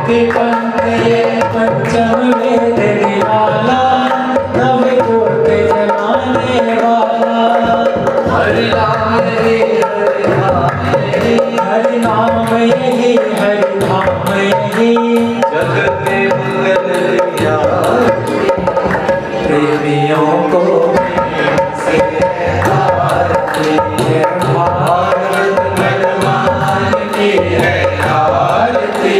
मुक्ति पंथ ये पंचम वेद निराला, नव ज्योत जगाने वाला। हरि नाम यही हरि नाम यही, हरि नाम यही हरि नाम यही, जगत के मंगल किया प्रेमियों को से आरती है। भारत भगवान की है आरती,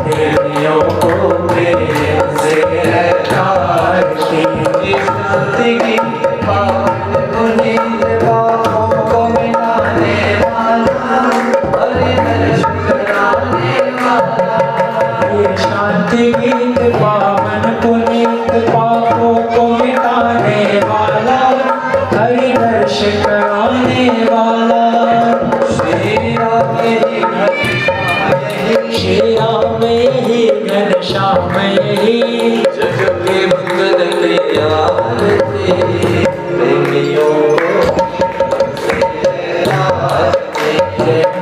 प्रेमियों को प्रेम से है आरती। शांति की पावन पुनीत पापों को मिटाने वाला, हरि हरि शुक्राने वाला। ये शांति गीत पावन पुनीत पापों को मिटाने वाला, हरि दर्श कराने वाला। श्री राम यही हरि श्री राम यही घनश्याम यही, जग के मंगल की आरती, प्रेमियों को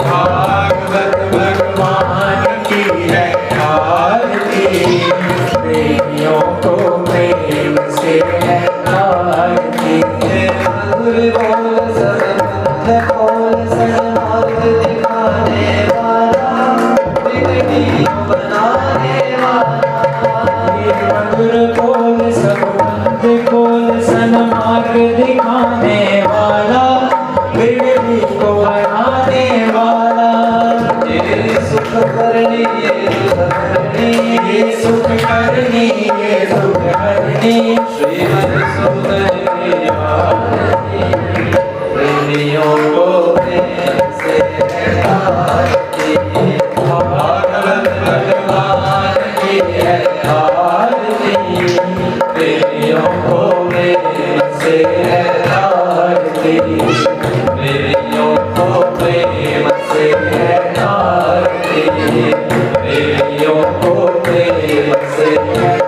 भागवत भगवान की है आरती, प्रेमियों को प्रेम से है आरती। मधुर बोल सनमंद बोल सन्मार्ग दिखाने वाला, बिगड़ी बनाने वाला। ये मधुर बोल सनमंद बोल सन्मार्ग दिखाने वाला, बिगड़ी को बनाने वाला। ये सुख करनी ये सुख करनी, ये सुख करनी ये सुख करनी, श्री हरि सुंदर की आरती, प्रेमियों को प्रेम से आरती। भागवत भगवान की है आरती, प्रेमियों को प्रेम से है आरती, प्रेमियों को प्रेम से है आरती, प्रेमियों को प्रेम से है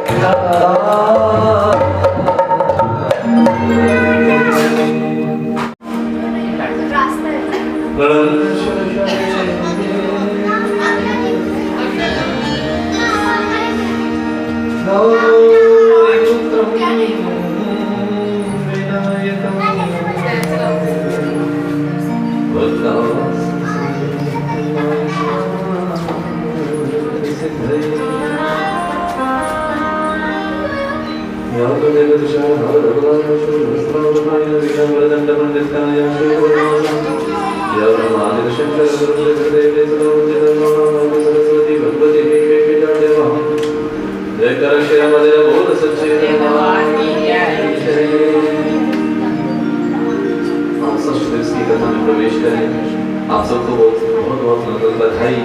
प्रवेश करें। आप सबको बहुत बहुत बधाई।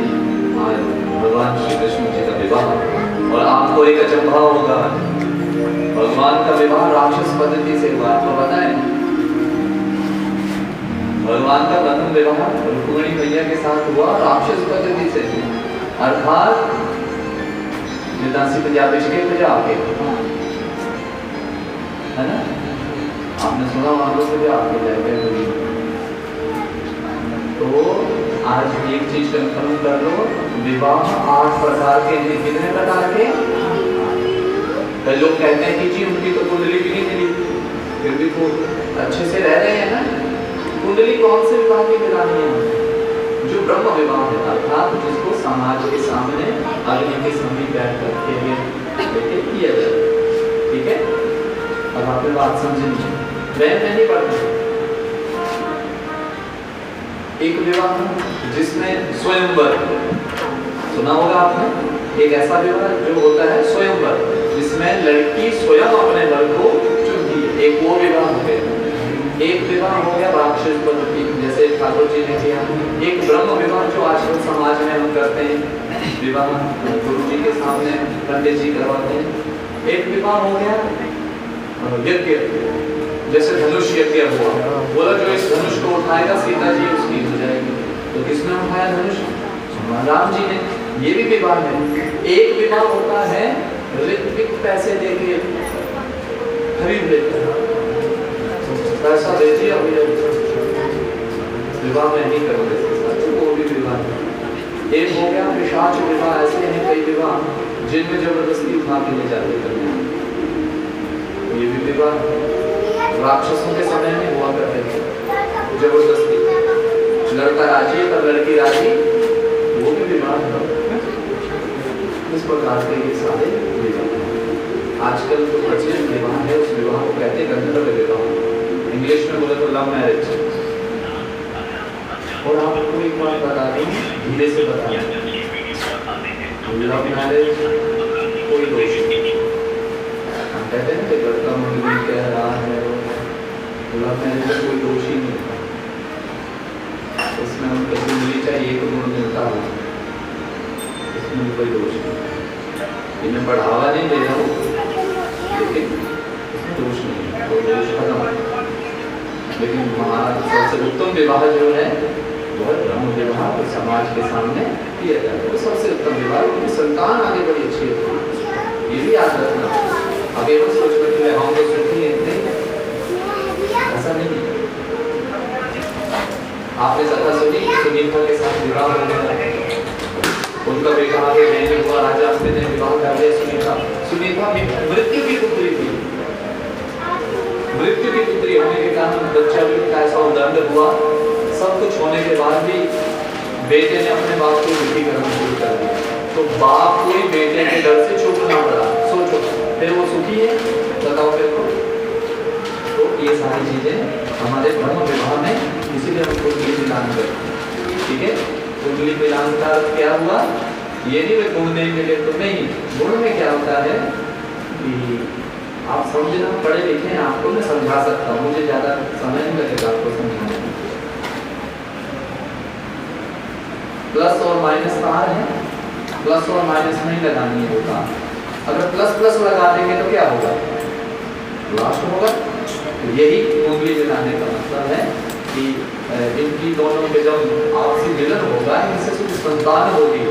आज भगवान श्री कृष्ण जी का विवाह, और आपको एक अचंभा होगा, भगवान का विवाह राक्षस पद्धति से हुआ। आपको पता है भगवान का प्रथम विवाह रुक्मिणी मैया के साथ हुआ राक्षस पद्धति से, अर्थात दासी पंजाबी के पंजाब के, है ना? आपने सुना वहां लोग पंजाब के जाए। तो आज एक चीज कंफर्म कर लो, विवाह 8 प्रकार के हैं। कितने प्रकार के? कई लोग कहते हैं कि जी उनकी तो कुंडली भी नहीं मिली, फिर भी वो अच्छे से रह रहे हैं ना। कुंडली कौन से विवाह की मिलानी है? जो ब्रह्म विवाह है, अर्थात जिसको समाज के सामने अग्नि के समीप बैठ करके किया जाए। ठीक है, अब आपने बात समझेंगे। वह नहीं पढ़ते। एक विवाह जिसमें स्वयंवर, सुना होगा आपने, एक ऐसा विवाह जो होता है स्वयंवर, जिसमें लड़की स्वयं अपने वर को चुनती है। एक वो विवाह हो गया। एक विवाह हो गया राक्षस पद्धति, जैसे ठाकुर जी ने किया। एक ब्रह्म विवाह जो आजकल समाज में हम करते हैं, विवाह गुरु जी के सामने पंडित जी करवाते हैं। एक विवाह हो गया यज्ञ, जैसे धनुष यज्ञ हुआ, बोला जो इस धनुष को उठाएगा सीता जी उसकी हो जाएगी। तो किसने उठाया धनुष? राम जी ने। ये भी विवाह है। एक विवाह होता है ऋत्विक पैसे देके खरीद लेते हैं, पैसा दे दिया भैया विवाह में नहीं करोगे, वो भी विवाह है। एक हो गया पिशाच विवाह, ऐसे हैं कई विवाह जिनमें जबरदस्ती उठा के ले जाते कन्या। ये भी विवाह राक्षसों के समय में हुआ करते थे, जबरदस्ती लड़का राजी पर लड़की राजी, वो भी विवाह था। इस प्रकार के ये सारे विवाह आजकल जो प्रचलित विवाह है उस विवाह को कहते हैं गंधर्व विवाह, इंग्लिश में बोले तो लव मैरिज। और आपको एक बात बता दूं, धीरे से बता दूं, लव मैरिज कोई दोष नहीं। हम कहते हैं कि लड़का मुझे कह रहा है, लव मैरिज में कोई दोष ही नहीं होता, इसमें उनको मिली चाहिए एक गुण मिलता हो, इसमें कोई दोष नहीं। इन्हें बढ़ावा नहीं दे रहा हूँ, लेकिन इसमें दोष नहीं, कोई दोष खत्म। लेकिन हमारा सबसे उत्तम विवाह जो है वह ब्रह्म विवाह समाज के सामने किया जाता है, वो सबसे उत्तम विवाह, क्योंकि संतान आगे बड़ी अच्छी होती है। ये भी याद रखना, अब ये सोच कर हम तो सुखी हैं, नहीं, ऐसा नहीं। आपने कथा सुनी सुनीता के साथ विवाह हो गया, उनका बेटा आगे नहीं हुआ, राजा ने विवाह कर लिया सुनीता। सुनीता मृत्यु की पुत्री थी, मृत्यु की पुत्री होने के कारण बच्चा भी का ऐसा उदंड हुआ। सब कुछ होने के बाद भी बेटे ने अपने बाप को दुखी करना शुरू कर दिया, तो बाप को ही बेटे के डर से छूटना पड़ा। सोचो, फिर वो सुखी है? बताओ फिर को। तो ये सारी चीजें हमारे ब्रह्म विवाह में, इसीलिए हम कुंडली मिलान करते हैं, ठीक है। कुंडली मिलान का क्या हुआ, ये नहीं वे गुण नहीं मिले तो नहीं, गुण में क्या होता है कि आप समझना, पढ़े लिखे हैं, आपको मैं समझा सकता हूँ, मुझे ज्यादा समय नहीं लगेगा आपको समझाने। प्लस और माइनस कहाँ है, प्लस और माइनस नहीं लगानी है होता। अगर प्लस प्लस लगा देंगे तो क्या होगा, लास्ट होगा। तो यही कुंडली मिलाने का मतलब है कि इनकी दोनों के जब आपसी मिलन होगा, इनसे कुछ संतान होगी,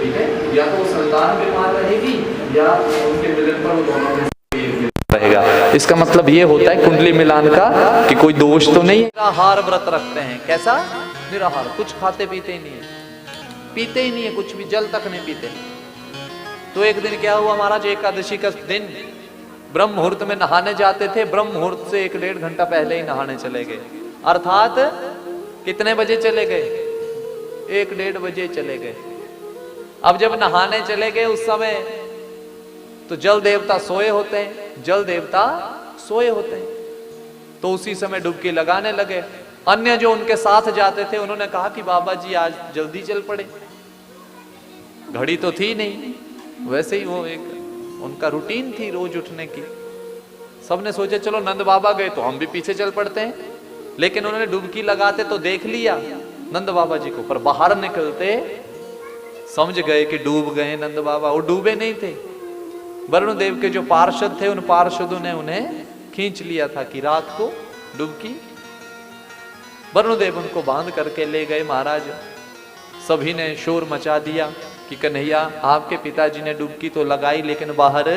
ठीक है। या तो संतान बीमार रहेगी या उनके मिलन पर वो दोनों में रहेगा। इसका मतलब ये होता है कुंडली मिलान का कि कोई दोष तो नहीं। निराहार व्रत रखते हैं, कैसा निराहार, कुछ खाते पीते ही नहीं है, पीते ही नहीं है कुछ भी, जल तक नहीं पीते। तो एक दिन क्या हुआ महाराज, एकादशी का दिन ब्रह्म मुहूर्त में नहाने जाते थे, ब्रह्म मुहूर्त से 1-1.5 घंटा पहले ही नहाने चले गए। अर्थात कितने बजे चले गए, 1-1.5 बजे चले गए। अब जब नहाने चले गए उस समय तो जल देवता सोए होते हैं, जल देवता सोए होते हैं, तो उसी समय डुबकी लगाने लगे। अन्य जो उनके साथ जाते थे उन्होंने कहा कि बाबा जी आज जल्दी चल पड़े, घड़ी तो थी नहीं, वैसे ही वो एक उनका रूटीन थी रोज उठने की। सबने सोचा चलो नंद बाबा गए तो हम भी पीछे चल पड़ते हैं, लेकिन उन्होंने डुबकी लगाते तो देख लिया नंद बाबा जी को, पर बाहर निकलते समझ गए कि डूब गए नंद बाबा। वो डूबे नहीं थे, वरुण देव के जो पार्षद थे उन पार्षदों ने उन्हें खींच लिया था कि रात को डुबकी। वरुण देव उनको बांध करके ले गए महाराज। सभी ने शोर मचा दिया कि कन्हैया आपके पिताजी ने डुबकी तो लगाई, लेकिन बाहर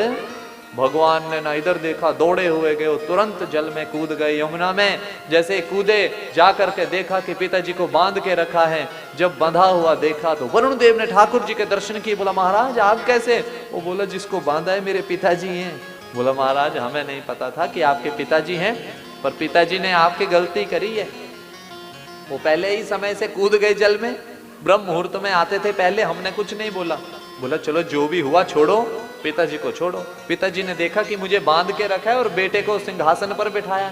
भगवान ने ना इधर देखा, दौड़े हुए गए, तुरंत जल में कूद गए यमुना में। जैसे कूदे जाकर के देखा कि पिताजी को बांध के रखा है, जब बंधा हुआ देखा तो वरुण देव ने ठाकुर जी के दर्शन किए। बोला महाराज आप कैसे? वो बोला जिसको बांधा है मेरे पिताजी हैं। बोला महाराज हमें नहीं पता था कि आपके पिताजी हैं, पर पिताजी ने आपकी गलती करी है, वो पहले ही समय से कूद गए जल में, ब्रह्म मुहूर्त में आते थे पहले, हमने कुछ नहीं बोला। बोला चलो जो भी हुआ छोड़ो, पिताजी को छोड़ो। पिताजी ने देखा कि मुझे बांध के रखा है और बेटे को सिंहासन पर बिठाया,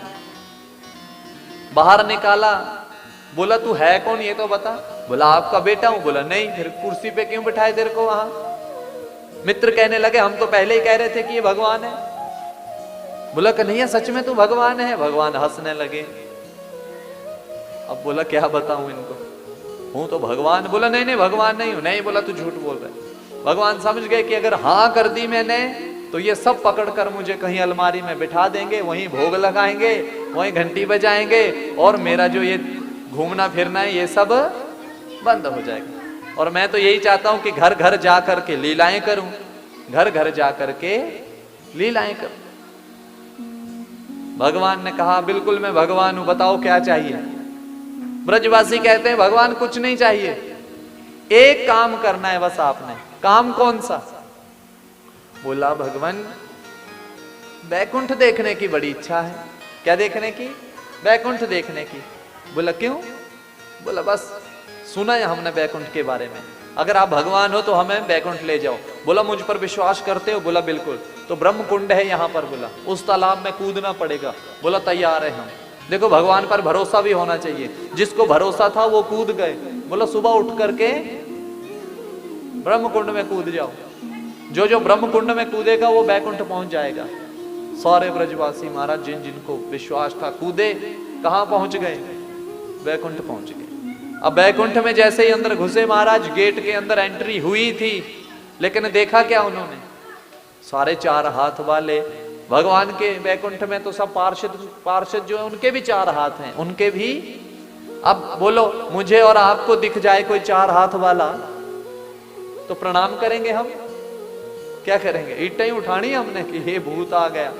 बाहर निकाला। बोला तू है कौन ये तो बता। बोला आपका बेटा हूं। बोला नहीं, फिर कुर्सी पे क्यों बिठाए तेरे को वहां? मित्र कहने लगे हम तो पहले ही कह रहे थे कि ये भगवान है। बोला कन्हैया सच में तू भगवान है? भगवान हंसने लगे। अब बोला क्या बताऊं इनको, हूं तो भगवान। बोला नहीं नहीं भगवान नहीं हूं। नहीं। बोला तू झूठ बोल रहा है। भगवान समझ गए कि अगर हाँ कर दी मैंने तो ये सब पकड़कर मुझे कहीं अलमारी में बिठा देंगे, वहीं भोग लगाएंगे, वहीं घंटी बजाएंगे और मेरा जो ये घूमना फिरना है ये सब बंद हो जाएगा। और मैं तो यही चाहता हूं कि घर घर जा करके लीलाएं करूं, घर घर जा करके लीलाएं करूं। भगवान ने कहा बिल्कुल मैं भगवान हूं, बताओ क्या चाहिए? ब्रजवासी कहते हैं भगवान कुछ नहीं चाहिए, एक काम करना है बस आपने। काम कौन सा? बोला भगवान बैकुंठ देखने की बड़ी इच्छा है। क्या देखने की? बैकुंठ देखने की। बोला क्यों? बोला बस सुना है हमने बैकुंठ के बारे में, अगर आप भगवान हो तो हमें बैकुंठ ले जाओ। बोला मुझ पर विश्वास करते हो? बोला बिल्कुल। तो ब्रह्म कुंड है यहाँ पर, बोला उस तालाब में कूदना पड़ेगा। बोला तैयार है हम। देखो भगवान पर भरोसा भी होना चाहिए, जिसको भरोसा था वो कूद गए। बोला सुबह उठ करके ब्रह्म कुंड में कूद जाओ, जो जो ब्रह्म कुंड में कूदेगा वो बैकुंठ पहुंच जाएगा। सारे ब्रजवासी महाराज जिन जिनको विश्वास था कूदे, कहां पहुंच गए? बैकुंठ पहुंच गए। अब बैकुंठ में जैसे ही अंदर घुसे महाराज, गेट के अंदर एंट्री हुई थी, लेकिन देखा क्या उन्होंने? सारे 4 हाथ वाले भगवान के बैकुंठ में तो सब पार्षद जो है उनके भी 4 हाथ हैं, उनके भी। अब बोलो मुझे और आपको दिख जाए कोई 4 हाथ वाला तो प्रणाम करेंगे हम? क्या करेंगे? ईंटें ही उठानी हमने कि हे भूत आ गया।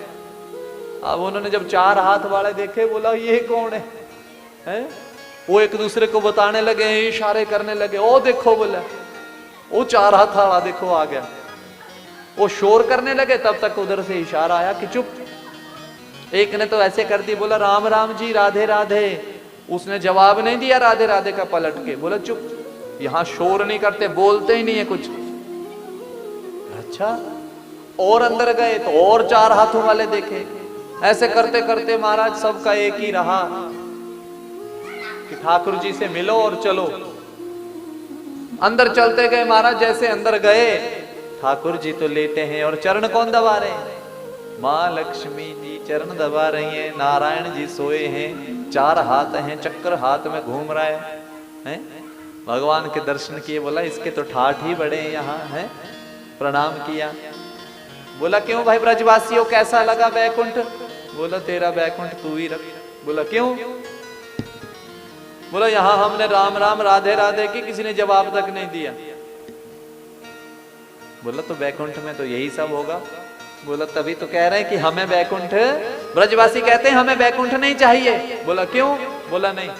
अब उन्होंने जब 4 हाथ वाले देखे, बोला ये कौन है? वो एक दूसरे को बताने लगे, इशारे करने लगे, ओ देखो बोला वो 4 हाथ वाला देखो आ गया। वो शोर करने लगे, तब तक उधर से इशारा आया कि चुप। एक ने तो ऐसे कर दी, बोला राम राम जी राधे राधे। उसने जवाब नहीं दिया राधे राधे का, पलट के बोला चुप, यहां शोर नहीं करते, बोलते ही नहीं है कुछ। अच्छा, और अंदर गए तो और 4 हाथों वाले देखे। ऐसे करते करते महाराज सबका एक ही रहा कि ठाकुर जी से मिलो और चलो। अंदर चलते गए महाराज, जैसे अंदर गए ठाकुर जी तो लेटे हैं और चरण कौन दबा रहे हैं? माँ लक्ष्मी जी चरण दबा रही हैं। नारायण जी सोए हैं, 4 हाथ हैं, चक्र हाथ में घूम रहा है। भगवान के दर्शन किए, बोला इसके तो ठाठ ही बड़े हैं यहाँ है। प्रणाम किया। बोला क्यों भाई ब्रजवासियों कैसा लगा बैकुंठ? बोला तेरा बैकुंठ तू ही रख। बोला क्यों? बोला यहां हमने राम राम राधे राधे की, किसी ने जवाब तक नहीं दिया। बोला तो बैकुंठ में तो यही सब होगा। बोला तभी तो कह रहे हैं कि हमें बैकुंठ, ब्रजवासी कहते हैं हमें बैकुंठ नहीं चाहिए। बोला क्यों? बोला नहीं,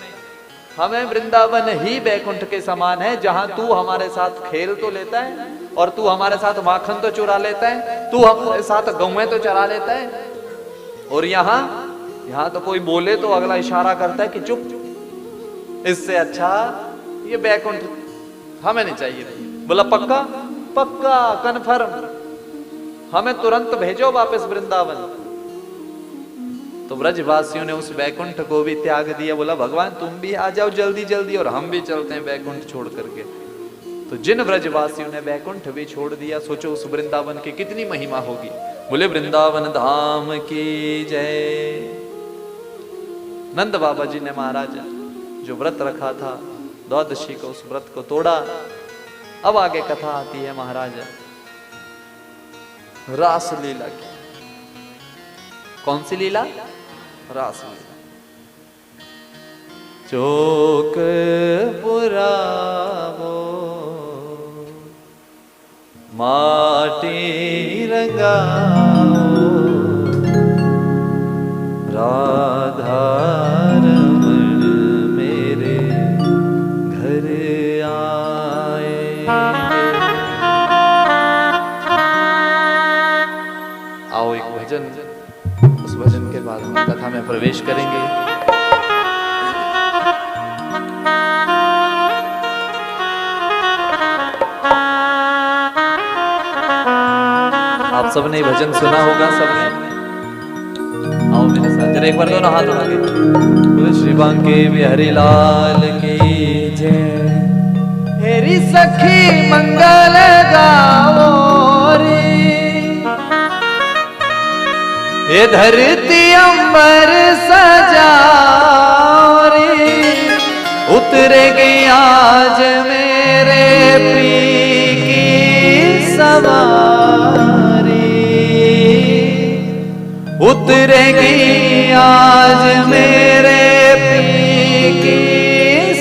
हमें वृंदावन ही बैकुंठ के समान है, जहां तू हमारे साथ खेल तो लेता है और तू हमारे साथ माखन तो चुरा लेता है, तू हमारे साथ गौएं तो चरा लेता है, और यहाँ तो कोई बोले तो अगला इशारा करता है कि चुप। इससे अच्छा ये बैकुंठ हमें नहीं चाहिए। बोला पक्का? पक्का कन्फर्म, हमें तुरंत भेजो वापस वृंदावन। तो ब्रजवासियों ने उस बैकुंठ को भी त्याग दिया। बोला भगवान तुम भी आ जाओ जल्दी जल्दी और हम भी चलते हैं बैकुंठ छोड़ करके। तो जिन ब्रजवासियों ने बैकुंठ भी छोड़ दिया, सोचो उस वृंदावन की कितनी महिमा होगी। बोले वृंदावन धाम की जय। नंद बाबा जी ने महाराज जो व्रत रखा था द्वादशी को, उस व्रत को तोड़ा। अब आगे कथा आती है महाराज रास लीला की। कौन सी लीला? रास लीला। चोक पुरावो माटी रंगाओ, राधा रमण मेरे घर आए। आओ एक भजन, उस भजन के बाद हम कथा में प्रवेश करेंगे। आप सबने भजन सुना होगा सबने। आओ मेरे साथ जरा एक बार दोनों हाथ उठा के बोले श्री बांके बिहारी लाल की जय। हेरी सखी मंगल गाओ रे, ये धरती अंबर सजाओ रे, उतरेगी आज मेरे पी की सवारी, उतरेगी आज मेरे पी की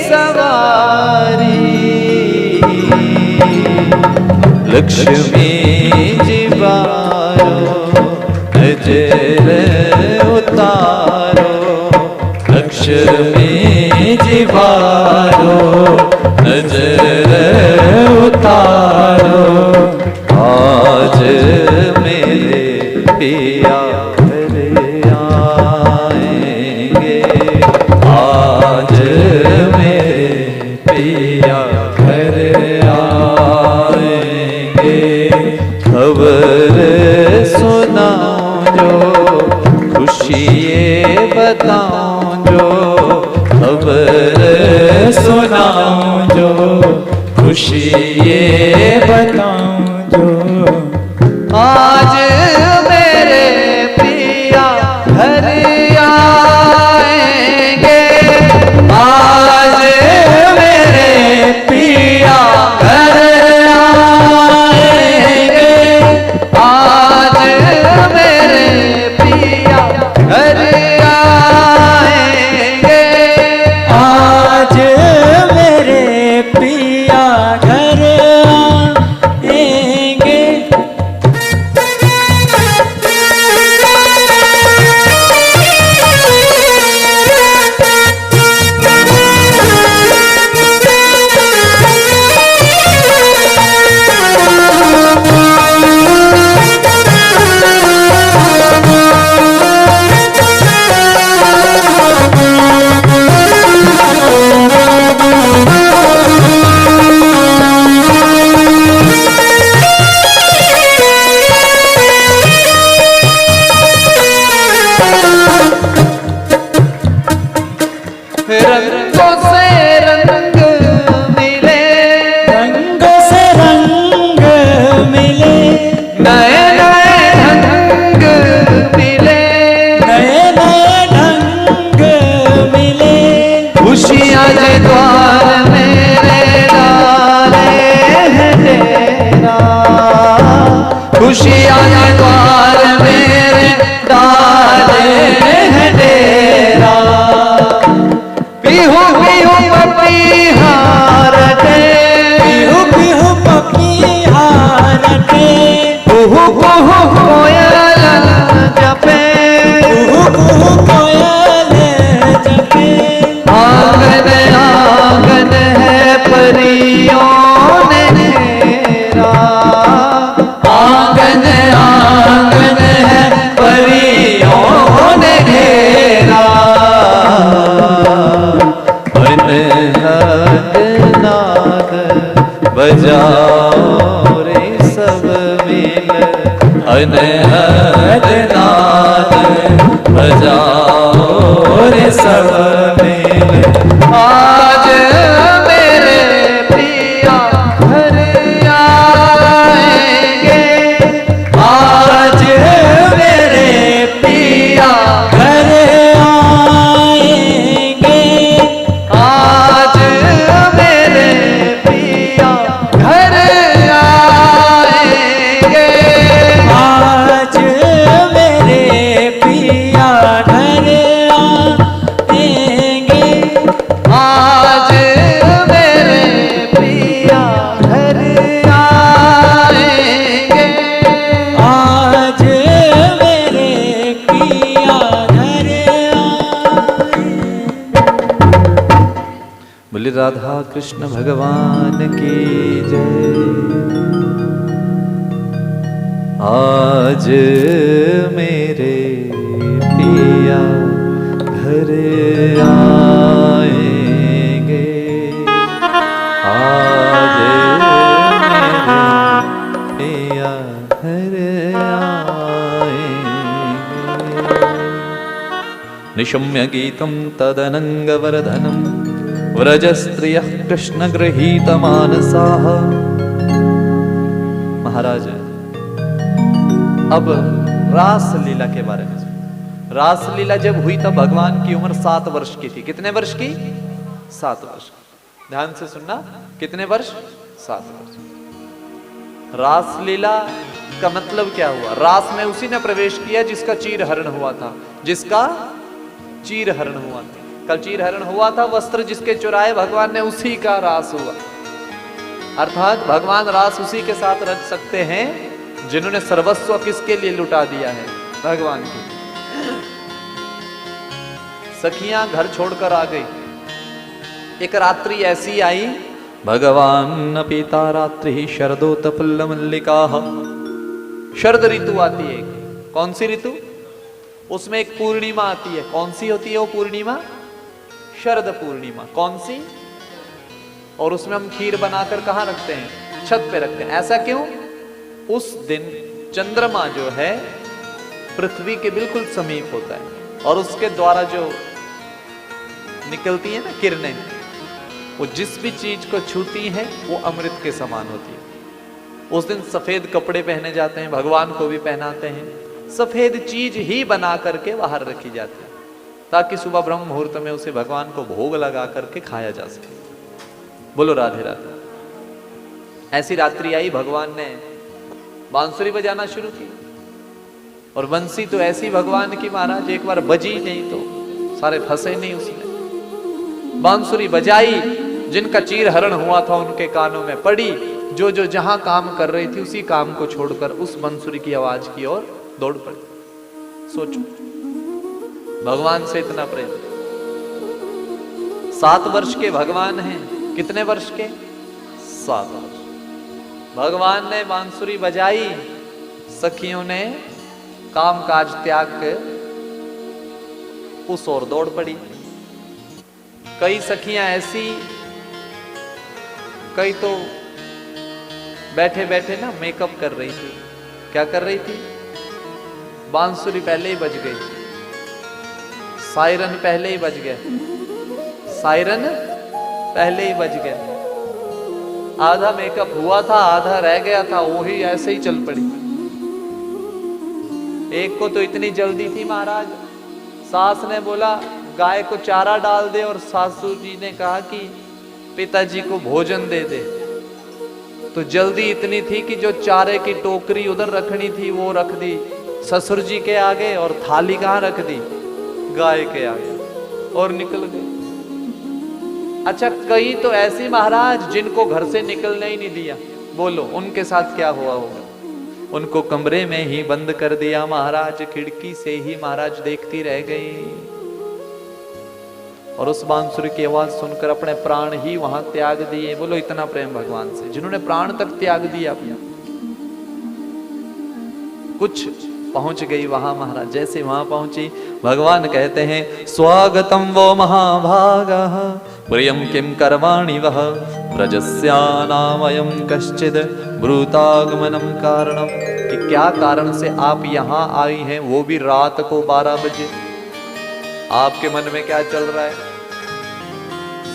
सवारी। लक्ष्मी जी बारो नजर उतारो, लक्ष्मी जी बारो नजर पिया घर आएंगे, आज मेरे पिया घर आएंगे। खबर सुनाऊं जो खुशी ये बताऊं जो, खबर सुनाऊं जो खुशी ये बताऊं जो, आज मेरे पिया घर आएंगे, आज मेरे पिया घर आएंगे, आज मेरे पिया घर आएंगे, आज मेरे पिया घर आएंगे। रंगों से रंग मिले, रंगों से रंग मिले, नए नए ढंग मिले, नए नए ढंग मिले। खुशियाँ जे द्वार मेरे डाले हैं तेरा, खुशियाँ जे द्वार मेरे डाले हैं तेरा। बिहू बिहू पपीहार दे, बिहू बिहू पपीहार दे, कुहू कुहू कोयल जपे, कुहू कुहू कोयल जपे। आंगन आंगन है परियों ने घेरा, आंगन आंगन है परियों ने घेरा। नाद बजाओ रे सब मिल, अनहद नाद बजाओ रे सब मिल, आज मेरे पिया घर आएंगे, आज मेरे पिया घर आएंगे, आज मेरे पिया घर आएंगे, आज मेरे पिया घर आएंगे, आज मेरे पिया घर आएंगे, आज मेरे पिया घर आएंगे। बोले राधा कृष्ण भगवान की जय। आज मेरे पिया घर आएंगे, आज मेरे पिया घर आएंगे। निशम्य गीतं तदनंगवर्धनं व्रजस्त्रियः कृष्णगृहीतमानसाः। महाराज अब रास लीला के बारे में सुनो। रास लीला जब हुई तब भगवान की उम्र 7 वर्ष की थी। कितने वर्ष की? 7 वर्ष। ध्यान से सुनना, कितने वर्ष? 7 वर्ष। रास लीला का मतलब क्या हुआ? रास में उसी ने प्रवेश किया जिसका चीर हरण हुआ था, जिसका चीर हरण हुआ था। कल चीर हरण हुआ था, वस्त्र जिसके चुराए भगवान ने, उसी का रास हुआ। अर्थात भगवान रास उसी के साथ रच सकते हैं जिन्होंने सर्वस्व किसके लिए लुटा दिया है? भगवान के। सखियां घर छोड़कर आ गई। एक रात्रि ऐसी आई, भगवान पीता रात्रि शरदोत फुल्ल मल्लिका। शरद ऋतु आती है, कौन सी ऋतु? उसमें एक पूर्णिमा आती है। कौन सी होती है वो पूर्णिमा? शरद पूर्णिमा। कौन सी? और उसमें हम खीर बनाकर कहाँ रखते हैं? छत पे रखते हैं। ऐसा क्यों? उस दिन चंद्रमा जो है पृथ्वी के बिल्कुल समीप होता है और उसके द्वारा जो निकलती है ना किरणें, वो जिस भी चीज को छूती है वो अमृत के समान होती है। उस दिन सफेद कपड़े पहने जाते हैं, भगवान को भी पहनाते हैं, सफेद चीज ही बना करके बाहर रखी जाती है ताकि सुबह ब्रह्म मुहूर्त में उसे भगवान को भोग लगा करके खाया जा सके। बोलो राधे राधे। ऐसी रात्रि आई, भगवान ने बांसुरी बजाना शुरू की और बंसी तो ऐसी भगवान की महाराज एक बार बजी नहीं तो सारे फंसे नहीं उसमें। बांसुरी बजाई, जिनका चीर हरण हुआ था उनके कानों में पड़ी, जो जो जहां काम कर रही थी उसी काम को छोड़कर उस बांसुरी की आवाज की ओर दौड़ पड़ी। सोचो भगवान से इतना प्रेम। 7 वर्ष के भगवान हैं। कितने वर्ष के? 7 वर्ष। भगवान ने बांसुरी बजाई, सखियों ने काम काज त्याग कर उस ओर दौड़ पड़ी। कई सखियां ऐसी, कई तो बैठे बैठे ना मेकअप कर रही थी। क्या कर रही थी? बांसुरी पहले ही बज गई, सायरन पहले ही बज गया, सायरन पहले ही बज गया। आधा मेकअप हुआ था, आधा रह गया था, वही ऐसे ही चल पड़ी। एक को तो इतनी जल्दी थी महाराज, सास ने बोला गाय को चारा डाल दे और सासू जी ने कहा कि पिताजी को भोजन दे दे। तो जल्दी इतनी थी कि जो चारे की टोकरी उधर रखनी थी वो रख दी ससुर जी के आगे और थाली कहाँ रख दी? गाय के आगे, और निकल गई। अच्छा, कई तो ऐसी महाराज जिनको घर से निकलने ही नहीं दिया। बोलो उनके साथ क्या हुआ होगा? उनको कमरे में ही बंद कर दिया महाराज, खिड़की से ही महाराज देखती रह गई और उस बांसुरी की आवाज सुनकर अपने प्राण ही वहां त्याग दिए। बोलो इतना प्रेम भगवान से, जिन्होंने प्राण तक त्याग दिया अपना। कुछ पहुंच गई वहां महाराज। जैसे वहां पहुंची, भगवान कहते हैं स्वागतम वो महाभागः प्रियम किम करवाणि वह व्रजस्यानामयं कश्चिद ब्रूतागमनम कारणम। कि क्या कारण से आप यहाँ आई हैं, वो भी रात को 12 बजे। आपके मन में क्या चल रहा है?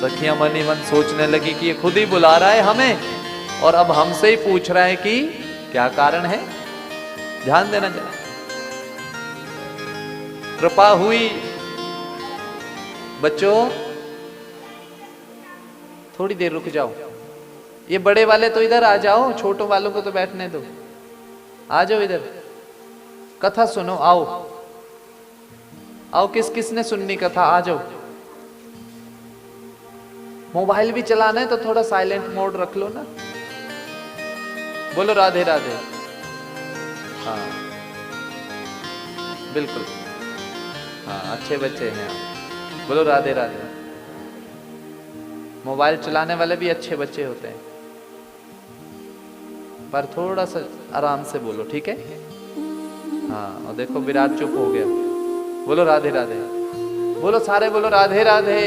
सखियां मन ही मन सोचने लगी कि ये खुद ही बुला रहा है हमें और अब हमसे ही पूछ रहा है कि क्या कारण है। ध्यान देना जरा। कृपा हुई। बच्चों थोड़ी देर रुक जाओ, ये बड़े वाले तो इधर आ जाओ, छोटों वालों को तो बैठने दो। आ जाओ इधर, कथा सुनो। आओ आओ, किस किस ने सुननी कथा? आ जाओ। मोबाइल भी चलाना है तो थोड़ा साइलेंट मोड रख लो ना। बोलो राधे राधे। हाँ बिल्कुल, हाँ अच्छे बच्चे हैं आप। बोलो राधे राधे। मोबाइल चलाने वाले भी अच्छे बच्चे होते हैं, पर थोड़ा सा आराम से बोलो, ठीक है? हाँ, और देखो विराट चुप हो गया। बोलो राधे राधे। बोलो सारे, बोलो राधे राधे।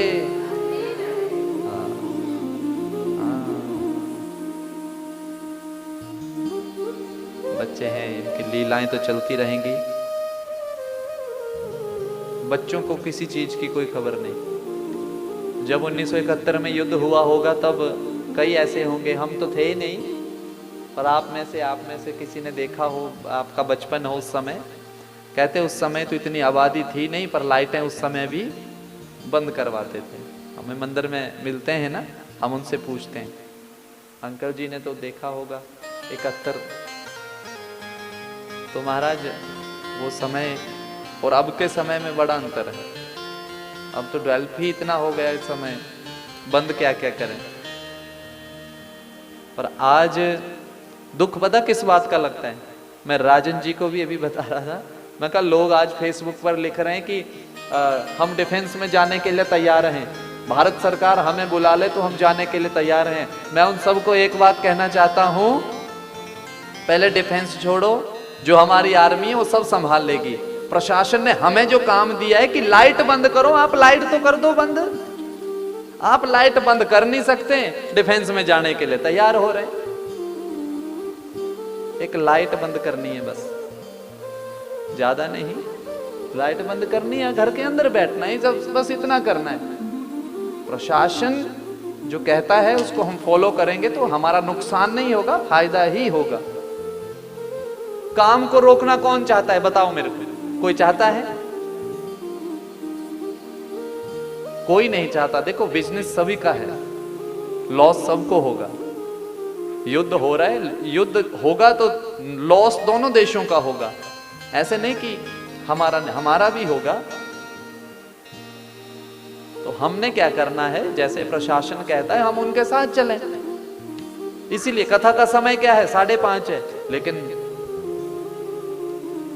हाँ, हाँ। बच्चे हैं, इनकी लीलाएं तो चलती रहेंगी। बच्चों को किसी चीज की कोई खबर नहीं। जब 1971 में युद्ध हुआ होगा तब कई ऐसे होंगे, हम तो थे ही नहीं, पर आप में से किसी ने देखा हो, आपका बचपन हो उस समय। कहते उस समय तो इतनी आबादी थी नहीं, पर लाइटें उस समय भी बंद करवाते थे। हमें मंदिर में मिलते हैं ना, हम उनसे पूछते हैं। अंकल जी ने तो देखा होगा 71। तो महाराज वो समय और अब के समय में बड़ा अंतर है। अब तो 12 ही इतना हो गया इस समय, बंद क्या क्या करें। पर आज दुख पता किस बात का लगता है? मैं राजन जी को भी अभी बता रहा था। मैं कहा लोग आज फेसबुक पर लिख रहे हैं कि हम डिफेंस में जाने के लिए तैयार हैं, भारत सरकार हमें बुला ले तो हम जाने के लिए तैयार हैं। मैं उन सबको एक बात कहना चाहता हूं, पहले डिफेंस छोड़ो, जो हमारी आर्मी है वो सब संभाल लेगी। प्रशासन ने हमें जो काम दिया है कि लाइट बंद करो, आप लाइट तो कर दो बंद। आप लाइट बंद कर नहीं सकते, डिफेंस में जाने के लिए तैयार हो रहे। एक लाइट बंद करनी है बस, ज्यादा नहीं। लाइट बंद करनी है, घर के अंदर बैठना है, बस इतना करना है। प्रशासन जो कहता है उसको हम फॉलो करेंगे तो हमारा नुकसान नहीं होगा, फायदा ही होगा। काम को रोकना कौन चाहता है बताओ मेरे को? कोई चाहता है? कोई नहीं चाहता। देखो बिजनेस सभी का है, लॉस सबको होगा। युद्ध हो रहा है, युद्ध होगा तो लॉस दोनों देशों का होगा। ऐसे नहीं कि हमारा भी होगा। तो हमने क्या करना है, जैसे प्रशासन कहता है हम उनके साथ चलें। इसीलिए कथा का समय क्या है, 5:30 है। लेकिन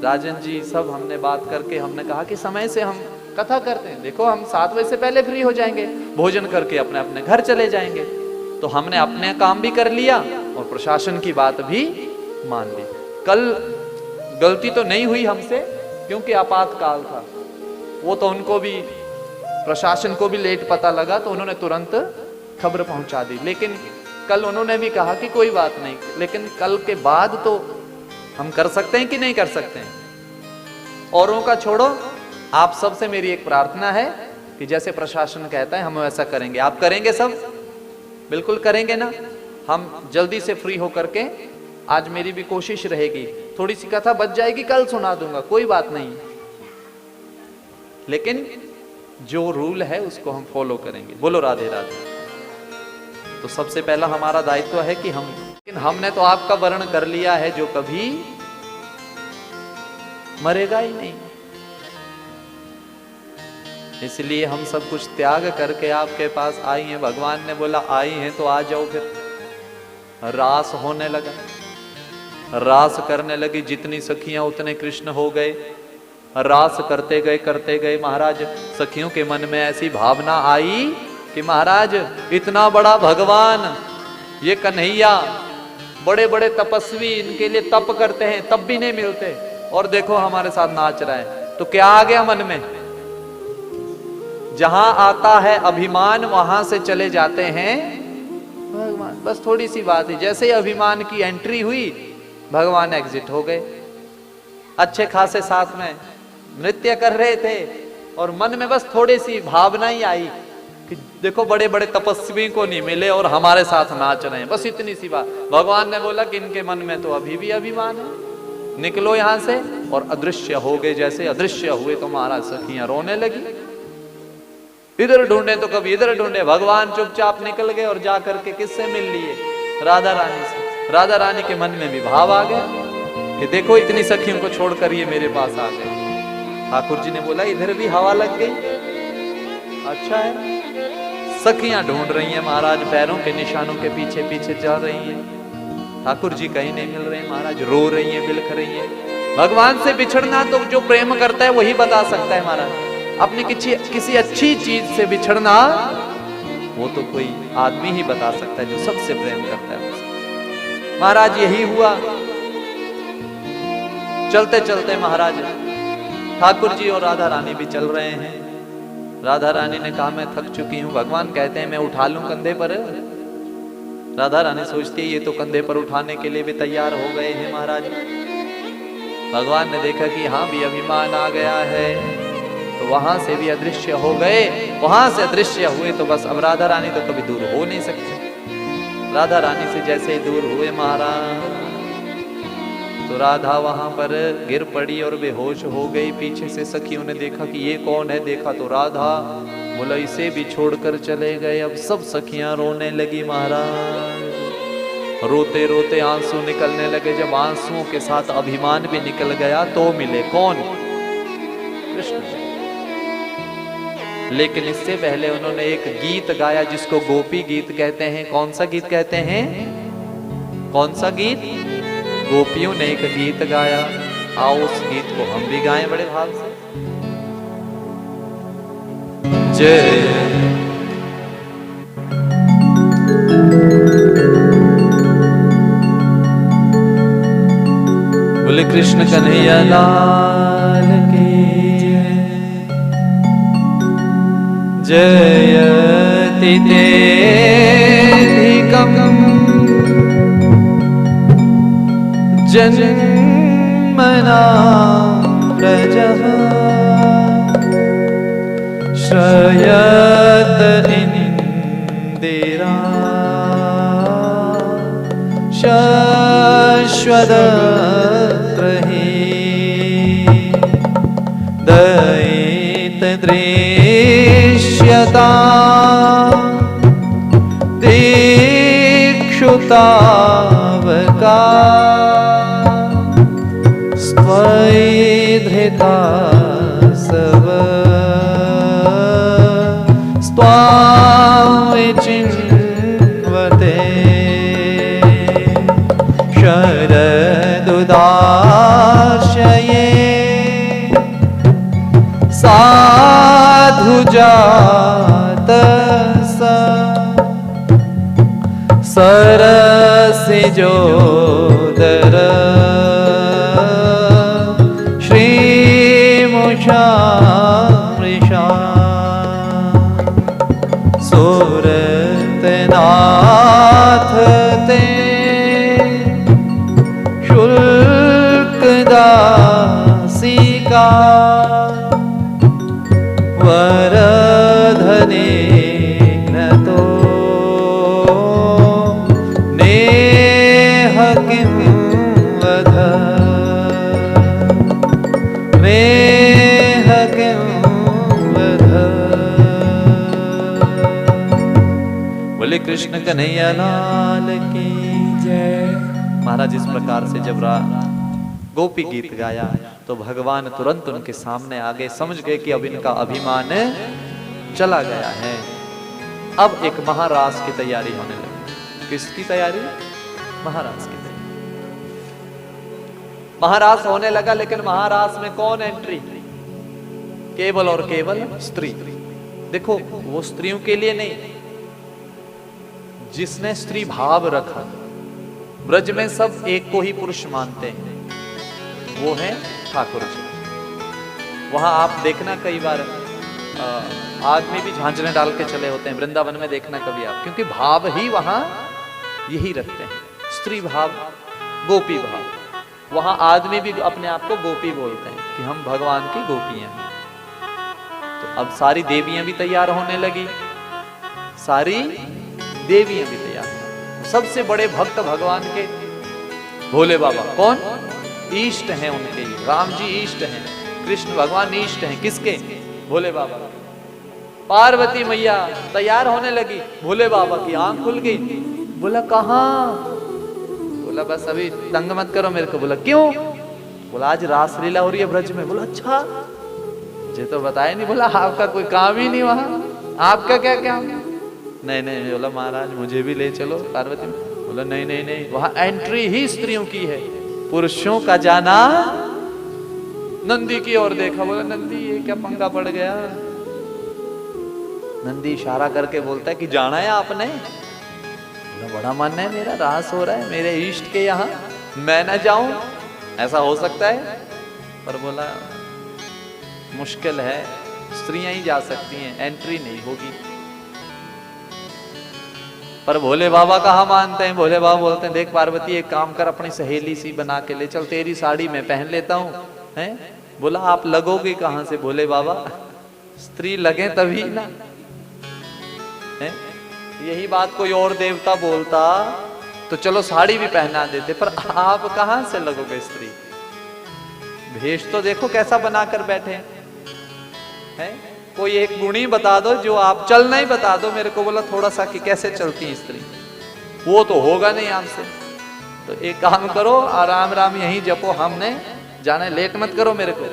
राजन जी सब हमने बात करके हमने कहा कि समय से हम कथा करते हैं। देखो हम 7 बजे से पहले फ्री हो जाएंगे, भोजन करके अपने अपने घर चले जाएंगे। तो हमने अपने काम भी कर लिया और प्रशासन की बात भी मान ली। कल गलती तो नहीं हुई हमसे, क्योंकि आपातकाल था। वो तो उनको भी, प्रशासन को भी लेट पता लगा तो उन्होंने तुरंत खबर पहुंचा दी। लेकिन कल उन्होंने भी कहा कि कोई बात नहीं, लेकिन कल के बाद तो हम कर सकते हैं कि नहीं कर सकते हैं? औरों का छोड़ो, आप सबसे मेरी एक प्रार्थना है कि जैसे प्रशासन कहता है हम वैसा करेंगे। आप करेंगे सब? बिल्कुल करेंगे ना? हम जल्दी से फ्री होकर के, आज मेरी भी कोशिश रहेगी, थोड़ी सी कथा बच जाएगी, कल सुना दूंगा, कोई बात नहीं। लेकिन जो रूल है उसको हम फॉलो करेंगे। बोलो राधे राधे। तो सबसे पहला हमारा दायित्व है कि हमने तो आपका वर्ण कर लिया है जो कभी मरेगा ही नहीं। इसलिए हम सब कुछ त्याग करके आपके पास आई हैं। भगवान ने बोला आई हैं तो आ जाओ। फिर रास होने लगा, रास करने लगी। जितनी सखियां उतने कृष्ण हो गए। रास करते गए महाराज सखियों के मन में ऐसी भावना आई कि महाराज इतना बड़ा भगवान, ये कन्हैया, बड़े बड़े तपस्वी, इनके लिए तप करते हैं तब भी नहीं मिलते, और देखो हमारे साथ नाच रहा है। तो क्या आ गया मन में? जहां आता है अभिमान वहां से चले जाते हैं भगवान। बस थोड़ी सी बात है, जैसे ही अभिमान की एंट्री हुई भगवान एग्जिट हो गए। अच्छे खासे साथ में नृत्य कर रहे थे और मन में बस थोड़ी सी भावना ही आई कि देखो बड़े बड़े तपस्वी को नहीं मिले और हमारे साथ नाच रहे हैं। बस इतनी सी बात। भगवान ने बोला कि इनके मन में तो अभी भी अभिमान है, निकलो यहां से। और अदृश्य हो गए। जैसे अदृश्य हुए तो महाराज सखियां रोने लगी। इधर ढूंढे तो कभी इधर ढूंढे। भगवान चुपचाप निकल गए और जाकर के किससे मिल लिए? राधा रानी से। राधा रानी के मन में भी भाव आ गया कि देखो इतनी सखियों को छोड़कर ये मेरे पास आ गए। ठाकुर जी ने बोला इधर भी हवा लग गई। अच्छा है। सखियां ढूंढ रही हैं महाराज, पैरों के निशानों के पीछे पीछे चल रही हैं। ठाकुर जी कहीं नहीं मिल रहे महाराज, रो रही हैं, बिलख रही हैं। भगवान से बिछड़ना तो जो प्रेम करता है वही बता सकता है महाराज। अपनी किसी अच्छी चीज से बिछड़ना वो तो कोई आदमी ही बता सकता है जो सबसे प्रेम करता है उससे। महाराज यही हुआ। चलते चलते महाराज ठाकुर जी और राधा रानी भी चल रहे हैं। राधा रानी ने कहा मैं थक चुकी हूं। भगवान कहते हैं मैं उठा लूं कंधे पर। राधा रानी सोचती है ये तो कंधे पर उठाने के लिए भी तैयार हो गए हैं महाराज। भगवान ने देखा कि हाँ भी अभिमान आ गया है तो वहां से भी अदृश्य हो गए। वहां से अदृश्य हुए तो बस अब राधा रानी तो कभी दूर हो नहीं सकती। राधा रानी से जैसे ही दूर हुए महाराज तो राधा वहां पर गिर पड़ी और बेहोश हो गई। पीछे से सखियों ने देखा कि ये कौन है। देखा तो राधा। बोला इसे भी छोड़कर चले गए। अब सब सखियां रोने लगी महाराज। रोते रोते आंसू निकलने लगे। जब आंसुओं के साथ अभिमान भी निकल गया तो मिले कौन? कृष्ण। लेकिन इससे पहले उन्होंने एक गीत गाया जिसको गोपी गीत कहते हैं। कौन सा गीत कहते हैं? कौन सा गीत? गोपियों ने एक गीत गाया। आओ उस गीत को हम भी गाएं बड़े भाव से। जय बोले बोले कृष्ण कन्हैया लाल की जयति तेधिकम् जन्मना प्रजः श्रयत इंदिरा शश्वदत्रहि दयित दृश्यता दिक्षुतावका स्वधृता सव चिन्वते शरदुदाशये साधुजात सरसिजोदर श्रीमुषा मृषा सुरतनाथ ते शुल्कदासिका वरधने तो नेह किं वध नेह किं वध। बोले कृष्ण कन्हैया लाल की जय। महाराज इस प्रकार से जब गोपी गीत गाया तो भगवान तुरंत उनके सामने आ गए, समझ गए कि अब इनका अभिमान चला गया है। अब एक महारास की तैयारी होने लगी। किसकी तैयारी? महारास की तैयारी। महारास होने लगा, लेकिन महारास में कौन एंट्री? केवल और केवल स्त्री। देखो वो स्त्रियों के लिए नहीं, जिसने स्त्री भाव रखा। ब्रज में सब एक को ही पुरुष मानते हैं, वो है ठाकुर जी। वहां आप देखना कई बार आदमी भी झांझने डाल के चले होते हैं, वृंदावन में देखना कभी आप, क्योंकि भाव ही वहां यही रखते हैं, स्त्री भाव, गोपी भाव। वहां आदमी भी अपने आप को गोपी बोलते हैं कि हम भगवान की गोपियां हैं। तो अब सारी देवियां भी तैयार होने लगी, सारी देवियां भी तैयार। सबसे बड़े भक्त भगवान के भोले बाबा। कौन? ईष्ट हैं उनके, राम जी ईष्ट हैं, कृष्ण भगवान ईष्ट हैं। किसके? भोले बाबा। पार्वती मैया तैयार होने लगी, भोले बाबा की आंख खुल गई। बोला कहाँ? बोला बस अभी तंग मत करो मेरे को। बोला क्यों? बोला आज रासलीला हो रही है ब्रज में। बोला अच्छा, मुझे तो बताया नहीं। बोला आपका कोई काम ही नहीं वहां, आपका क्या काम? नहीं नहीं। बोला महाराज मुझे भी ले चलो पार्वती। बोला नहीं नहीं नहीं, वहां एंट्री ही स्त्रियों की है, पुरुषों का जाना। नंदी की ओर देखा। बोला नंदी ये क्या पंगा पड़ गया? नंदी इशारा करके बोलता है कि जाना है आपने? बोला बड़ा मन है मेरा, रास हो रहा है मेरे इष्ट के यहाँ, मैं ना जाऊं? ऐसा हो सकता है? पर बोला मुश्किल है, स्त्रियां ही जा सकती हैं, एंट्री नहीं होगी। पर भोले बाबा कहाँ मानते हैं। भोले बाबा बोलते हैं देख पार्वती एक काम कर, अपनी सहेली सी बना के ले चल, तेरी साड़ी मैं पहन लेता हूँ। हैं? बोला आप लगोगे कहाँ से? भोले बाबा स्त्री लगे तभी ना। हैं? यही बात कोई और देवता बोलता तो चलो साड़ी भी पहना देते, पर आप कहाँ से लगोगे स्त्री? भेष तो देखो कैसा बनाकर बैठे हैं। कोई एक गुणी बता दो जो आप, चलना ही बता दो मेरे को। बोला थोड़ा सा कि कैसे चलती है स्त्री, वो तो होगा नहीं आपसे। तो एक काम करो, आराम राम यहीं जपो, हमने जाने, लेट मत करो मेरे को।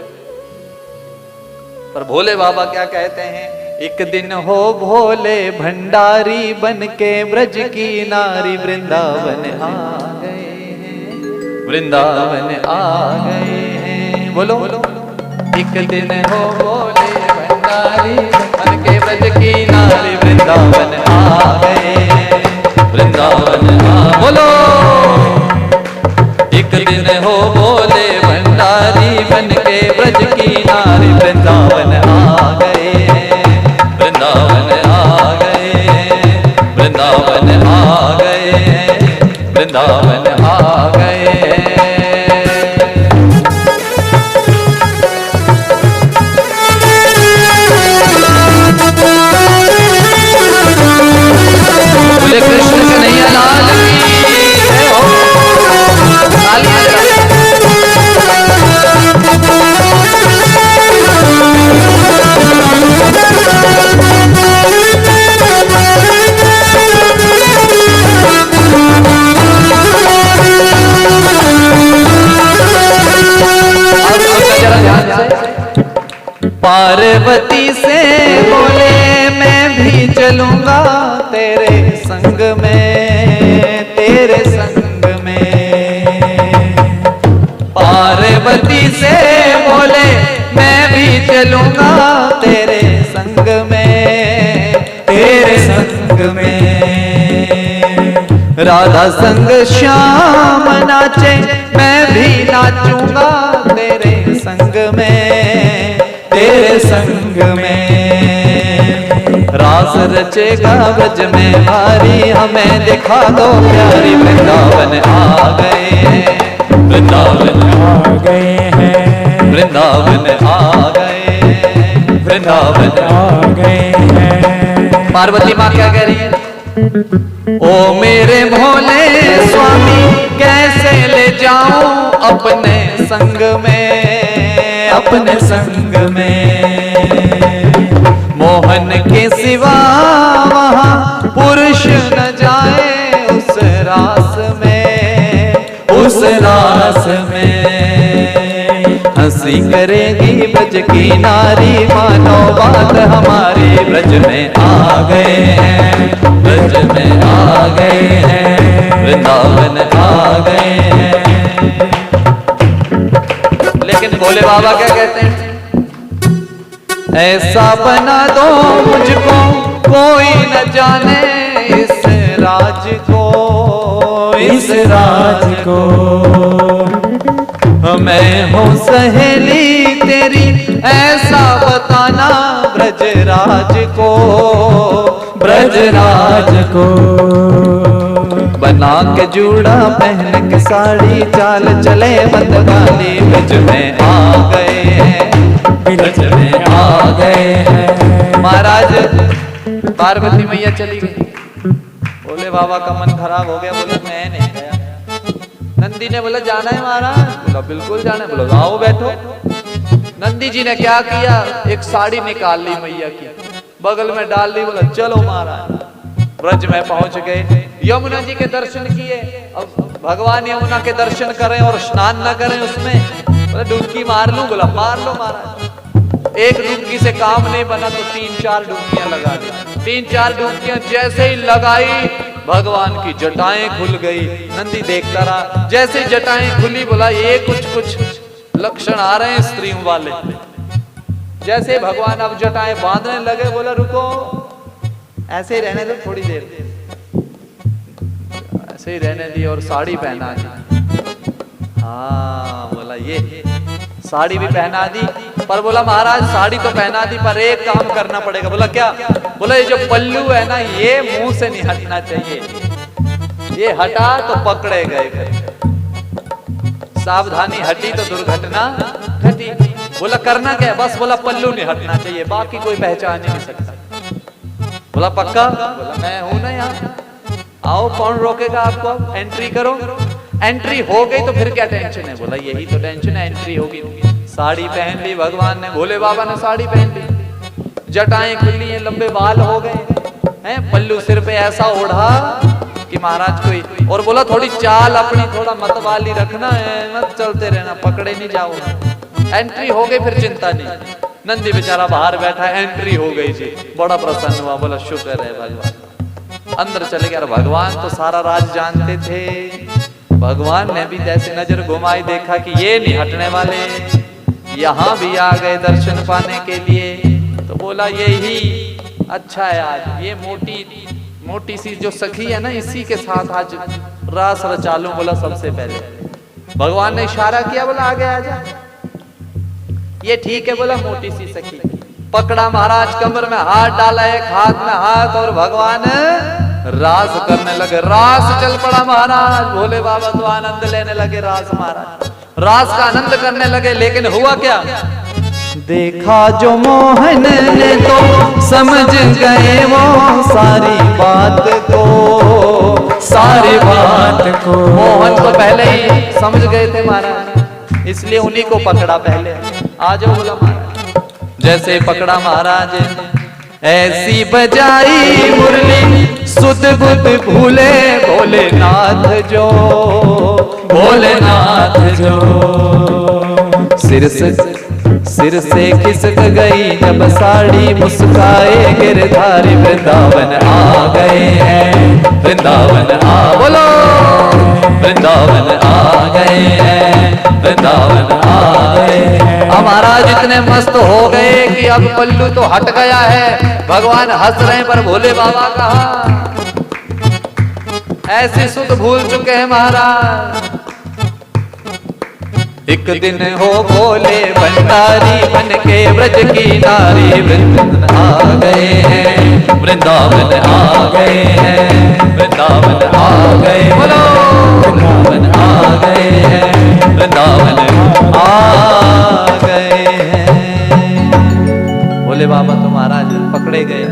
पर भोले बाबा क्या कहते हैं? एक दिन हो भोले भंडारी बन के ब्रज की नारी वृंदावन आ गए हैं, वृंदावन आ गए हैं। बोलो एक दिन हो भोले भंडारी बन के ब्रज की नारी वृंदावन आ गए, वृंदावन आ। बोलो एक दिन हो भोले के ब्रज की नारी वृंदावन आ गए, वृंदावन आ गए, वृंदावन आ गए, वृंदावन आ गए। बोले कृष्ण कन्हैया लाल की जय हो। पार्वती से बोले मैं भी चलूंगा तेरे संग में, तेरे संग में। पार्वती से बोले मैं भी चलूंगा तेरे संग में, तेरे संग में। राधा संग श्याम नाचे मैं भी नाचूंगा तेरे संग में, तेरे संग में। रास रचेगा ब्रज में भारी हमें दिखा दो प्यारी, वृंदावन आ गए हैं, वृंदावन आ गए हैं, वृंदावन आ गए, वृंदावन आ गए हैं। पार्वती माँ क्या कह रही है? ओ मेरे भोले स्वामी कैसे ले जाऊं अपने संग में, अपने संग में। मोहन के सिवा वहां पुरुष न जाए उस रास में, उस रास में। हंसी करेगी ब्रज की नारी मानो बात हमारी, ब्रज में आ गए हैं, ब्रज में आ गए हैं, वृंदावन आ गए हैं। लेकिन भोले बाबा क्या कहते हैं? ऐसा बना दो मुझको कोई न जाने इस राज को, इस राज को। मैं हूँ सहेली तेरी ऐसा बताना ब्रजराज को, ब्रजराज को। बना के जूड़ा पहन के साड़ी चाल चले मतवाली, ब्रज में आ गए हैं, ब्रज में आ गए हैं। महाराज पार्वती मैया चली गई, बोले बाबा का मन खराब हो गया, बोले मैं नहीं गया। नंदी ने बोला जाना है महाराज? बोला बिल्कुल जाना है। बोला आओ बैठो। नंदी जी ने क्या किया? एक साड़ी निकाल ली मैया की, बगल में डाल दी, बोला चलो महाराज। ब्रज में पहुंच गए, यमुना जी के दर्शन किए। अब भगवान यमुना के दर्शन करें और स्नान न करें उसमें, बोला डुबकी मार लूं? बोला मार लो महाराज। एक डुबकी से काम नहीं बना तो 3-4 डुबकियां लगा दी। 3-4 डुबकियां जैसे ही लगाई भगवान की जटाएं खुल गई। नंदी देखता रहा, जैसे जटाएं खुली बोला ये कुछ लक्षण आ रहे हैं स्त्रियों वाले। जैसे भगवान अब जटाएं बांधने लगे, बोला रुको, ऐसे ही रहने दो थोड़ी देर। ऐसे ही रहने दी और साड़ी पहना दी। हाँ बोला ये साड़ी भी पहना दी, पर बोला महाराज साड़ी तो पहना दी पर एक काम करना पड़ेगा। बोला क्या? बोला ये जो पल्लू है ना ये मुंह से नहीं हटना चाहिए, ये हटा तो पकड़े गए, सावधानी हटी तो दुर्घटना घटी। बोला करना क्या? बस बोला पल्लू नहीं हटना चाहिए, बाकी कोई पहचान नहीं सकता। बोला पक्का? बोला मैं हूं ना यहाँ, आओ कौन रोकेगा आपको, एंट्री करो। एंट्री हो गई तो फिर क्या टेंशन है? बोला यही तो टेंशन है, एंट्री होगी। साड़ी पहन ली भगवान ने, भोले बाबा ने साड़ी पहन ली, जटाएं खुली हैं, लंबे बाल हो गए हैं, पल्लू सिर पे ऐसा ओढ़ा कि महाराज कोई। और बोला थोड़ी चाल अपनी थोड़ा मत वाली रखना है, मत चलते रहना, पकड़े नहीं जाओ। एंट्री हो गई फिर चिंता नहीं। नंदी बेचारा बाहर बैठा, एंट्री हो गई जी, बड़ा प्रसन्न हुआ, बोला शुक्र है भगवान। अंदर चले गया, भगवान तो सारा राज जानते थे। भगवान ने भी जैसे नजर घुमाई, देखा कि ये नहीं हटने वाले, यहाँ भी आ गए दर्शन पाने के लिए। तो बोला यही अच्छा है, आज ये मोटी सी जो सखी है ना, इसी के साथ आज रास रचा लूं। बोला सबसे पहले भगवान ने इशारा किया, बोला आगे आ जा। ये ठीक है, बोला मोटी सी सखी। पकड़ा महाराज, कमर में हाथ डाला, एक हाथ में हाथ, और भगवान रास करने लगे। रास चल पड़ा महाराज, भोले बाबा तो आनंद लेने लगे। रास महाराज रास का आनंद करने लगे। लेकिन हुआ क्या? देखा जो मोहन ने तो समझ गए वो सारी बात को, सारी बात को। मोहन तो पहले ही समझ गए थे महाराज, इसलिए उन्हीं को पकड़ा पहले। आ जाओ बोला महाराज। जैसे पकड़ा महाराज, ऐसी बजाई मुरली सुध बुध भूले भोलेनाथ जो, भोलेनाथ जो। सिर से खिसक गई जब साड़ी, मुस्काए गिरधारी वृंदावन आ गए हैं, वृंदावन आ, बोलो वृंदावन आ गए हैं, वृंदावन आ गए हैं। अब महाराज इतने मस्त हो गए कि अब पल्लू तो हट गया है, भगवान हंस रहे हैं, पर भोले बाबा कहाँ? ऐसी सुध भूल चुके हैं महाराज। एक दिन हो भोले भंडारी बन के ब्रज की नारी, वृंदावन आ गए हैं, वृंदावन आ गए हैं, वृंदावन आ गए, बोलो वृंदावन आ गए हैं, वृंदावन आ गए हैं। भोले बाबा तो महाराज पकड़े गए।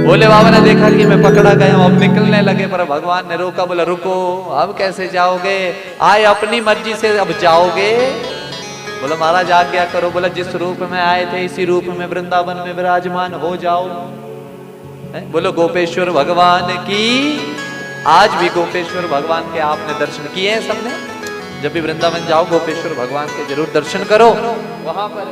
भोले बाबा ने देखा कि मैं पकड़ा गया हूं, अब निकलने लगे, पर भगवान ने रोका, बोला रुको, अब कैसे जाओगे? आए अपनी मर्जी से अब जाओगे? बोला महाराज आज्ञा करो। बोला जिस रूप में आए थे इसी रूप में वृंदावन में विराजमान हो जाओ। बोलो गोपेश्वर भगवान की। आज भी गोपेश्वर भगवान के आपने दर्शन किए हैं सबने? जब भी वृंदावन जाओ गोपेश्वर भगवान के जरूर दर्शन करो। वहां पर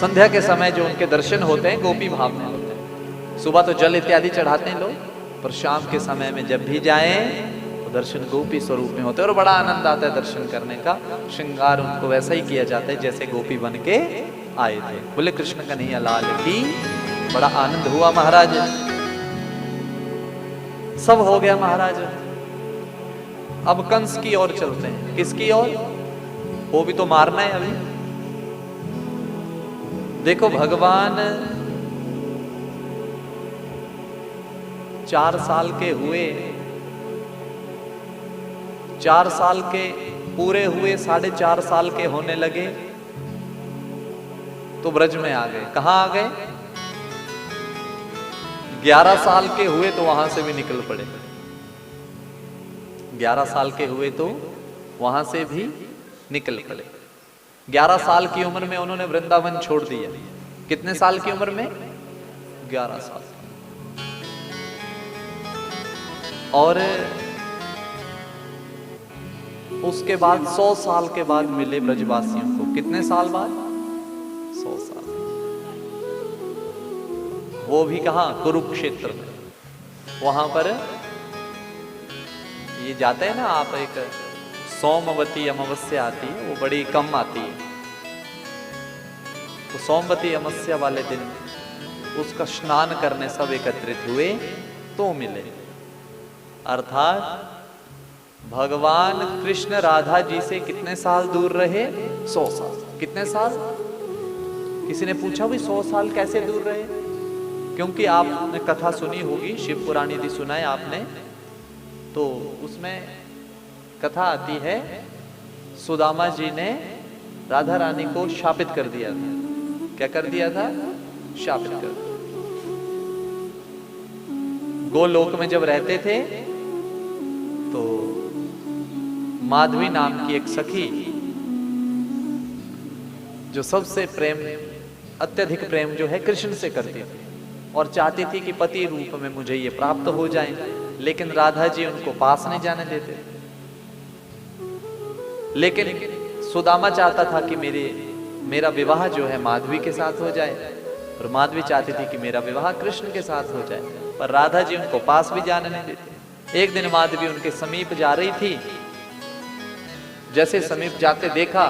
संध्या के समय जो उनके दर्शन होते हैं गोपी भाव में होते हैं। सुबह तो जल इत्यादि चढ़ाते हैं लोग, पर शाम के समय में जब भी जाएं तो दर्शन गोपी स्वरूप में होते हैं, और बड़ा आनंद आता है दर्शन करने का। श्रृंगार उनको वैसा ही किया जाता है जैसे गोपी बन के आए थे। बोले कृष्ण कन्हैया लाल की। बड़ा आनंद हुआ महाराज। सब हो गया महाराज। अब कंस की ओर चलते हैं। किसकी ओर? वो भी तो मारना है अभी। देखो भगवान 4 साल के हुए, 4 साल के पूरे हुए, 4.5 साल के होने लगे तो ब्रज में आ गए। कहां आ गए? 11 साल के हुए तो वहां से भी निकल पड़े। 11 साल के हुए तो वहां से भी निकल पड़े। 11 साल की उम्र में उन्होंने वृंदावन छोड़ दिया। कितने साल की उम्र में? 11 साल। और उसके बाद 100 साल के बाद मिले ब्रजवासियों को। कितने साल बाद? 100 साल। वो भी कहां? कुरुक्षेत्र में। वहां पर ये जाते हैं ना आप, एक सोमवती अमावस्या आती है, वो बड़ी कम आती है। तो सोमवती अमावस्या वाले दिन उसका स्नान करने सब एकत्रित हुए तो मिले। अर्थात भगवान कृष्ण राधा जी से कितने साल दूर रहे? 100 साल। कितने साल? किसी ने पूछा भी 100 साल कैसे दूर रहे? क्योंकि आपने कथा सुनी होगी, शिव पुराण यदि सुना है आपने, तो उसमें कथा आती है सुदामा जी ने राधा रानी को शापित कर दिया था। क्या कर दिया था? शापित कर दिया। गोलोक में जब रहते थे तो माधवी नाम की एक सखी, जो सबसे प्रेम, अत्यधिक प्रेम जो है कृष्ण से करती थी और चाहती थी कि पति रूप में मुझे ये प्राप्त हो जाए, लेकिन राधा जी उनको पास नहीं जाने देते। लेकिन सुदामा चाहता था कि मेरा विवाह जो है माधवी के साथ हो जाए, और माधवी चाहती थी कि मेरा विवाह कृष्ण के साथ हो जाए, पर राधा जी उनको पास भी जाने नहीं देते। एक दिन माधवी उनके समीप जा रही थी। जैसे समीप जाते देखा,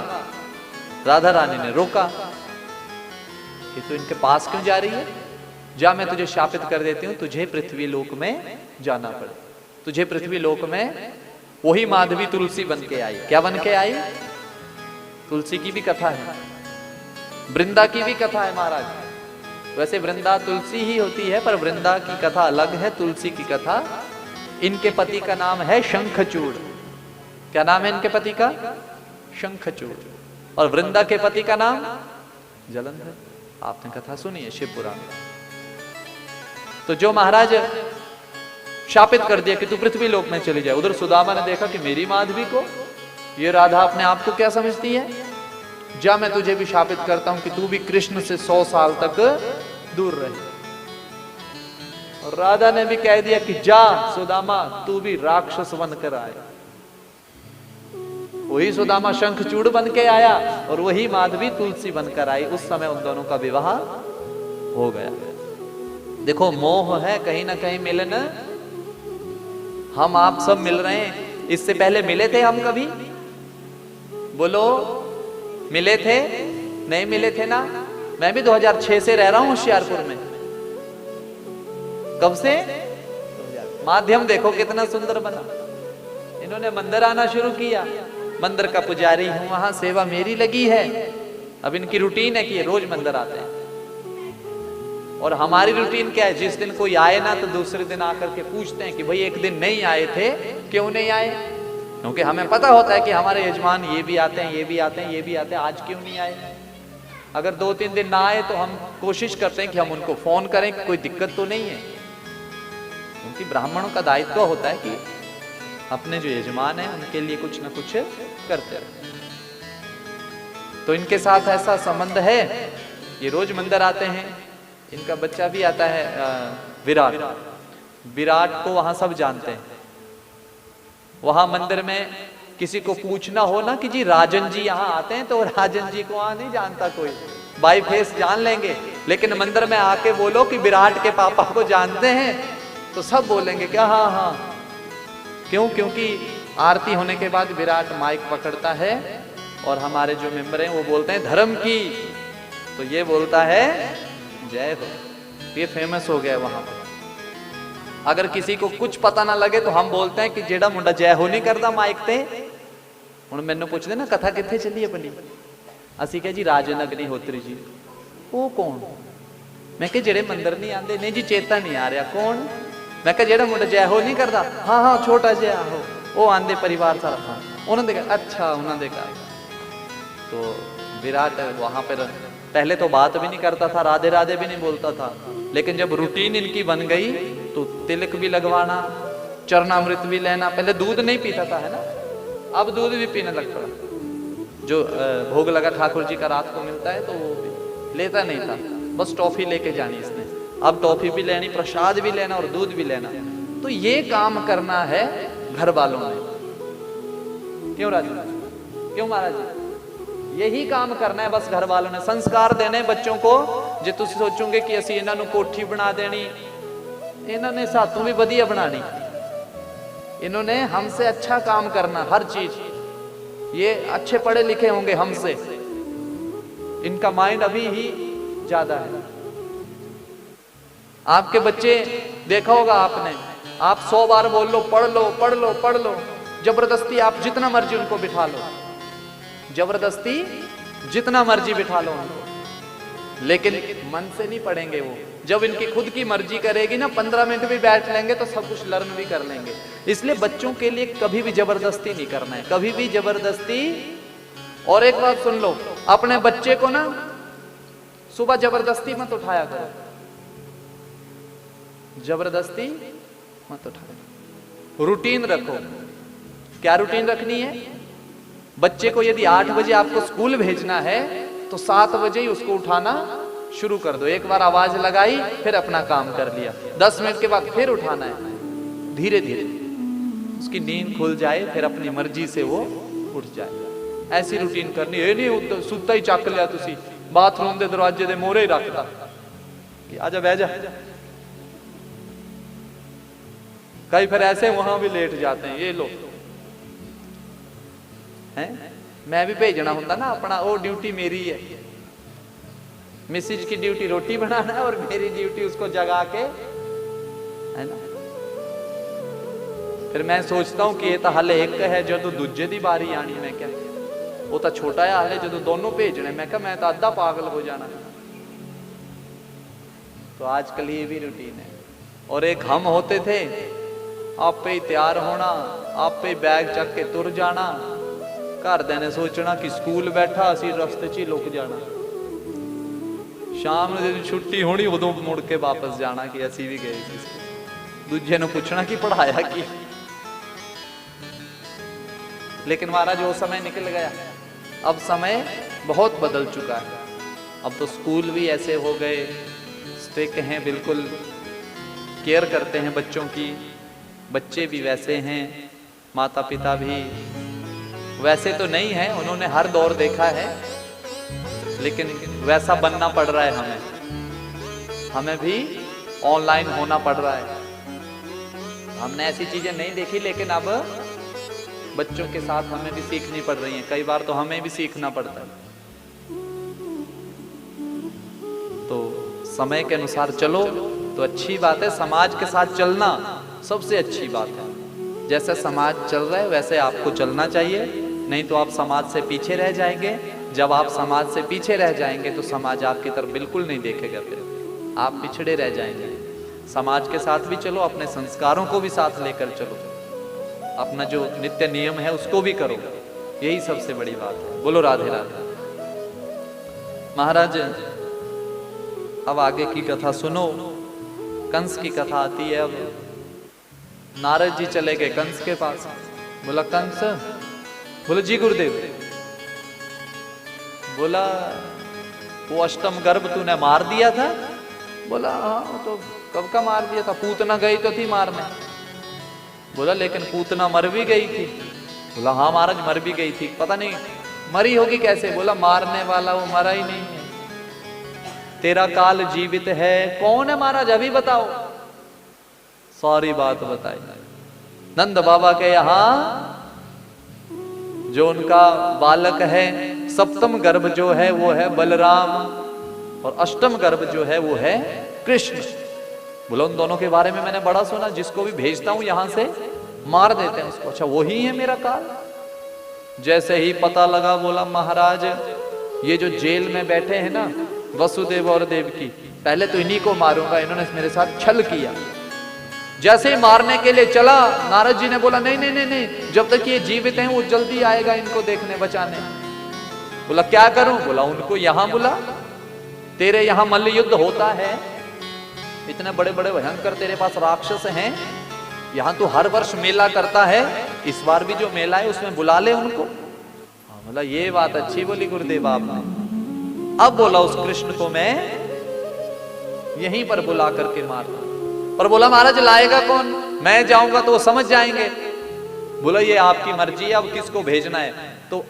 राधा रानी ने रोका कि तू इनके पास क्यों जा रही है? जा, मैं तुझे शापित कर देती हूँ, तुझे पृथ्वी लोक में जाना पड़े। तुझे पृथ्वी लोक में। वही माधवी तुलसी बन के आई। क्या बन के आई? तुलसी की भी कथा है, वृंदा की भी कथा है महाराज। वैसे वृंदा तुलसी ही होती है, पर वृंदा की कथा अलग है, तुलसी की कथा। इनके पति का नाम है शंखचूड़। क्या नाम है इनके पति का? शंखचूड़। और वृंदा के पति का नाम जलंधर। आपने कथा सुनी है शिव पुराण। तो जो महाराज शापित कर दिया कि तू पृथ्वी लोक में चली जाए, उधर सुदामा ने देखा कि मेरी माधवी को, ये राधा अपने आप को क्या समझती है, जा मैं तुझे भी शापित करता हूं कि तू भी कृष्ण से 100 साल तक दूर रहे। और राधा ने भी कह दिया कि जा सुदामा तू भी राक्षस बनकर आए। वही सुदामा शंखचूड़ बन के आया और वही माधवी तुलसी बनकर आई। उस समय उन दोनों का विवाह हो गया। देखो मोह है कहीं ना कहीं मिलन। हम आप सब मिल रहे हैं, इससे पहले मिले थे हम कभी? बोलो, मिले थे? नहीं मिले थे ना। मैं भी 2006 से रह रहा हूं होशियारपुर में। कब से? माध्यम देखो कितना सुंदर बना। इन्होंने मंदिर आना शुरू किया, मंदिर का पुजारी हूं, वहां सेवा मेरी लगी है। अब इनकी रूटीन है कि ये रोज मंदिर आते हैं। और हमारी रूटीन क्या है? जिस दिन कोई आए ना तो दूसरे दिन आकर के पूछते हैं कि भाई एक दिन नहीं आए थे, क्यों नहीं आए? क्योंकि हमें पता होता है कि हमारे यजमान ये भी आते हैं, ये भी आते हैं, ये भी आते हैं, आज क्यों नहीं आए? अगर 2-3 दिन ना आए तो हम कोशिश करते हैं कि हम उनको फोन करें कि कोई दिक्कत तो नहीं है। क्योंकि ब्राह्मणों का दायित्व होता है कि अपने जो यजमान है उनके लिए कुछ ना कुछ करते रहे। तो इनके साथ ऐसा संबंध है, ये रोज मंदिर आते हैं। इनका बच्चा भी आता है विराट। विराट को वहां सब जानते हैं। वहां मंदिर में किसी को पूछना हो ना कि जी राजन जी यहाँ आते हैं, तो राजन जी को वहां नहीं जानता कोई, बाई फेस जान लेंगे। लेकिन मंदिर में आके बोलो कि विराट के पापा को जानते हैं, तो सब बोलेंगे क्या हाँ हाँ। क्यों? क्योंकि आरती होने के बाद विराट माइक पकड़ता है और हमारे जो मेंबर हैं वो बोलते हैं धर्म की, तो ये बोलता है जय हो। ये फेमस हो गया वहां पर। अगर किसी को कुछ पता ना लगे तो हम बोलते हैं कि जेड़ा मुंडा जय हो नहीं करता माइक ते। हुण मैनू पुछदे ना कथा कित्थे चली अपनी, असीं कह जी राजन अग्निहोत्री जी। वो कौन? मैं कह जेड़े मंदिर नहीं आते। नहीं जी चेता नहीं आ रहा। कौन? मैं कह जेड़ा मुंडा जय हो नहीं करता। हाँ हाँ छोटा जिहा हो, वो आंदे परिवार सारा था उन्होंने देखा। अच्छा उन्होंने देखा। तो विराट वहां पर पहले तो बात भी नहीं करता था, राधे राधे भी नहीं बोलता था। लेकिन जब रूटीन इनकी बन गई तो तिलक भी लगवाना, चरणामृत भी लेना। पहले दूध नहीं पीता था, है ना, अब दूध भी पीने लग पड़ा। जो भोग लगा ठाकुर जी का रात को मिलता है तो वो लेता नहीं था, बस टॉफी लेके जानी इसने। अब टॉफी भी लेनी, प्रसाद भी लेना और दूध भी लेना। तो ये काम करना है घर वालों ने। क्यों राजा? क्यों महाराज जी? यही काम करना है बस घर वालों ने। संस्कार देने बच्चों को। जे तुसी सोचोगे कि असी इन्हां नूं कोठी बना देनी, इन्होंने सातों भी वधिया बनानी। इन्होंने हमसे अच्छा काम करना हर चीज। ये अच्छे पढ़े लिखे होंगे हमसे, इनका माइंड अभी ही ज्यादा है। आपके बच्चे देखा होगा आपने, आप 100 बार बोल लो पढ़ लो पढ़ लो पढ़ लो, जबरदस्ती आप जितना मर्जी उनको बिठा लो, जबरदस्ती जितना मर्जी बिठा लो उनको, लेकिन मन से नहीं पढ़ेंगे वो। जब इनकी खुद की मर्जी करेगी ना, 15 मिनट भी बैठ लेंगे तो सब कुछ लर्न भी कर लेंगे। इसलिए बच्चों के लिए कभी भी जबरदस्ती नहीं करना है, कभी भी जबरदस्ती। और एक बात सुन लो, अपने बच्चे को ना सुबह जबरदस्ती मत उठाया करो, जबरदस्ती मत उठाया। रूटीन रखो। क्या रूटीन रखनी है? बच्चे को यदि 8 बजे आपको स्कूल भेजना है तो 7 बजे ही उसको उठाना शुरू कर दो। एक बार आवाज लगाई, फिर अपना काम कर लिया, 10 मिनट के बाद फिर उठाना है। धीरे धीरे उसकी नींद खुल जाए, फिर अपनी मर्जी से वो उठ जाए। ऐसी रूटीन करनी है। नहीं सुता ही चक लिया तुसी, बाथरूम के दरवाजे के मोहरे ही रखता कि आजा बह जा। कई फिर ऐसे वहां भी लेट जाते हैं ये लोग हैं। मैं भी भेजना होता ना अपना, वो ड्यूटी मेरी है। मिसिज की ड्यूटी रोटी बनाना है और मेरी ड्यूटी उसको जगा के, है ना। फिर मैं सोचता हूं कि ये तो हल एक है जो तो दूजे दी बारी आनी। मैं क्या वो तो छोटा है हाले जो दोनों भेजने, मैं कहा मैं तो आधा पागल हो जाना। तो आजकल ये भी रूटीन है। और एक हम होते थे, आप पे ही तैयार होना, आप पे बैग चक के तुर जाना, घरदे ने सोचना कि स्कूल बैठा, असी रस्ते च ही लुक जाना, शाम ਨੂੰ ਜਦੋਂ ਛੁੱਟੀ ਹੋਣੀ ਉਦੋਂ ਮੁੜ ਕੇ ਵਾਪਸ ਜਾਣਾ कि ਅਸੀਂ भी गए ਸੀ। दूजे ਨੂੰ ਪੁੱਛਣਾ कि पढ़ाया की। लेकिन महाराज वो समय निकल गया, अब समय बहुत बदल चुका है। अब तो स्कूल भी ऐसे हो गए, स्ट्रिक्ट हैं, बिल्कुल केयर करते हैं बच्चों की, बच्चे भी वैसे हैं, माता पिता भी वैसे तो नहीं है, उन्होंने हर दौर देखा है, लेकिन वैसा बनना पड़ रहा है हमें भी ऑनलाइन होना पड़ रहा है। हमने ऐसी चीजें नहीं देखी, लेकिन अब बच्चों के साथ हमें भी सीखनी पड़ रही है, कई बार तो हमें भी सीखना पड़ता है। तो समय के अनुसार चलो तो अच्छी बात है, समाज के साथ चलना सबसे अच्छी बात है। जैसे समाज चल रहा है वैसे आपको चलना चाहिए, नहीं तो आप समाज से पीछे रह जाएंगे। जब आप समाज से पीछे रह जाएंगे तो समाज आपकी तरफ बिल्कुल नहीं देखेगा, फिर आप पिछड़े रह जाएंगे। समाज के साथ भी चलो, अपने संस्कारों को भी साथ लेकर चलो, अपना जो नित्य नियम है उसको भी करो, यही सबसे बड़ी बात है। बोलो राधे राधे। महाराज अब आगे की कथा सुनो, कंस की कथा आती है। अब नारद जी चले गए कंस के पास, बोला कंस, बोला जी गुरुदेव, बोला वो अष्टम गर्भ तूने मार दिया था? बोला हाँ, तो कब का मार दिया था, पूतना गई तो थी मारने। बोला लेकिन पूतना मर भी गई थी। बोला हाँ महाराज मर भी गई थी, पता नहीं मरी होगी कैसे। बोला मारने वाला वो मरा ही नहीं है, तेरा काल जीवित है। कौन है महाराज अभी बताओ। सारी बात बताई। नंद बाबा के यहाँ जो उनका बालक है, सप्तम गर्भ जो है वो है बलराम, और अष्टम गर्भ जो है वो है कृष्ण। बोला उन दोनों के बारे में मैंने बड़ा सुना, जिसको भी भेजता हूं यहां से मार देते हैं उसको। अच्छा वही है मेरा काल। जैसे ही पता लगा, बोला महाराज ये जो जेल में बैठे हैं ना वसुदेव और देवकी, पहले तो इन्हीं को मारूंगा, इन्होंने मेरे साथ छल किया। जैसे ही मारने के लिए चला, नारद जी ने बोला नहीं नहीं नहीं नहीं, जब तक ये जीवित हैं वो जल्दी आएगा इनको देखने बचाने। बोला क्या करूं? बोला उनको यहां बुला, तेरे यहां मल्ल युद्ध होता है, इतने बड़े बड़े भयंकर तेरे पास राक्षस हैं, यहां तो हर वर्ष मेला करता है, इस बार भी जो मेला है उसमें बुला ले उनको। बोला ये बात अच्छी बोली गुरुदेव आपने। अब बोला उस कृष्ण को मैं यहीं पर बुला करके मारना। पर बोला महाराज लाएगा कौन? मैं जाऊंगा तो वो समझ जाएंगे। बोला ये आपकी मर्जी है, अब किसको भेजना है। तो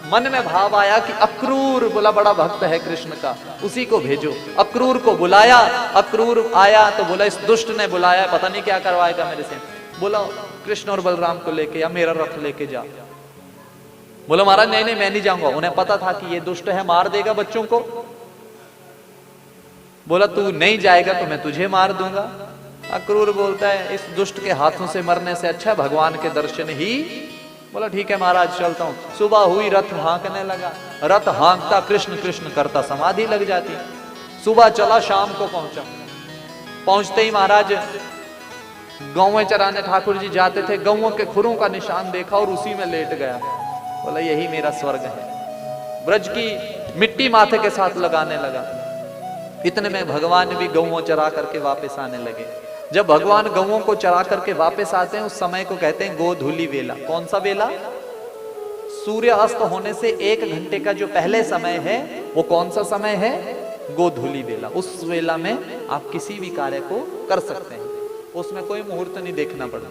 मन में भाव आया कि अक्रूर, बोला बड़ा भक्त है कृष्ण का, उसी को भेजो। अक्रूर को बुलाया, अक्रूर आया तो बोला इस दुष्ट ने बुलाया, पता नहीं क्या करवाएगा मेरे से। बोला कृष्ण और बलराम को लेके या मेरा रथ लेके जा। बोला महाराज नहीं नहीं मैं नहीं जाऊंगा। उन्हें पता था कि ये दुष्ट है, मार देगा बच्चों को। बोला तू नहीं जाएगा तो मैं तुझे मार दूंगा। अक्रूर बोलता है इस दुष्ट के हाथों से मरने से अच्छा भगवान के दर्शन ही। बोला ठीक है महाराज चलता हूं। सुबह हुई, रथ हाँकने लगा, रथ हाँकता कृष्ण कृष्ण करता समाधि लग जाती। सुबह चला, शाम को पहुंचा। पहुंचते ही महाराज गौवें चराने ठाकुर जी जाते थे, गौओं के खुरों का निशान देखा और उसी में लेट गया। बोला यही मेरा स्वर्ग है। ब्रज की मिट्टी माथे के साथ लगाने लगा। इतने में भगवान भी गौओं चरा करके वापस आने लगे। जब भगवान गौओं को चरा करके वापस आते हैं उस समय को कहते हैं गोधूली वेला। कौन सा वेला? सूर्य अस्त होने से 1 घंटे का जो पहले समय है वो कौन सा समय है? गोधूली वेला। उस वेला में आप किसी भी कार्य को कर सकते हैं, उसमें कोई मुहूर्त नहीं देखना पड़ता।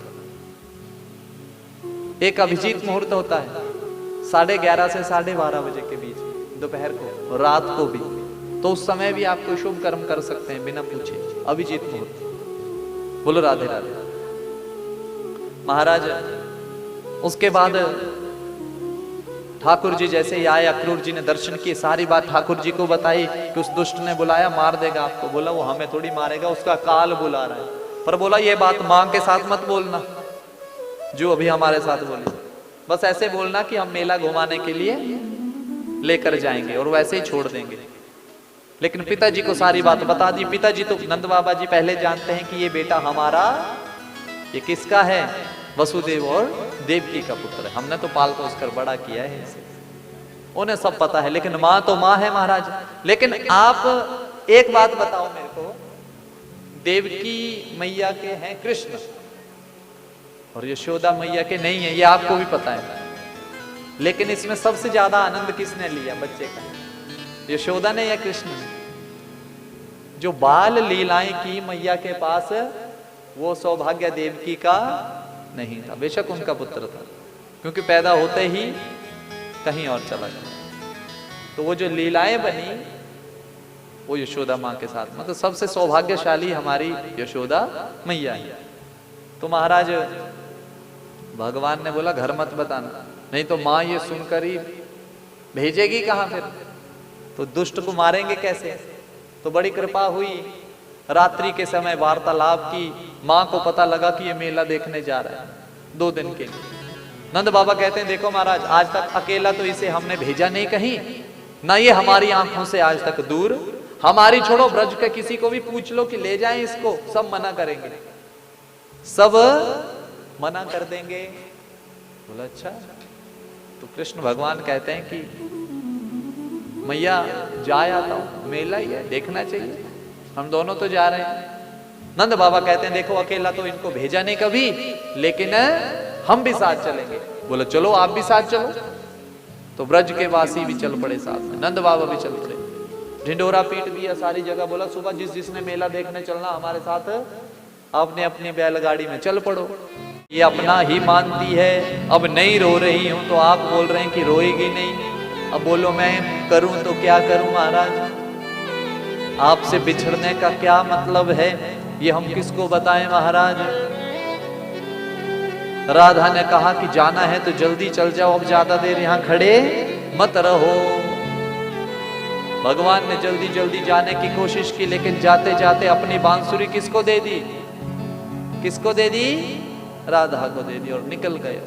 एक अभिजीत मुहूर्त होता है 11:30 से 12:30 बजे के बीच, दोपहर को, रात को भी, तो उस समय भी आप कोई शुभ कर्म कर सकते हैं बिना पूछे। अभिजीत मुहूर्त। बोलो राधे राधे। महाराज उसके बाद ठाकुर जी जैसे ही आए, अक्रूर जी ने दर्शन किए, सारी बात ठाकुर जी को बताई कि उस दुष्ट ने बुलाया, मार देगा आपको। बोला वो हमें थोड़ी मारेगा, उसका काल बुला रहा है। पर बोला ये बात मां के साथ मत बोलना जो अभी हमारे साथ बोली, बस ऐसे बोलना कि हम मेला घुमाने के लिए लेकर जाएंगे और वैसे ही छोड़ देंगे। लेकिन पिताजी को सारी बात बता दी। पिताजी तो नंद बाबा जी पहले जानते हैं कि ये बेटा हमारा, ये किसका है, वसुदेव और देवकी का पुत्र है। हमने तो पाल पोस कर बड़ा किया है इसे, उन्हें सब पता है। लेकिन माँ तो माँ है महाराज। लेकिन आप एक बात बताओ मेरे को, देवकी मैया के हैं कृष्ण और यशोदा मैया के नहीं है, ये आपको भी पता है। लेकिन इसमें सबसे ज्यादा आनंद किसने लिया बच्चे का, यशोदा ने या कृष्ण ने? जो बाल लीलाएं की मैया के पास, वो सौभाग्य देवकी का नहीं था। बेशक उनका पुत्र था, क्योंकि पैदा होते ही कहीं और चला गया। तो वो जो लीलाएं बनी वो यशोदा माँ के साथ, मतलब सबसे सौभाग्यशाली हमारी यशोदा मैया है। तो महाराज भगवान ने बोला घर मत बताना, नहीं तो माँ ये सुनकर ही भेजेगी कहाँ फिर, तो दुष्ट को मारेंगे कैसे। तो बड़ी कृपा हुई, रात्रि के समय वार्तालाप की। माँ को पता लगा कि ये मेला देखने जा रहा है 2 दिन के लिए। नंद बाबा कहते हैं देखो महाराज, आज तक अकेला तो इसे हमने भेजा नहीं कहीं, ना ये हमारी आंखों से आज तक दूर। हमारी छोड़ो, ब्रज के किसी को भी पूछ लो कि ले जाएं इसको, सब मना करेंगे, सब मना कर देंगे। बोला अच्छा। तो कृष्ण भगवान कहते हैं कि मैया जा आता हूं, मेला ही है, देखना चाहिए, हम दोनों तो जा रहे हैं। नंद बाबा कहते हैं देखो अकेला तो इनको भेजा नहीं कभी, लेकिन हम भी साथ चलेंगे। बोला चलो आप भी साथ चलो। तो ब्रज के वासी भी चल पड़े साथ में, नंद बाबा भी चल पड़े, ढिंडोरा पीट दिया सारी जगह। बोला सुबह जिसने मेला देखने चलना हमारे साथ, आपने अपनी बैलगाड़ी में चल पड़ो। ये अपना ही मानती है, अब नहीं रो रही हूं तो आप बोल रहे हैं कि रोएगी नहीं। अब बोलो मैं करूं तो क्या करूं महाराज, आपसे बिछड़ने का क्या मतलब है, ये हम किसको बताएं महाराज। राधा ने कहा कि जाना है तो जल्दी चल जाओ, अब ज्यादा देर यहां खड़े मत रहो। भगवान ने जल्दी जल्दी जाने की कोशिश की, लेकिन जाते जाते अपनी बांसुरी किसको दे दी, किसको दे दी, राधा को दे दी और निकल गए।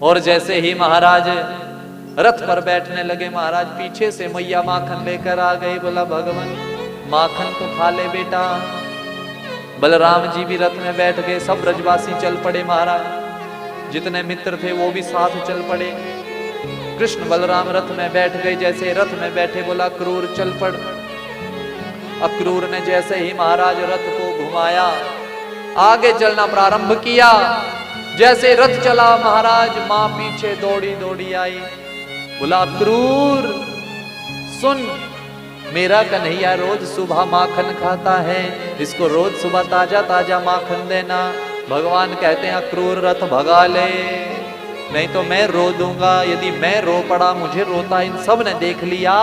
और जैसे ही महाराज रथ पर बैठने लगे, महाराज पीछे से मैया माखन लेकर आ गई। बोला भगवान माखन तो खा ले बेटा। बलराम जी भी रथ में बैठ गए, सब ब्रजवासी चल पड़े महाराज, जितने मित्र थे वो भी साथ चल पड़े। कृष्ण बलराम रथ में बैठ गए, जैसे रथ में बैठे बोला क्रूर चल पड़। अक्रूर ने जैसे ही महाराज रथ को घुमाया, आगे चलना प्रारंभ किया। जैसे रथ चला महाराज, मां पीछे दौड़ी दौड़ी आई। बोला अक्रूर सुन, मेरा कन्हैया रोज सुबह माखन खाता है, इसको रोज सुबह ताजा ताजा माखन देना। भगवान कहते हैं अक्रूर रथ भगा ले, नहीं तो मैं रो दूंगा। यदि मैं रो पड़ा, मुझे रोता इन सब ने देख लिया,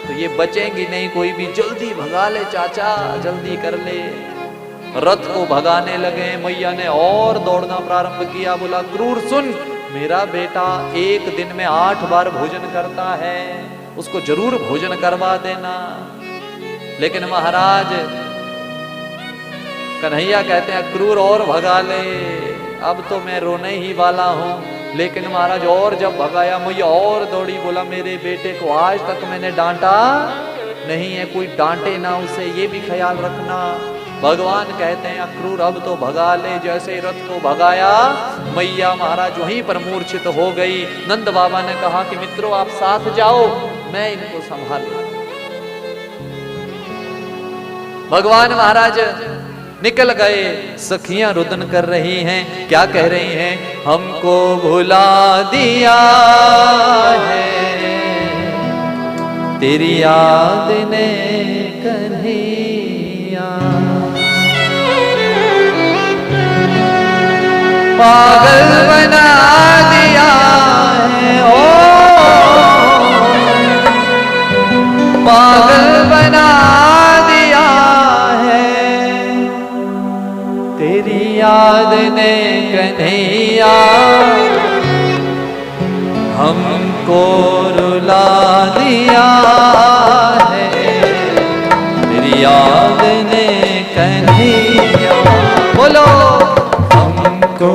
तो ये बचेंगी नहीं कोई भी। जल्दी भगा ले चाचा, जल्दी कर ले। रथ को भगाने लगे, मैया ने और दौड़ना प्रारंभ किया। बोला क्रूर सुन, मेरा बेटा एक दिन में 8 बार भोजन करता है, उसको जरूर भोजन करवा देना। लेकिन महाराज कन्हैया कहते हैं क्रूर और भगा ले, अब तो मैं रोने ही वाला हूं। लेकिन महाराज और जब भगाया, मैया और दौड़ी। बोला मेरे बेटे को आज तक मैंने डांटा नहीं है, कोई डांटे ना उसे, ये भी ख्याल रखना। भगवान कहते हैं अक्रूर अब तो भगा ले। जैसे ही रथ को भगाया, मैया महाराज वहीं पर मूर्छित हो गई। नंद बाबा ने कहा कि मित्रों आप साथ जाओ, मैं इनको संभाल। भगवान महाराज निकल गए। सखियां रुदन कर रही हैं, क्या कह रही हैं, हमको भुला दिया है तेरी याद ने कन्हैया, पागल बना दिया है, ओ पागल बना दिया है तेरी याद ने कन्हैया, हमको रुला दिया है तेरी याद ने कन्हैया। बोलो हमको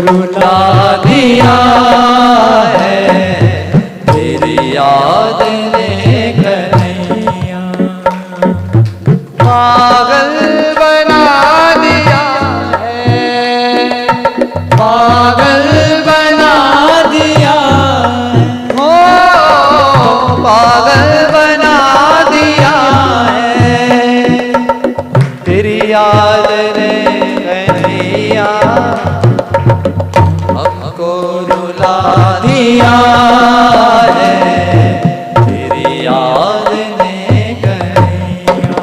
रुला दिया है तेरी याद ने कन्हैया। पागल बना दिया है, पागल बना दिया हो पागल बना दिया है, तेरी याद ने कन्हैया हमको रुला दिया है, तेरी याद ने कन्हैया।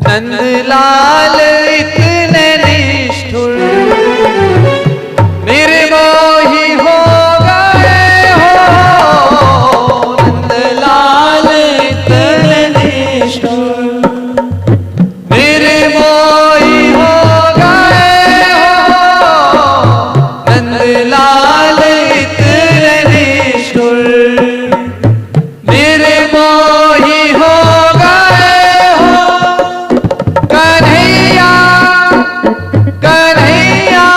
नंदलाल इतने निष्ठुर निर्मोही हो गए हो, नंदलाल इतने निष्ठुर निर्मोही हो गए हो, नंदलाल इतने निष्ठुर निर्मोही हो गए हो, कन्हैया कन्हैया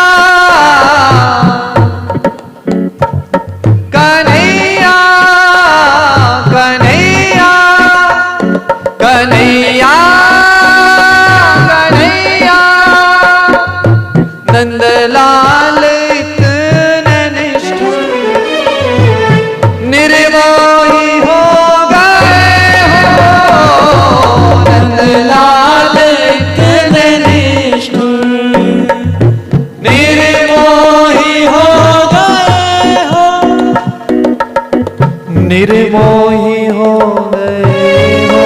कन्हैया कन्हैया कन्हैया कन्हैया, नंदलाल इतने निष्ठुर निर्मोही हो गए हो, नंदलाल इतने निष्ठुर निर्मोही हो गए हो, निर्मोही हो गए हो,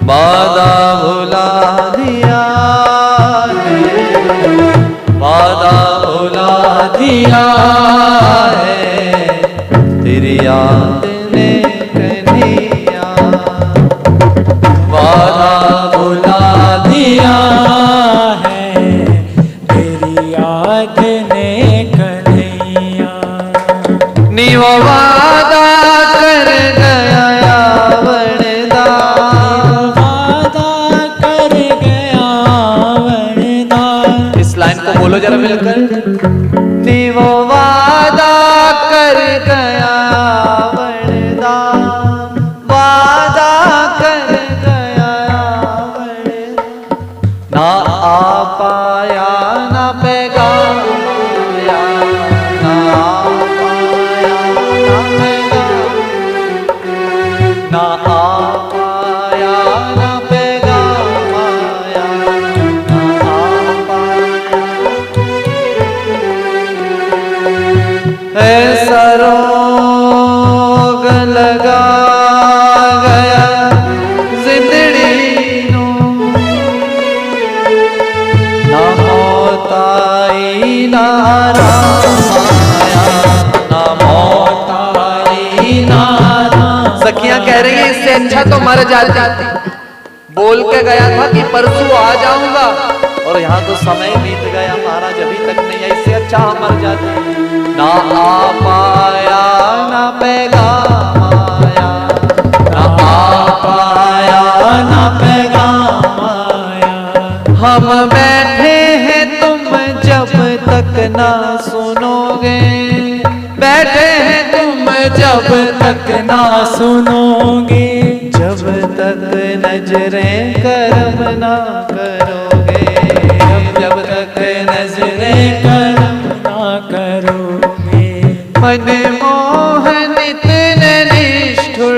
वादा भुला दिया है, वादा भुला दिया है, तेरी याद ने कन्हैया वादा भुला दिया है, तेरी याद ने कन्हैया। निव वादा कर गया वरदा, वादा कर गया वरदा। इस लाइन को बोलो जरा मिलकर। निव वादा कर गया वरदा, वादा कर गया वरदा, ना आ पाया ना पैगाम आया, ना आ पाया ना पैगाम, ना आ पाया ना पैगाम आया, ना आ पाया। ऐसा रोग लगा गया जिंदड़ी नू, ना मौत आई ना आराम आया, ना मौत आई ना आराम। सखियां कह रही हैं इससे अच्छा तो मर जाती, बोल के गया था कि परसों आ जाऊंगा और यहाँ तो समय बीत गया महाराज अभी तक नहीं आई, इससे अच्छा हम मर जाते। ना आ पाया ना पैगाम आया, ना आ पाया ना पैगाम आया, हम बैठे हैं तुम जब तक ना सुनोगे, बैठे हैं तुम जब तक ना सुनोगे, जब तक नजरें करम ना करोगे, जब तक नजरें कर्म ना करोगे। मनमोहन इतने निष्ठुर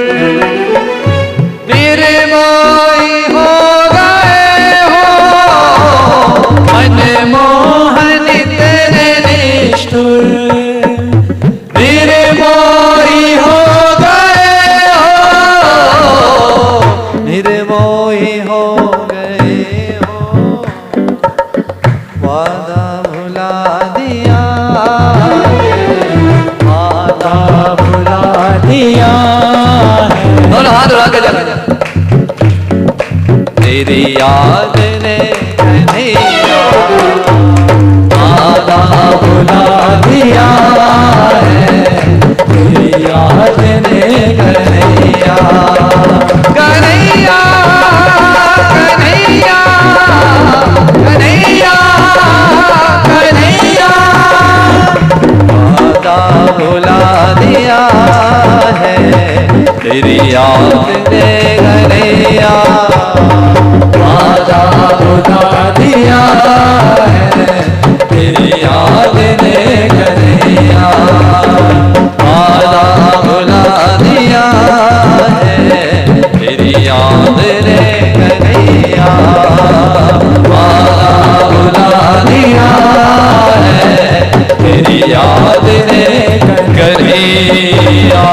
निर्मोही हो गए हो, मनमोहन इतने निष्ठुर निर्मोही हो गए हो, के जरा तेरी याद ने कन्हैया आधा बुला दिया है, तेरी याद ने कन्हैया। कन्हैया कन्हैया कन्हैया कन्हैया आधा बुला दिया है, तेरी याद ने कन्हैया आधा बुला दिया है, तेरी याद ने कन्हैया। आधा बुला दिया है, तेरी याद ने कन्हैया। आधा बुला दिया है, तेरी याद ने कन्हैया।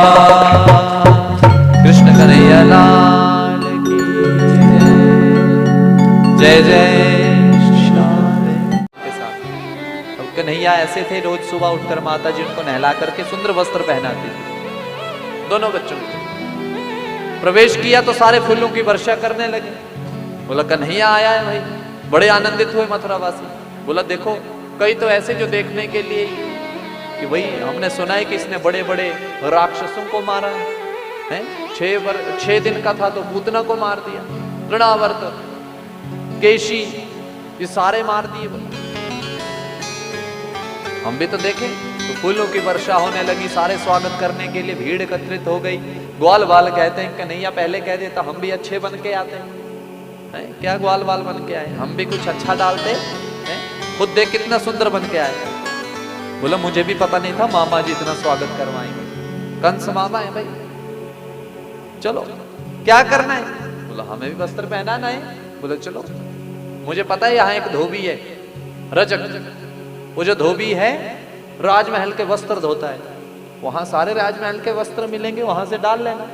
कृष्ण कन्हैया लाल की जय जय श्याम के साथ। अब कन्हैया ऐसे थे, रोज सुबह उठकर माता जी उनको नहला करके सुंदर वस्त्र पहनाती थी दोनों बच्चों को। प्रवेश किया तो सारे फूलों की वर्षा करने लगे। बोला कन्हैया आया है भाई। बड़े आनंदित हुए मथुरावासी। बोला देखो कई तो ऐसे जो देखने के लिए कि भाई हमने सुना है कि इसने बड़े बड़े राक्षसों को मारा है। 6 दिन का था तो पूतना को मार दिया, तृणावर्त, केशी, ये सारे मार दिए। बोला हम भी तो देखें। तो फूलों की वर्षा होने लगी, सारे स्वागत करने के लिए भीड़ एकत्रित हो गई। ग्वाल बाल कहते हैं कन्हैया पहले कह देता हम भी अच्छे बन के आते हैं। क्या ग्वाल बाल बन के आए, हम भी कुछ अच्छा डालते हैं। खुद देख कितना सुंदर बन के आए। बोला मुझे भी पता नहीं था मामा जी इतना स्वागत करवाएंगे। कंस मामा है भाई, चलो क्या करना है। बोला हमें भी वस्त्र पहनाना है। बोला चलो, मुझे पता है यहाँ एक धोबी है रजक, वो जो धोबी है राजमहल के वस्त्र धोता है। वहां सारे राजमहल के वस्त्र मिलेंगे, वहां से डाल लेना।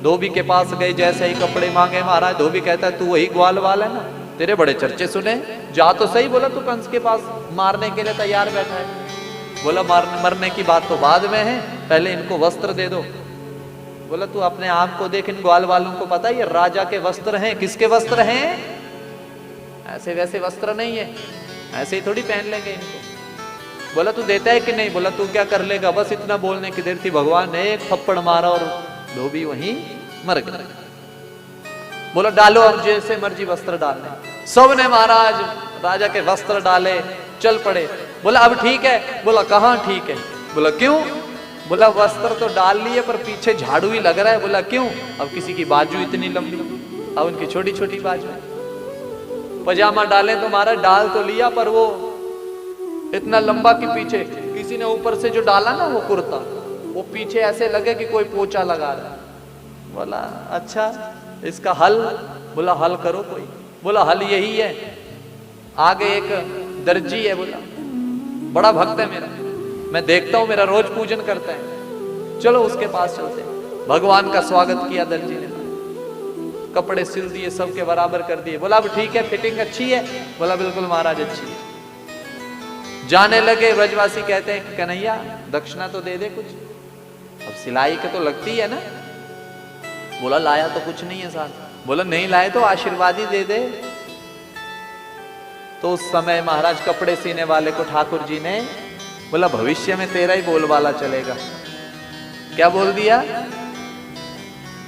धोबी के पास गए, जैसे ही कपड़े मांगे महाराज, धोबी कहता है तू वही ग्वाल वाल है ना, तेरे बड़े चर्चे सुने, जा तो सही। बोला तू कंस के पास मारने के लिए तैयार बैठा है। बोला मरने की बात तो बाद में है, पहले इनको वस्त्र दे दो। बोला तू अपने आप को देख, इन ग्वाल वालों को पता है ये राजा के वस्त्र हैं। किसके वस्त्र हैं? ऐसे वैसे वस्त्र नहीं है, ऐसे ही थोड़ी पहन लेंगे इनको। बोला तू देता है कि नहीं? बोला तू क्या कर लेगा? बस इतना बोलने की देर थी, भगवान ने एक थप्पड़ मारा और धोबी वहीं मर गया। बोला डालो अब जैसे मर्जी वस्त्र डालने। सबने महाराज राजा के वस्त्र डाले, चल पड़े। बोला अब ठीक है। बोला कहाँ ठीक है? बोला क्यों? बोला वस्त्र तो डाल लिए पर पीछे झाड़ू ही लग रहा है। बोला क्यों? अब किसी की बाजू इतनी लंबी, अब उनकी छोटी छोटी बाजू। पजामा डाले तो महाराज डाल तो लिया पर वो इतना लंबा कि पीछे किसी ने ऊपर से जो डाला ना वो कुर्ता, वो पीछे ऐसे लगे कि कोई पोछा लगा रहा है। बोला अच्छा इसका हल? बोला हल करो कोई। बोला हल यही है, आगे एक दर्जी है, बोला बड़ा भक्त है मेरा, मैं देखता हूं मेरा रोज पूजन करता है, चलो उसके पास चलते हैं। भगवान का स्वागत किया दर्जी ने, कपड़े सिल दिए, सबके बराबर कर दिए। बोला अब ठीक है, फिटिंग अच्छी है? बोला बिल्कुल महाराज अच्छी है। जाने लगे। ब्रजवासी कहते हैं कन्हैया दक्षिणा तो दे दे कुछ, अब सिलाई के तो लगती है ना। बोला लाया तो कुछ नहीं है साथ। बोला नहीं लाए तो आशीर्वाद ही दे दे। तो उस समय महाराज कपड़े सीने वाले को ठाकुर जी ने बोला भविष्य में तेरा ही बोलबाला चलेगा। क्या बोल दिया?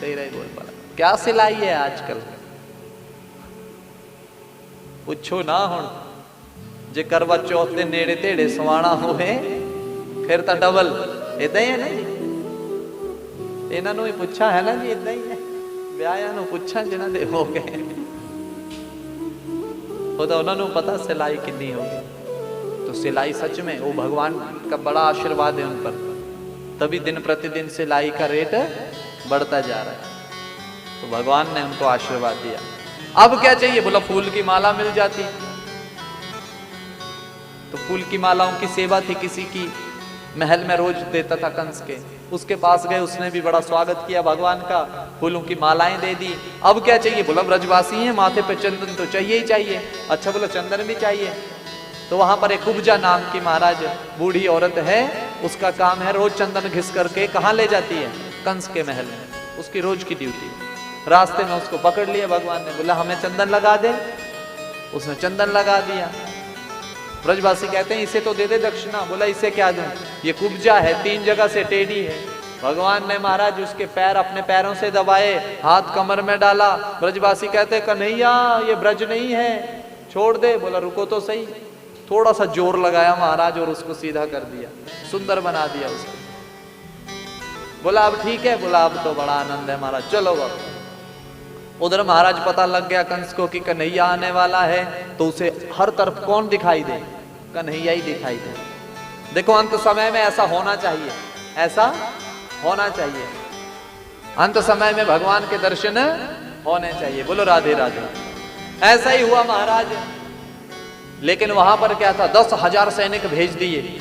तेरा ही बोलबाला। क्या सिलाई है आजकल, पूछो ना। हुण जे करवा चौथ दे नेड़े तेड़े सवाना होवे फिर तो डबल इदा ही है ना जी। इन्हां नूं ही पुछा है ना जी, इदा ही है। ਵਿਆਹਿਆਂ ਨੂੰ ਪੁੱਛਾਂ ਜਿਨ੍ਹਾਂ ਦੇ ਹੋ ਗਏ वो तो उन्होंने पता सिलाई कितनी होगी। तो सिलाई सच में वो भगवान का बड़ा आशीर्वाद है उन पर, तभी दिन प्रतिदिन सिलाई का रेट बढ़ता जा रहा है। तो भगवान ने उनको आशीर्वाद दिया। अब क्या चाहिए? बोला फूल की माला मिल जाती। तो फूल की मालाओं की सेवा थी, किसी की महल में रोज देता था कंस के, उसके पास गए, उसने भी बड़ा स्वागत किया भगवान का, फूलों की मालाएं दे दी। अब क्या चाहिए? बोला ब्रजवासी हैं, माथे पे चंदन तो चाहिए ही चाहिए। अच्छा बोला चंदन भी चाहिए। तो वहां पर एक कुब्जा नाम की महाराज बूढ़ी औरत है, उसका काम है रोज चंदन घिस करके कहाँ ले जाती है? कंस के महल में, उसकी रोज की ड्यूटी। रास्ते में उसको पकड़ लिया भगवान ने, बोला हमें चंदन लगा दे। उसने चंदन लगा दिया। ब्रजवासी कहते हैं इसे तो दे दे दक्षिणा। बोला इसे क्या दूं, ये कुब्जा है, 3 जगह से टेढ़ी है। भगवान ने महाराज उसके पैर अपने पैरों से दबाए, हाथ कमर में डाला। ब्रजवासी कहते कन्हैया ये ब्रज नहीं है, छोड़ दे। बोला रुको तो सही। थोड़ा सा जोर लगाया महाराज और उसको सीधा कर दिया, सुंदर बना दिया उसको। बोला अब ठीक है। बोला अब तो बड़ा आनंद है महाराज, चलो अब। उधर महाराज पता लग गया कंस को कि कन्हैया आने वाला है, तो उसे हर तरफ कौन दिखाई दे, कन्हैया ही दिखाई दे। देखो अंत समय में ऐसा होना चाहिए, ऐसा होना चाहिए। अंत समय में भगवान के दर्शन होने चाहिए। बोलो राधे राधे। ऐसा ही हुआ महाराज। लेकिन वहां पर क्या था, 10,000 सैनिक भेज दिए।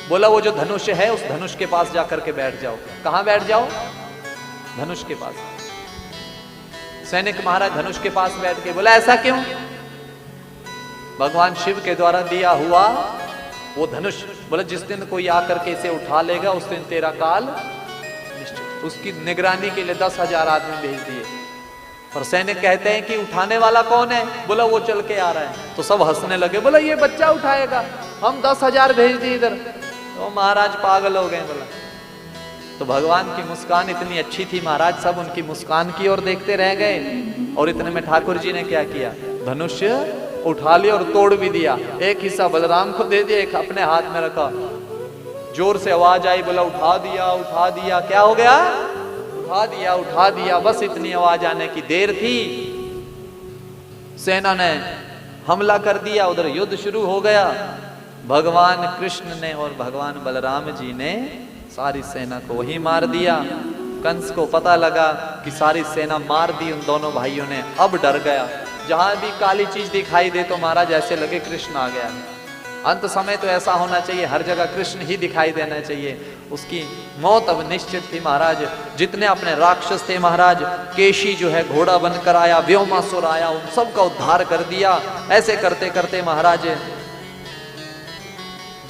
बोला वो जो धनुष है उस धनुष के पास जाकर के बैठ जाओ। कहां बैठ जाओ, धनुष के पास। सैनिक महाराज धनुष के पास बैठ के। बोला ऐसा क्यों, भगवान शिव के द्वारा दिया हुआ वो धनुष। बोला जिस दिन कोई आकर के इसे उठा लेगा उस दिन तेरा काल निश्चित। उसकी निगरानी के लिए 10,000 आदमी भेज दिए। और सैनिक कहते हैं कि उठाने वाला कौन है। बोला वो चल के आ रहा है। तो सब हंसने लगे। बोला ये बच्चा उठाएगा, हम 10,000 भेज दिए इधर। तो महाराज पागल हो गए। बोला तो भगवान की मुस्कान इतनी अच्छी थी महाराज, सब उनकी मुस्कान की ओर देखते रह गए। और इतने में ठाकुर जी ने क्या किया, धनुष उठा लिया और तोड़ भी दिया। एक हिस्सा बलराम को दे दिया, एक अपने हाथ में रखा। जोर से आवाज आई। बोला उठा दिया, उठा दिया। क्या हो गया, उठा दिया, उठा दिया। बस इतनी आवाज आने की देर थी, सेना ने हमला कर दिया। उधर युद्ध शुरू हो गया। भगवान कृष्ण ने और भगवान बलराम जी ने सारी सेना को वही मार दिया। कंस को पता लगा कि सारी सेना मार दी उन दोनों भाइयों ने। अब डर गया। जहां भी काली चीज दिखाई दे तो महाराज ऐसे लगे कृष्ण आ गया। अंत समय तो ऐसा होना चाहिए, हर जगह कृष्ण ही दिखाई देना चाहिए। उसकी मौत अब निश्चित थी महाराज। जितने अपने राक्षस थे महाराज, केशी जो है घोड़ा बनकर आया, व्योमासुर आया, उन सबका उद्धार कर दिया। ऐसे करते करते महाराज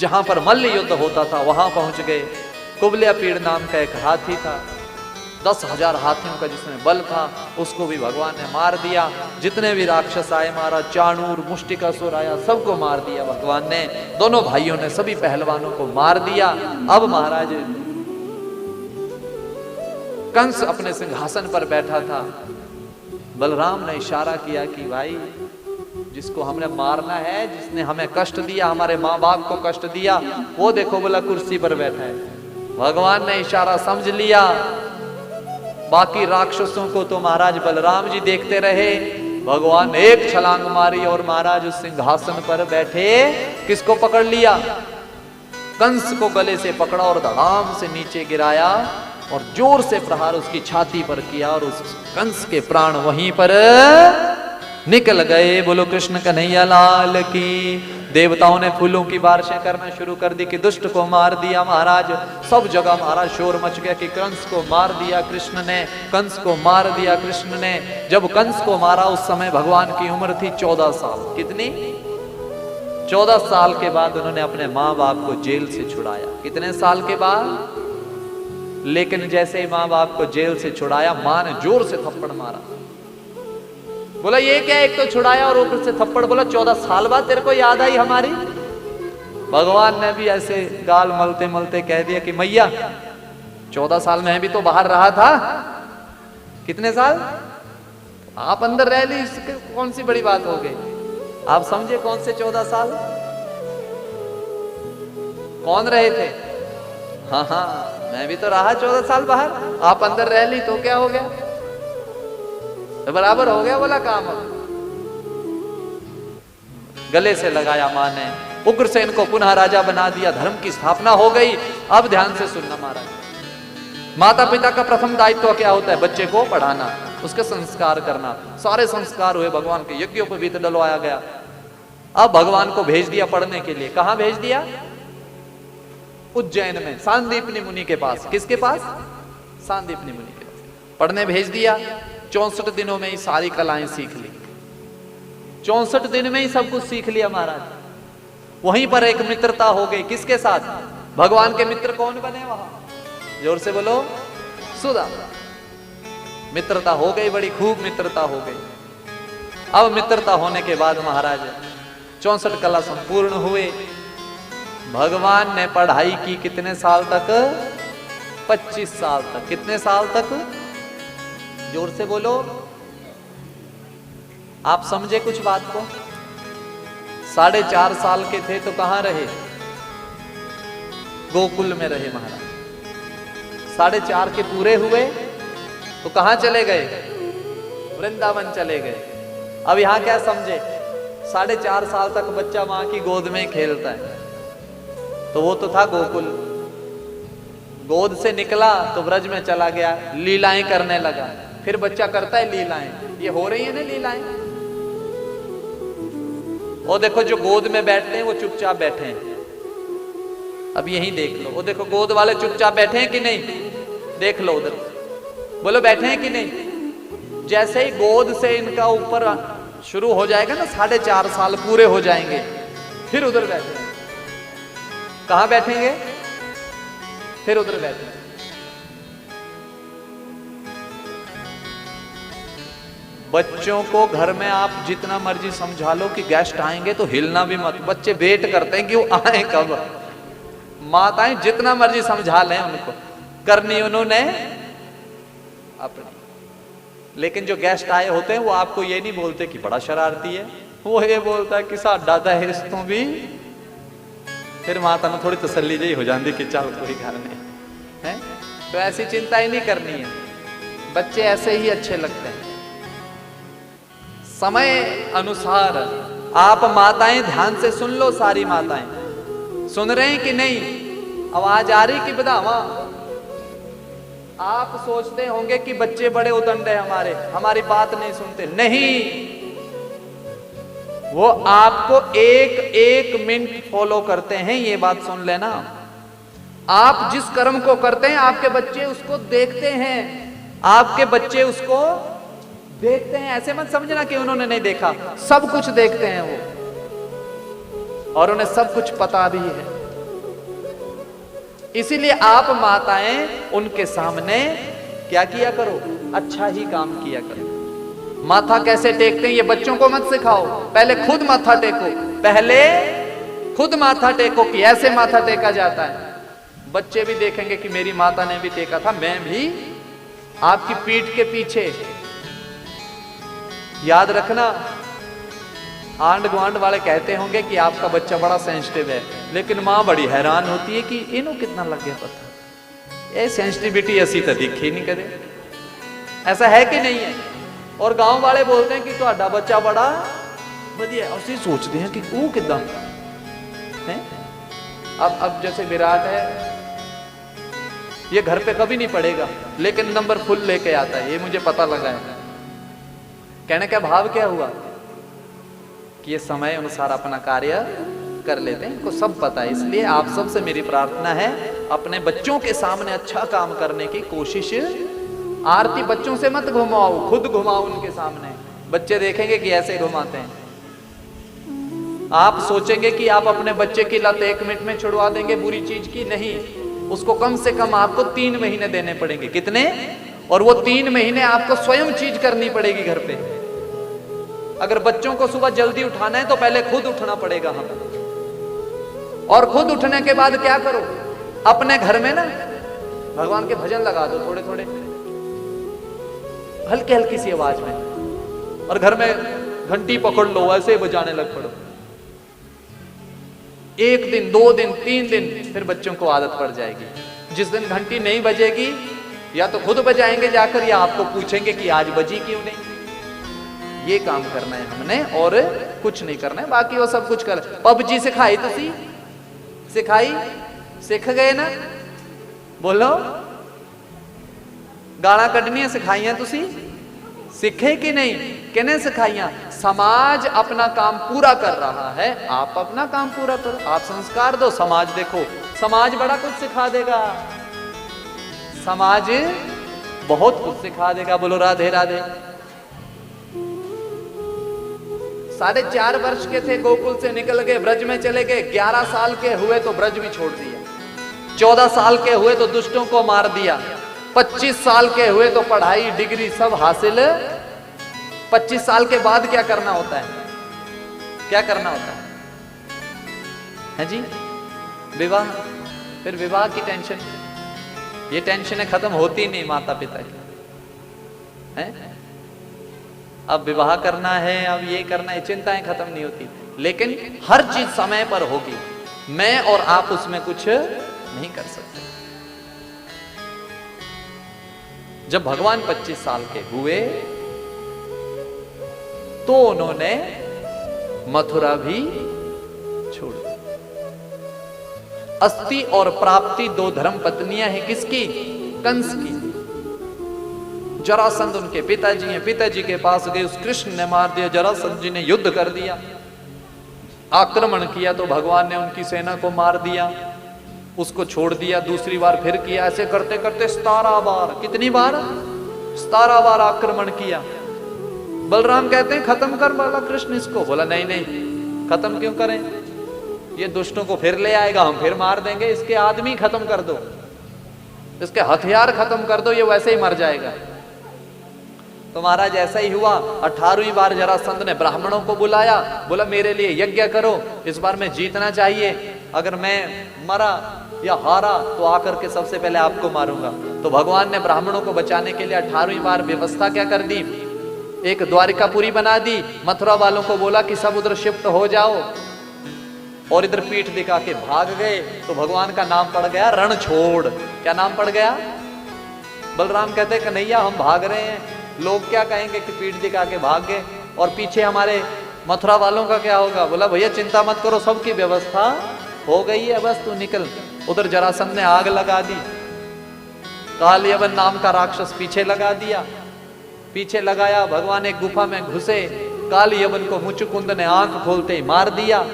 जहां पर मल्ल युद्ध होता था वहां पहुंच गए। कुबल्यापीड़ नाम का एक हाथी था, 10,000 हाथियों का जिसमें बल था, उसको भी भगवान ने मार दिया। जितने भी राक्षस आए महाराज, चाणूर मुष्टिकासुर आया, सबको मार दिया भगवान ने। दोनों भाइयों ने सभी पहलवानों को मार दिया। अब महाराज कंस अपने सिंहासन पर बैठा था। बलराम ने इशारा किया कि भाई जिसको हमने मारना है, जिसने हमें कष्ट दिया, हमारे माँ बाप को कष्ट दिया, वो देखो बोला कुर्सी पर बैठा है। भगवान ने इशारा समझ लिया। बाकी राक्षसों को तो महाराज बलराम जी देखते रहे। भगवान ने एक छलांग मारी और महाराज उस सिंहासन पर बैठे किसको पकड़ लिया, कंस को गले से पकड़ा और धड़ाम से नीचे गिराया और जोर से प्रहार उसकी छाती पर किया और उस कंस के प्राण वहीं पर निकल गए। बोलो कृष्ण कन्हैया लाल की। देवताओं ने फूलों की बारिशें करना शुरू कर दी कि दुष्ट को मार दिया महाराज। सब जगह महाराज शोर मच गया कि कंस को मार दिया कृष्ण ने, कंस को मार दिया कृष्ण ने। जब कंस को मारा उस समय भगवान की उम्र थी 14 साल। कितनी? 14 साल के बाद उन्होंने अपने माँ बाप को जेल से छुड़ाया। कितने साल के बाद? लेकिन जैसे ही माँ बाप को जेल से छुड़ाया, माँ ने जोर से थप्पड़ मारा। बोला ये क्या, एक तो छुड़ाया और ऊपर से थप्पड़। बोला 14 साल बाद तेरे को याद आई हमारी? भगवान ने भी ऐसे गाल मलते मलते कह दिया कि मैया 14 साल में भी तो बाहर रहा था। कितने साल? आप अंदर रह ली, इसके कौन सी बड़ी बात हो गई? आप समझे कौन से 14 साल? कौन रहे थे? हाँ हाँ, मैं भी तो रहा 14 साल बाहर। आप अंदर रह ली तो क्या हो गया? तो बराबर हो गया। बोला काम। गले से लगाया मां ने। उग्रसेन को पुनः राजा बना दिया, धर्म की स्थापना हो गई। अब ध्यान से सुनना महाराज, माता पिता का प्रथम दायित्व क्या होता है? बच्चे को पढ़ाना, उसके संस्कार करना। सारे संस्कार हुए, भगवान के यज्ञोपवीत डलवाया गया। अब भगवान को भेज दिया पढ़ने के लिए। कहां भेज दिया? उज्जैन में सांदीपनि मुनि के पास। किसके पास? सांदीपनि मुनि के पास पढ़ने भेज दिया। 64 दिनों में ही सारी कलाएं सीख ली। 64 दिन में ही सब कुछ सीख लिया महाराज। वहीं पर एक मित्रता हो गई। किसके साथ? भगवान के मित्र कौन बने वहां? जोर से बोलो। सुदामा। मित्रता हो गई, बड़ी खूब मित्रता हो गई। अब मित्रता होने के बाद महाराज 64 कला संपूर्ण हुए। भगवान ने पढ़ाई की कितने साल तक? 25 साल तक। कितने साल तक? जोर से बोलो, आप समझे कुछ बात को? 4.5 साल के थे तो कहां रहे? गोकुल में रहे महाराज। 4.5 के पूरे हुए तो कहां चले गए? वृंदावन चले गए। अब यहां क्या समझे? 4.5 साल तक बच्चा मां की गोद में खेलता है, तो वो तो था गोकुल। गोद से निकला तो ब्रज में चला गया, लीलाएं करने लगा। फिर बच्चा करता है लीलाएं, ये हो रही है ना लीलाएं। वो देखो जो गोद में बैठते हैं वो चुपचाप बैठे हैं। अब यही देख लो, वो देखो गोद वाले चुपचाप बैठे हैं कि नहीं? देख लो उधर, बोलो बैठे हैं कि नहीं? जैसे ही गोद से इनका ऊपर शुरू हो जाएगा ना, 4.5 साल पूरे हो जाएंगे, फिर उधर बैठेंगे। कहां बैठेंगे? फिर उधर बैठेंगे। बच्चों को घर में आप जितना मर्जी समझा लो कि गेस्ट आएंगे तो हिलना भी मत। बच्चे वेट करते हैं कि वो आए कब। माताएं जितना मर्जी समझा लें उनको, करनी उन्होंने अपनी। लेकिन जो गेस्ट आए होते हैं वो आपको ये नहीं बोलते कि बड़ा शरारती है, वो ये बोलता है कि साडा दा है तो भी। फिर माता ने थोड़ी तसल्ली जी हो जाती कि चल कोई घर नहीं है। तो ऐसी चिंता ही नहीं करनी है, बच्चे ऐसे ही अच्छे लगते हैं। समय अनुसार आप माताएं ध्यान से सुन लो, सारी माताएं सुन रहे हैं कि नहीं? आवाज आ रही कि बधावा? आप सोचते होंगे कि बच्चे बड़े उदंड हैं हमारी बात नहीं सुनते। नहीं, वो आपको एक एक मिनट फॉलो करते हैं, ये बात सुन लेना। आप जिस कर्म को करते हैं आपके बच्चे उसको देखते हैं, आपके बच्चे उसको देखते हैं। ऐसे मत समझना कि उन्होंने नहीं देखा, सब कुछ देखते हैं वो, और उन्हें सब कुछ पता भी है। इसीलिए आप माताएं उनके सामने क्या किया करो? अच्छा ही काम किया करो। माथा कैसे टेकते हैं ये बच्चों को मत सिखाओ, पहले खुद माथा टेको। पहले खुद माथा टेको कि ऐसे माथा टेका जाता है। बच्चे भी देखेंगे कि मेरी माता ने भी टेका था, मैं भी आपकी पीठ के पीछे। याद रखना, आंड गुआंड वाले कहते होंगे कि आपका बच्चा बड़ा सेंसिटिव है, लेकिन मां बड़ी हैरान होती है कि इन्हों कितना लग गया पता। ये सेंसिटिविटी ऐसी तो दिखी नहीं कदे। ऐसा है कि नहीं है? और गांव वाले बोलते हैं कि ਤੁਹਾਡਾ बच्चा बड़ा बढ़िया। उसी सोचते हैं कि वो कितना है। अब जैसे विराट है, ये घर पे कभी नहीं पढ़ेगा, लेकिन नंबर फुल लेके आता है, ये मुझे पता लगा है। कहने का भाव क्या हुआ कि ये समय अनुसार अपना कार्य कर लेते हैं, इनको सब पता है। इसलिए आप सबसे मेरी प्रार्थना है, अपने बच्चों के सामने अच्छा काम करने की कोशिश। आरती बच्चों से मत घुमाओ, खुद घुमाओ उनके सामने। बच्चे देखेंगे कि ऐसे घुमाते हैं। आप सोचेंगे कि आप अपने बच्चे की लत 1 मिनट में छुड़वा देंगे बुरी चीज की। नहीं, उसको कम से कम आपको 3 महीने देने पड़ेंगे। कितने? और वो 3 महीने आपको स्वयं चीज करनी पड़ेगी घर पे। अगर बच्चों को सुबह जल्दी उठाना है तो पहले खुद उठना पड़ेगा हमें। और खुद उठने के बाद क्या करो? अपने घर में ना भगवान के भजन लगा दो, थोड़े थोड़े हल्की हल्की सी आवाज में, और घर में घंटी पकड़ लो, ऐसे बजाने लग पड़ो। 1 दिन 2 दिन 3 दिन, फिर बच्चों को आदत पड़ जाएगी। जिस दिन घंटी नहीं बजेगी, या तो खुद बजाएंगे जाकर, या आपको पूछेंगे कि आज बजी क्यों नहीं। ये काम करना है हमने, और कुछ नहीं करना है। बाकी वो सब कुछ कर। पबजी सिखाई तुसी? सिखाई? सीख गए ना? बोलो, गाला कढ़नियां सिखाइया तुसी? सीखे कि नहीं? किने सिखाइया? समाज अपना काम पूरा कर रहा है, आप अपना काम पूरा करो। आप संस्कार दो, समाज देखो, समाज बड़ा कुछ सिखा देगा। समाज बहुत कुछ सिखा देगा। बोलो राधे राधे। 4.5 वर्ष के थे, गोकुल से निकल गए, ब्रज में चले गए। 11 साल के हुए तो ब्रज भी छोड़ दिया। 14 साल के हुए तो दुष्टों को मार दिया। 25 साल के हुए तो पढ़ाई डिग्री सब हासिल। 25 साल के बाद क्या करना होता है? क्या करना होता है जी? विवाह। फिर विवाह की टेंशन, ये टेंशनें खत्म होती नहीं माता पिता की, हैं? अब विवाह करना है, अब ये करना है, चिंताएं खत्म नहीं होती। लेकिन हर चीज समय पर होगी, मैं और आप उसमें कुछ नहीं कर सकते। जब भगवान 25 साल के हुए तो उन्होंने मथुरा भी छोड़ दी। अस्ति और प्राप्ति दो धर्म पत्नियां हैं, किसकी? कंस की। जरासंध उनके पिताजी हैं, पिताजी के पास गए, उस कृष्ण ने मार दिया, जरासंध जी ने युद्ध कर दिया, आक्रमण किया तो भगवान ने उनकी सेना को मार दिया, उसको छोड़ दिया, दूसरी बार फिर किया, ऐसे करते करते 17 बार, कितनी बार? 17 बार आक्रमण किया। बलराम कहते हैं खत्म कर बोला कृष्ण इसको, बोला नहीं नहीं खत्म क्यों करें, ये दुष्टों को फिर ले आएगा, हम फिर मार देंगे, इसके आदमी खत्म कर दो, इसके हथियार खत्म कर दो, ये वैसे ही मर जाएगा। तो महाराज ऐसा ही हुआ। 18वीं बार जरासंध ने ब्राह्मणों को बुलाया, बोला मेरे लिए यज्ञ करो, इस बार मैं जीतना चाहिए, अगर मैं मरा या हारा तो आकर के सबसे पहले आपको मारूंगा। तो भगवान ने ब्राह्मणों को बचाने के लिए 18वीं बार व्यवस्था क्या कर दी? एक द्वारिकापुरी बना दी, मथुरा वालों को बोला कि सब उधर शिफ्ट हो जाओ, और इधर पीठ दिखा के भाग गए। तो भगवान का नाम पड़ गया रणछोड़। क्या नाम पड़ गया? बलराम कहते कन्हैया हम भाग रहे हैं, लोग क्या कहेंगे कि पीठ दिखा के भाग गए, और पीछे हमारे मथुरा वालों का क्या होगा? बोला भैया चिंता मत करो, सबकी व्यवस्था हो गई है, बस तू निकल। उधर जरासंध ने आग लगा दी, कालयवन नाम का राक्षस पीछे लगा दिया, पीछे लगाया, भगवान एक गुफा में घुसे, कालयवन को मुचुकुंद ने आंख खोलते ही मार दिया।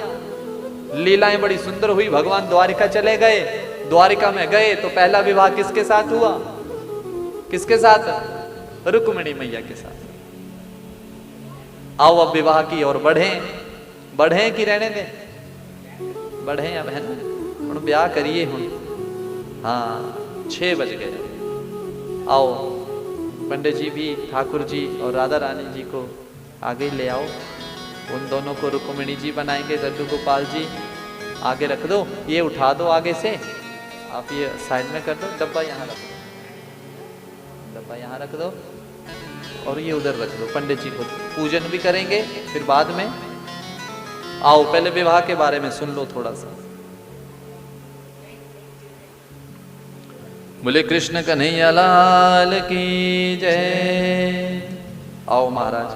लीलाएं बड़ी सुंदर हुई, भगवान द्वारिका चले गए। द्वारिका में गए तो पहला विवाह किसके साथ हुआ? किसके साथ? रुक्मिणी मैया के साथ। आओ अब विवाह की ओर बढ़े, बढ़े कि रहने दें? बढ़े अब, है ना? हुण ब्याह करिए हुण। हाँ 6 बज गए। आओ पंडित जी भी, ठाकुर जी और राधा रानी जी को आगे ले आओ, उन दोनों को रुक्मिणी जी बनाएंगे, लड्डू गोपाल जी आगे रख दो, ये उठा दो आगे से, आप ये साइड में कर दो, डब्बा यहाँ रख दो, डब्बा यहाँ रख दो, और ये उधर रख दो। पंडित जी को पूजन भी करेंगे फिर बाद में। आओ पहले विवाह के बारे में सुन लो थोड़ा सा। बोले कृष्ण कन्हैया लाल की जय। आओ महाराज।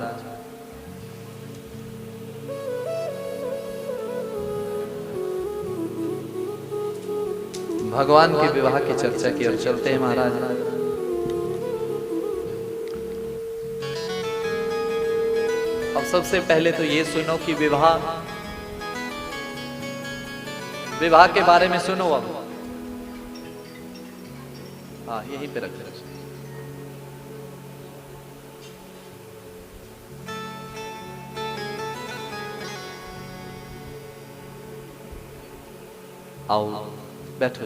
भगवान के विवाह की चर्चा की ओर चलते हैं महाराज। अब सबसे पहले तो ये सुनो कि विवाह के बारे में सुनो। अब हाँ यहीं पे रख दो। आओ बैठो,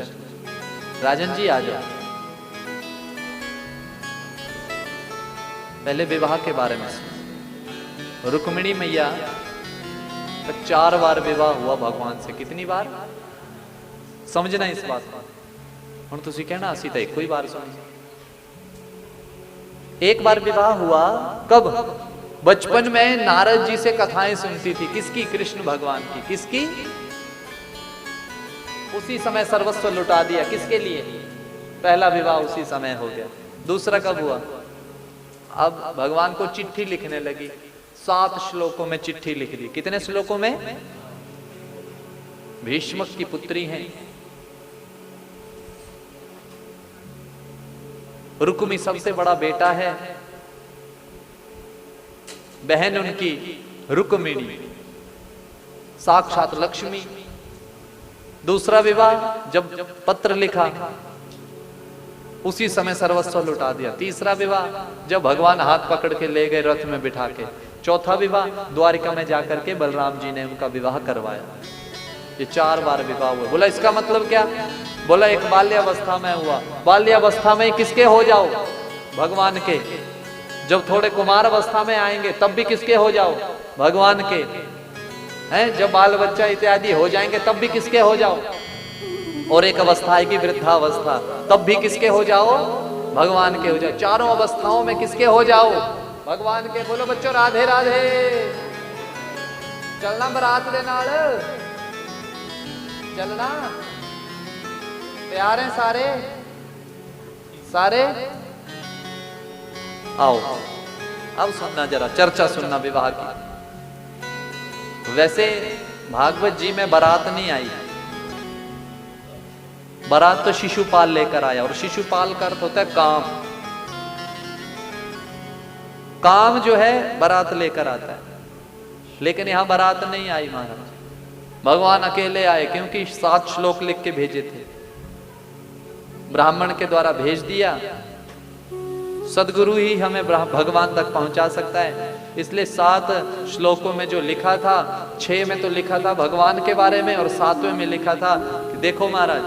राजन जी आ जाओ। पहले विवाह के बारे में सुनो। रुक्मिणी मैया का 4 बार विवाह हुआ भगवान से। कितनी बार? समझना इस बात को। हुण तुसीं कहना असीं तां इक्को ही बार सुनी। एक बार विवाह हुआ कब? बचपन में नारद जी से कथाएं सुनती थी। किसकी? कृष्ण भगवान की। किसकी? उसी समय सर्वस्व लुटा दिया। किसके लिए? पहला विवाह उसी समय हो गया। दूसरा कब हुआ? अब भगवान को चिट्ठी लिखने लगी। 7 श्लोकों में चिट्ठी लिख दी। कितने श्लोकों में? भीष्मक की पुत्री हैं रुक्मी, सबसे बड़ा बेटा है, बहन उनकी रुक्मिणी साक्षात लक्ष्मी। दूसरा विवाह जब पत्र लिखा उसी समय सर्वस्व लुटा दिया। तीसरा विवाह जब भगवान हाथ पकड़ के ले गए रथ में बिठा के। चौथा विवाह द्वारिका में जाकर के बलराम जी ने उनका विवाह करवाया। ये 4 बार विवाह हुआ। बोला इसका मतलब क्या? बोला एक बाल्यावस्था में हुआ। बाल्यावस्था में किसके हो जाओ? भगवान के। जब थोड़े कुमार अवस्था में आएंगे तब भी किसके हो जाओ? भगवान के। हैं जब बाल बच्चा इत्यादि हो जाएंगे तब भी किसके हो जाओ? और एक अवस्था आएगी वृद्धावस्था, तब भी किसके हो जाओ? भगवान के हो जाओ। चारों अवस्थाओं में किसके हो जाओ? भगवान के। बोलो बच्चों राधे राधे। चलना बरात दे नाल, चलना। तैयार हैं सारे? सारे आओ। अब सुनना जरा, चर्चा सुनना विवाह की। वैसे भागवत जी में बारात नहीं आई, बारात तो शिशुपाल लेकर आया। और शिशुपाल का अर्थ होता है काम। काम जो है बारात लेकर आता है। लेकिन यहां बारात नहीं आई महाराज, भगवान अकेले आए। क्योंकि 7 श्लोक लिख के भेजे थे, ब्राह्मण के द्वारा भेज दिया। सदगुरु ही हमें भगवान तक पहुंचा सकता है। इसलिए 7 श्लोकों में जो लिखा था, 6 में तो लिखा था भगवान के बारे में और 7वें में लिखा था कि देखो महाराज,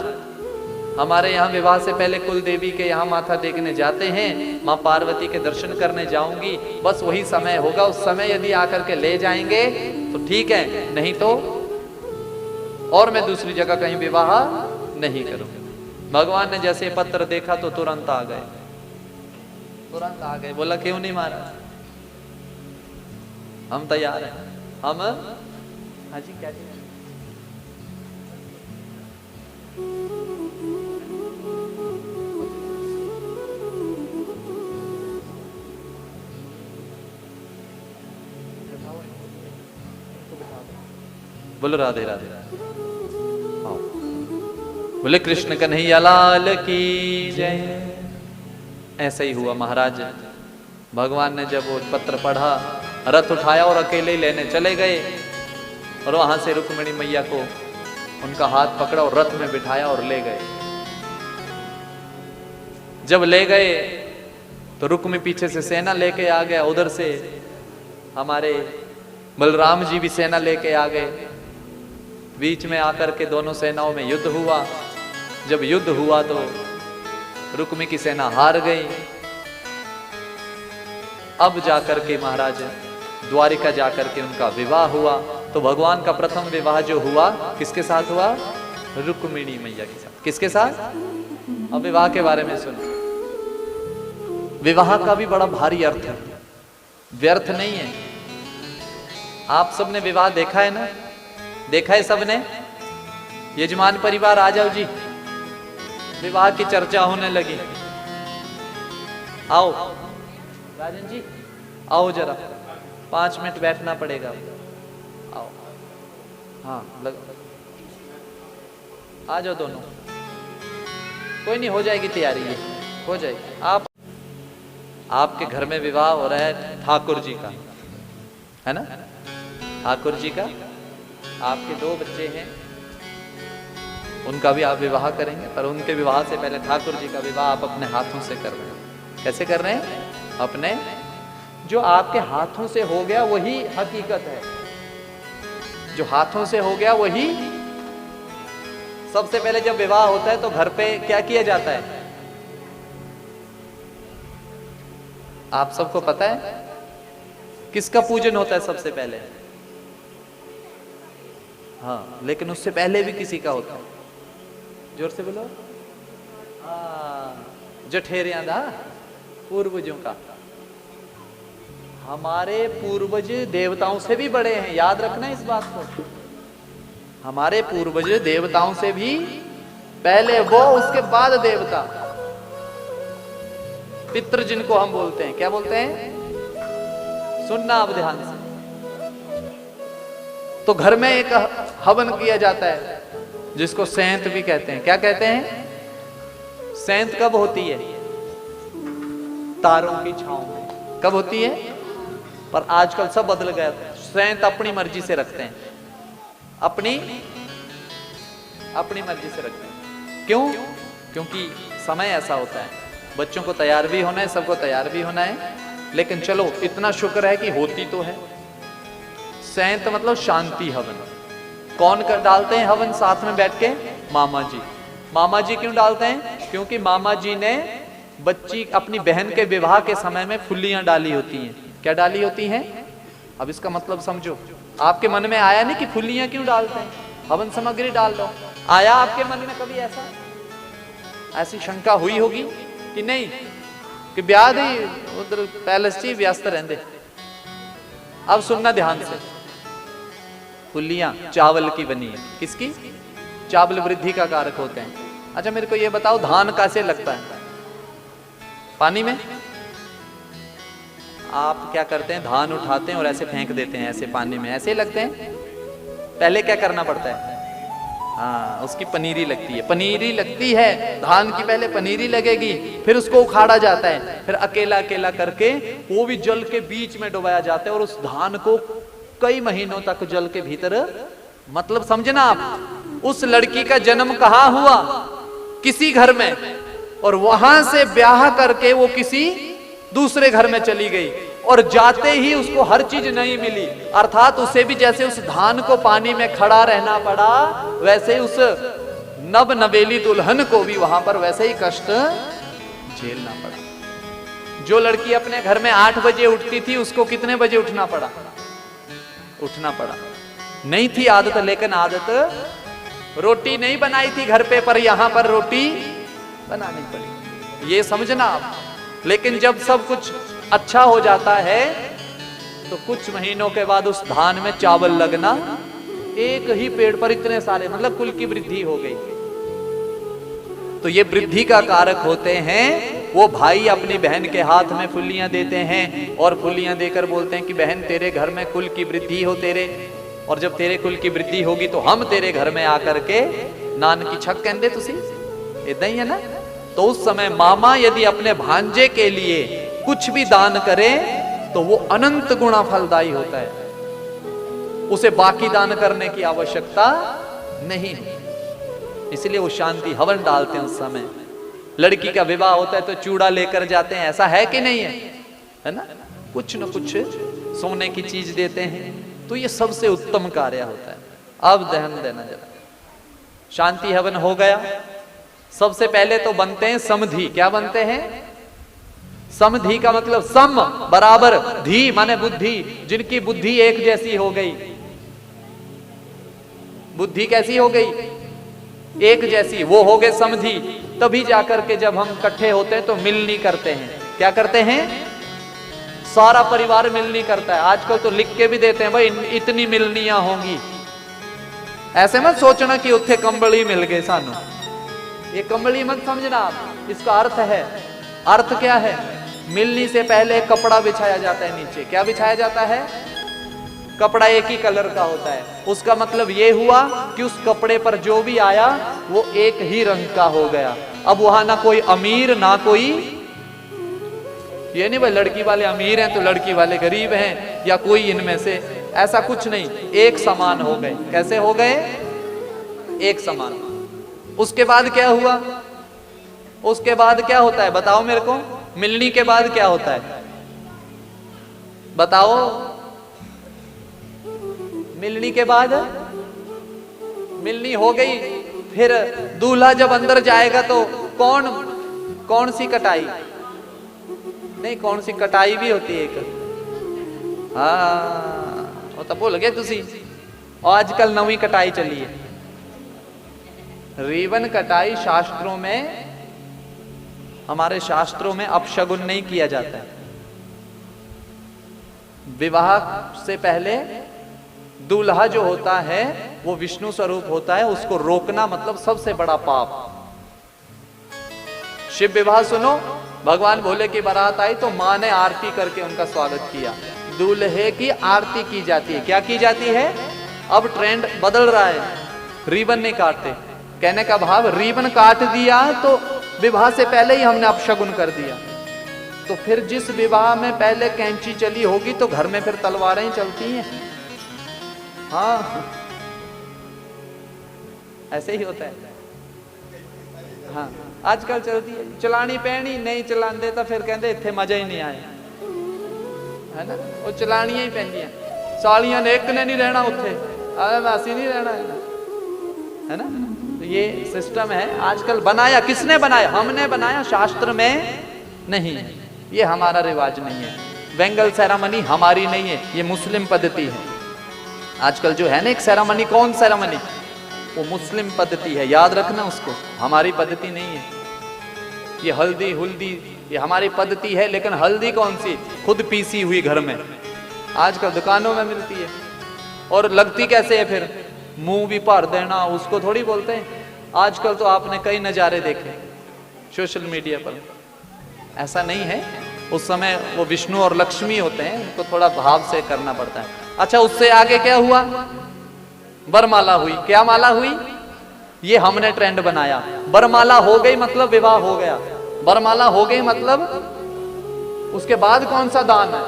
हमारे यहाँ विवाह से पहले कुल देवी के यहाँ माथा टेकने जाते हैं, माँ पार्वती के दर्शन करने जाऊंगी, बस वही समय होगा। उस समय यदि आकर के ले जाएंगे तो ठीक है, नहीं तो और मैं दूसरी जगह कहीं विवाह नहीं करूंगा। भगवान ने जैसे पत्र देखा तो तुरंत आ गए, तुरंत आ गए। बोला क्यों नहीं मारा? हम तैयार हैं। हम हाँ जी क्या जी? बोलो राधे राधे। आओ। बोले कृष्ण कन्हैया लाल की जय। ऐसा ही हुआ महाराज। भगवान ने जब वो पत्र पढ़ा, रथ उठाया और अकेले ही लेने चले गए। और वहां से रुक्मिणी मैया को उनका हाथ पकड़ा और रथ में बिठाया और ले गए। जब ले गए तो रुक्मी पीछे से सेना लेके आ गया। उधर से हमारे बलराम जी भी सेना लेके आ गए। बीच में आकर के दोनों सेनाओं में युद्ध हुआ। जब युद्ध हुआ तो रुक्मी की सेना हार गई। अब जाकर के महाराज द्वारिका जाकर के उनका विवाह हुआ। तो भगवान का प्रथम विवाह जो हुआ किसके साथ हुआ? रुक्मिणी मैया के साथ। किसके साथ? अब विवाह के बारे में सुनो। विवाह का भी बड़ा भारी अर्थ है, व्यर्थ नहीं है। आप सबने विवाह देखा है ना? देखा है सबने? यजमान परिवार आ जाओ जी, विवाह की चर्चा होने लगी। आओ राजन जी, आओ जरा, 5 मिनट बैठना पड़ेगा। आओ। हाँ आ जाओ दोनों। कोई नहीं, हो जाएगी तैयारी, ये हो जाएगी। आपके घर में विवाह हो रहा है ठाकुर जी का, है ना? ठाकुर जी का। आपके 2 बच्चे हैं, उनका भी आप विवाह करेंगे। पर उनके विवाह से पहले ठाकुर जी का विवाह आप अपने हाथों से कर रहे हैं। कैसे कर रहे हैं? अपने, जो आपके हाथों से हो गया वही हकीकत है। जो हाथों से हो गया वही। सबसे पहले जब विवाह होता है तो घर पे क्या किया जाता है? आप सबको पता है किसका पूजन होता है सबसे पहले? हाँ, लेकिन उससे पहले भी किसी का होता है। जोर से बोलो। जठेरियां दा पूर्वजों का। हमारे पूर्वज देवताओं से भी बड़े हैं, याद रखना इस बात को। हमारे पूर्वज देवताओं से भी पहले वो, उसके बाद देवता। पितृ जिनको हम बोलते हैं, क्या बोलते हैं? सुनना अब ध्यान से। तो घर में एक हवन किया जाता है जिसको सेंत भी कहते हैं। क्या कहते हैं? सेंत कब होती है? तारों की छांव में। कब होती है? पर आजकल सब बदल गया। सेंत अपनी मर्जी से रखते हैं, अपनी मर्जी से रखते हैं। क्यों? क्योंकि समय ऐसा होता है, बच्चों को तैयार भी होना है, सबको तैयार भी होना है। लेकिन चलो इतना शुक्र है कि होती तो है। सेंत मतलब शांति हवन। कौन कर डालते हैं हवन साथ में बैठ के? मामा जी। मामा जी क्यों डालते हैं? क्योंकि मामा जी ने बच्ची अपनी बहन के विवाह के समय में फुल्लियां डाली होती हैं। क्या डाली होती हैं? अब इसका मतलब समझो। आपके मन में आया नहीं कि फुल्लियां क्यों डालते हैं, हवन सामग्री डाल लो? आया आपके मन में कभी ऐसा? ऐसी शंका हुई होगी कि नहीं कि ब्याह ही उधर पैलेस ची व्यस्त रहते। अब सुनना ध्यान से, फुल्लियां चावल की बनी है। किसकी? चावल वृद्धि का कारक होते हैं। अच्छा मेरे को ये बताओ, धान कैसे लगता है? पानी में। आप क्या करते हैं? धान उठाते हैं और ऐसे फेंक देते हैं, ऐसे पानी में ऐसे लगते हैं। पहले क्या करना पड़ता है? हाँ, उसकी पनीरी लगती है। पनीरी लगती है धान की, पहले पनीरी लगेगी, फिर उसको उखाड़ा जाता है, फिर अकेला अकेला करके वो भी जल के बीच में डुबाया जाता है और उस धान को कई महीनों तक जल के भीतर, मतलब समझना आप, उस लड़की का जन्म कहां हुआ? किसी घर में, और वहां से ब्याह करके वो किसी दूसरे घर में चली गई और जाते ही उसको हर चीज नहीं मिली। अर्थात उसे भी जैसे उस धान को पानी में खड़ा रहना पड़ा, वैसे उस नव नवेली दुल्हन को भी वहां पर वैसे ही कष्ट झेलना पड़ा। जो लड़की अपने घर में 8 बजे उठती थी, उसको कितने बजे उठना पड़ा? उठना पड़ा। नहीं थी आदत, लेकिन आदत, रोटी नहीं बनाई थी घर पे, पर यहां पर रोटी बनानी पड़ी। ये समझना आप। लेकिन जब सब कुछ अच्छा हो जाता है तो कुछ महीनों के बाद उस धान में चावल लगना, एक ही पेड़ पर इतने सारे, मतलब कुल की वृद्धि हो गई। तो ये वृद्धि का कारक होते हैं। वो भाई अपनी बहन के हाथ में फुल्लियां देते हैं और फुल्लियां देकर बोलते हैं कि बहन तेरे घर में कुल की वृद्धि हो तेरे, और जब तेरे कुल की वृद्धि होगी तो हम तेरे घर में आकर के नान की छक कहते तुसी, इदा ही है ना। तो उस समय मामा यदि अपने भांजे के लिए कुछ भी दान करे तो वो अनंत गुणा फलदायी होता है, उसे बाकी दान करने की आवश्यकता नहीं है। इसलिए वो शांति हवन डालते हैं उस समय। लड़की का विवाह होता है तो चूड़ा लेकर जाते हैं, ऐसा है कि नहीं है? है ना, कुछ न कुछ सोने की चीज देते हैं। तो ये सबसे उत्तम कार्य होता है। अब ध्यान देना जरा, शांति हवन हो गया। सबसे पहले तो बनते हैं समधि। क्या बनते हैं? समधि का मतलब सम बराबर, धी माने बुद्धि, जिनकी बुद्धि एक जैसी हो गई। बुद्धि कैसी हो गई? एक जैसी, वो हो गए समधि। तभी जाकर के जब हम इकट्ठे होते हैं तो मिलनी करते हैं। क्या करते हैं? सारा परिवार मिलनी करता है। आजकल तो लिख के भी देते हैं भाई इतनी मिलनियां होंगी। ऐसे मत सोचना कि उत्थे कंबली मिल गए सानू, ये कंबली मत समझना आप। इसका अर्थ है, अर्थ क्या है? मिलनी से पहले कपड़ा बिछाया जाता है नीचे। क्या बिछाया जाता है? कपड़ा एक ही कलर का होता है। उसका मतलब ये हुआ कि उस कपड़े पर जो भी आया वो एक ही रंग का हो गया। अब वहां ना कोई अमीर ना कोई, ये नहीं भाई लड़की वाले अमीर हैं तो लड़की वाले गरीब हैं या कोई इनमें से, ऐसा कुछ नहीं। एक समान हो गए। कैसे हो गए? एक समान। उसके बाद क्या हुआ? उसके बाद क्या होता है बताओ मेरे को? मिलनी के बाद क्या होता है बताओ? मिलनी के बाद मिलनी हो गई, फिर दूल्हा जब अंदर जाएगा तो कौन सी कटाई? नहीं, कौन सी कटाई भी होती है एक। हाँ, वो तो भूल गए तुसी। आजकल नवी कटाई चली है, रिबन कटाई। शास्त्रों में, हमारे शास्त्रों में अपशगुन नहीं किया जाता है। विवाह से पहले दूल्हा जो होता है वो विष्णु स्वरूप होता है, उसको रोकना मतलब सबसे बड़ा पाप। शिव विवाह सुनो, भगवान भोले की बारात आई तो मां ने आरती करके उनका स्वागत किया। दूल्हे की आरती की जाती है। क्या की जाती है? अब ट्रेंड बदल रहा है, रिबन नहीं काटते। कहने का भाव, रिबन काट दिया तो विवाह से पहले ही हमने अपशगुन कर दिया। तो फिर जिस विवाह में पहले कैंची चली होगी तो घर में फिर तलवारें ही चलती हैं। हाँ, ऐसे ही होता है। हाँ, आजकल चलती है। चलानी पैनी, नहीं चलाते तो फिर कहते इत्थे मजा ही नहीं आया, है ना। वो चलानियां ही पैंदियां। सालियां ने एक ने नहीं रहना उत्थे, असी नहीं रहना, है ना। ये सिस्टम है आजकल। बनाया किसने बनाया? हमने बनाया, शास्त्र में नहीं। ये हमारा रिवाज नहीं है। बेंगल सेरेमनी हमारी नहीं है, ये मुस्लिम पद्धति है। आजकल जो है ना एक सेरेमनी, कौन सेरेमनी? वो मुस्लिम पद्धति है, याद रखना उसको, हमारी पद्धति नहीं है। ये हल्दी हुल्दी ये हमारी पद्धति है, लेकिन हल्दी कौन सी? खुद पीसी हुई घर में, आजकल दुकानों में मिलती है। और लगती कैसे है फिर? मुंह भी भर देना, उसको थोड़ी बोलते हैं। आजकल तो आपने कई नज़ारे देखे सोशल मीडिया पर, ऐसा नहीं है। उस समय वो विष्णु और लक्ष्मी होते हैं, उनको थोड़ा भाव से करना पड़ता है। अच्छा, उससे आगे क्या हुआ? वरमाला हुई। क्या माला हुई? ये हमने ट्रेंड बनाया। वरमाला हो गई मतलब विवाह हो गया, वरमाला हो गई मतलब उसके बाद कौन सा दान है?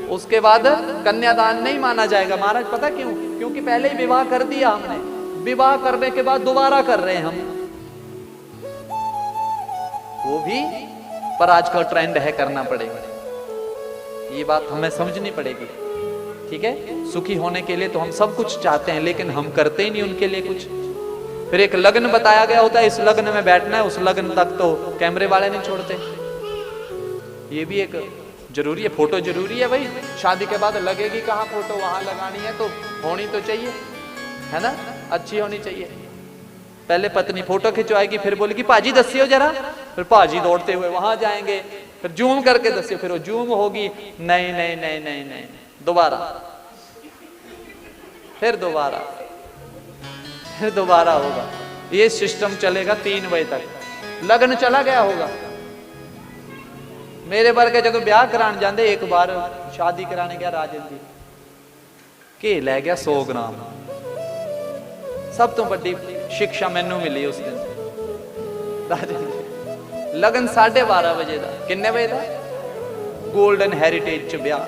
उसके बाद कन्यादान नहीं माना जाएगा महाराज। पता क्यों? क्योंकि पहले ही विवाह कर दिया हमने, विवाह करने के बाद दोबारा कर रहे हैं हम, वो भी। पर आज का ट्रेंड है, करना पड़ेगा। ये बात हमें समझनी पड़ेगी, ठीक है। सुखी होने के लिए तो हम सब कुछ चाहते हैं, लेकिन हम करते ही नहीं उनके लिए कुछ। फिर एक लग्न बताया गया होता है, इस लग्न में बैठना है, उस लग्न तक तो कैमरे वाले नहीं छोड़ते। ये भी एक जरूरी है, फोटो जरूरी है भाई। शादी के बाद लगेगी कहाँ फोटो? वहां लगानी है तो होनी तो चाहिए, है ना, अच्छी होनी चाहिए। पहले पत्नी फोटो खिंचवाएगी, फिर बोलेगी पाजी दसियो जरा, फिर पाजी दौड़ते हुए वहां जाएंगे, फिर जूम करके दसियो, फिर वो जूम होगी, नहीं नहीं नहीं नहीं नहीं, दोबारा, फिर दोबारा, फिर दोबारा होगा। ये सिस्टम चलेगा 3 बजे तक। लगन चला गया होगा। मेरे वर्गे जो ब्याह कराने जाते, एक बार शादी कराने गया राजन जी, के लै गया 100 ग्राम। सब तो बड़ी शिक्षा मैनू मिली उस दिन। राजन जी लगन 12:30 बजे का, किन्ने बजे का? गोल्डन हैरिटेज च ब्याह।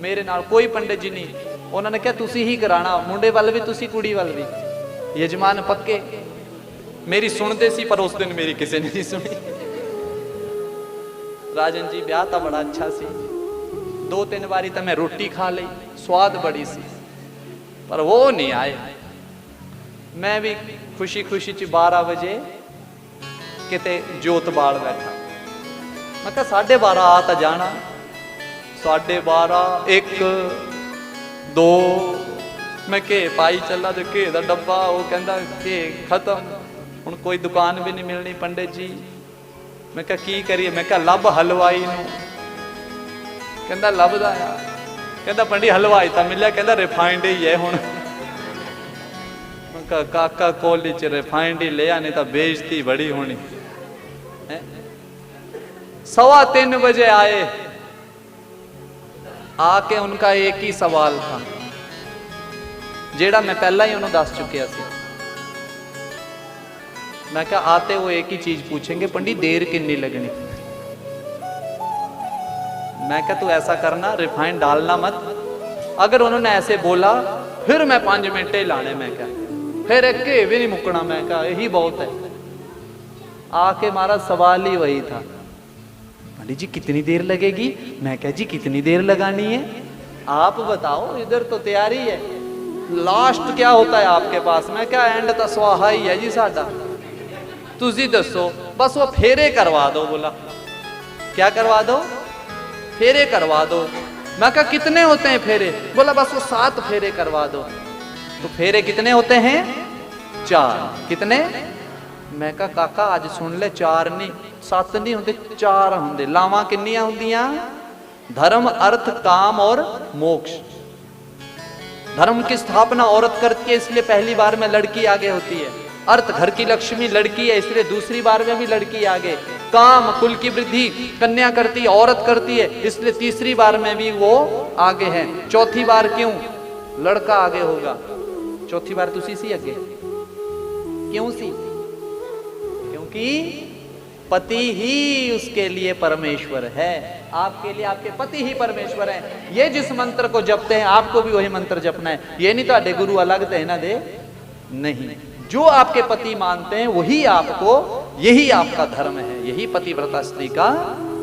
मेरे नाल कोई पंडित जी नहीं, उन्होंने कहा तुसी ही कराना, मुंडे वाल भी तुसी, कुड़ी वाल भी। यजमान पक्के मेरी सुनते सी, पर उस दिन मेरी किसी ने नहीं सुनी। राजन जी ब्याह तो बड़ा अच्छा सी, 2-3 बारी तो मैं रोटी खा ली, स्वाद बड़ी सी, पर वो नहीं आए। मैं भी खुशी खुशी च 12 बजे किते जोत बाल बैठा। मैं कहा 12:30 आ तो जाना। 12:30, 1, 2 मैं घे पाई चला, तो घे का डब्बा, वो कहता घे खत्म, हुण कोई दुकान भी नहीं मिलनी पंडित जी। मैं कहा की करिए? मैं कहा लभ हलवाई नूं। कहता लभदा आ। कहता पंडित हलवाई तो मिलिया, कहता रिफाइंड ही है हुण। मैं कहा काका कोली च रिफाइंड ही लिया, नहीं तो बेइज्जती बड़ी होनी। 3:15 बजे आए, आके उनका एक ही सवाल था, जेड़ा मैं पहला ही उन्होंने दस चुकिया सी। मैं क्या आते वो एक ही चीज पूछेंगे, पंडित देर कितनी लगनी? मैं क्या तू ऐसा करना, रिफाइंड डालना मत। अगर उन्होंने ऐसे बोला फिर मैं 5 मिनट ही लाने। मैं क्या फिर एक के भी नहीं मुकना। मैं क्या यही बहुत है। आके हमारा सवाल ही वही था, पंडित जी कितनी देर लगेगी? मैं क्या जी कितनी देर लगानी है आप बताओ, इधर तो तैयारी है। लास्ट क्या होता है आपके पास? मैं क्या एंड तो स्वाहा ही है जी साडा, तुझी दसो। बस वो फेरे करवा दो। बोला क्या करवा दो? फेरे करवा दो। मैं कहा कितने होते हैं फेरे? बोला बस वो 7 फेरे करवा दो। तो फेरे कितने होते हैं? 4। कितने? मैं कहा काका आज सुन ले, 4 नहीं 7 नहीं होंगे, 4 होंगे। लावां किन्नियां होंदियां? धर्म, अर्थ, काम और मोक्ष। धर्म की स्थापना औरत करती है, इसलिए पहली बार में लड़की आगे होती है। अर्थ घर की लक्ष्मी लड़की है, इसलिए दूसरी बार में भी लड़की आगे। काम कुल की वृद्धि कन्या करती है, औरत करती है, इसलिए तीसरी बार में भी वो आगे है। चौथी बार क्यों? लड़का आगे होगा। चौथी बार तुसी सी आगे क्यों सी? क्योंकि पति ही उसके लिए परमेश्वर है। आपके लिए आपके पति ही परमेश्वर हैं। ये जिस मंत्र को जपते हैं आपको भी वही मंत्र जपना है। ये नहीं तो गुरु अलग थे ना दे, नहीं। जो आपके पति मानते हैं वही आपको, यही आपका धर्म है, यही पतिव्रता स्त्री का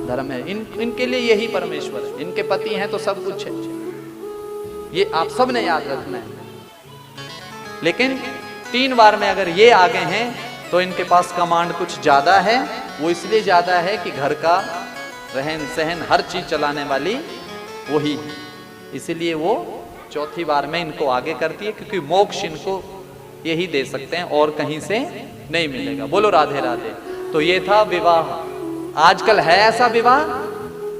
धर्म है। इनके लिए यही परमेश्वर है। इनके पति हैं तो सब कुछ है। ये आप सब ने याद रखना है। लेकिन 3 बार में अगर ये आगे हैं तो इनके पास कमांड कुछ ज्यादा है। वो इसलिए ज्यादा है कि घर का रहन सहन हर चीज चलाने वाली वही है, इसीलिए वो चौथी बार में इनको आगे करती है, क्योंकि मोक्ष इनको यही दे सकते हैं और कहीं से नहीं मिलेगा। बोलो राधे राधे। तो ये था विवाह। आजकल है ऐसा विवाह?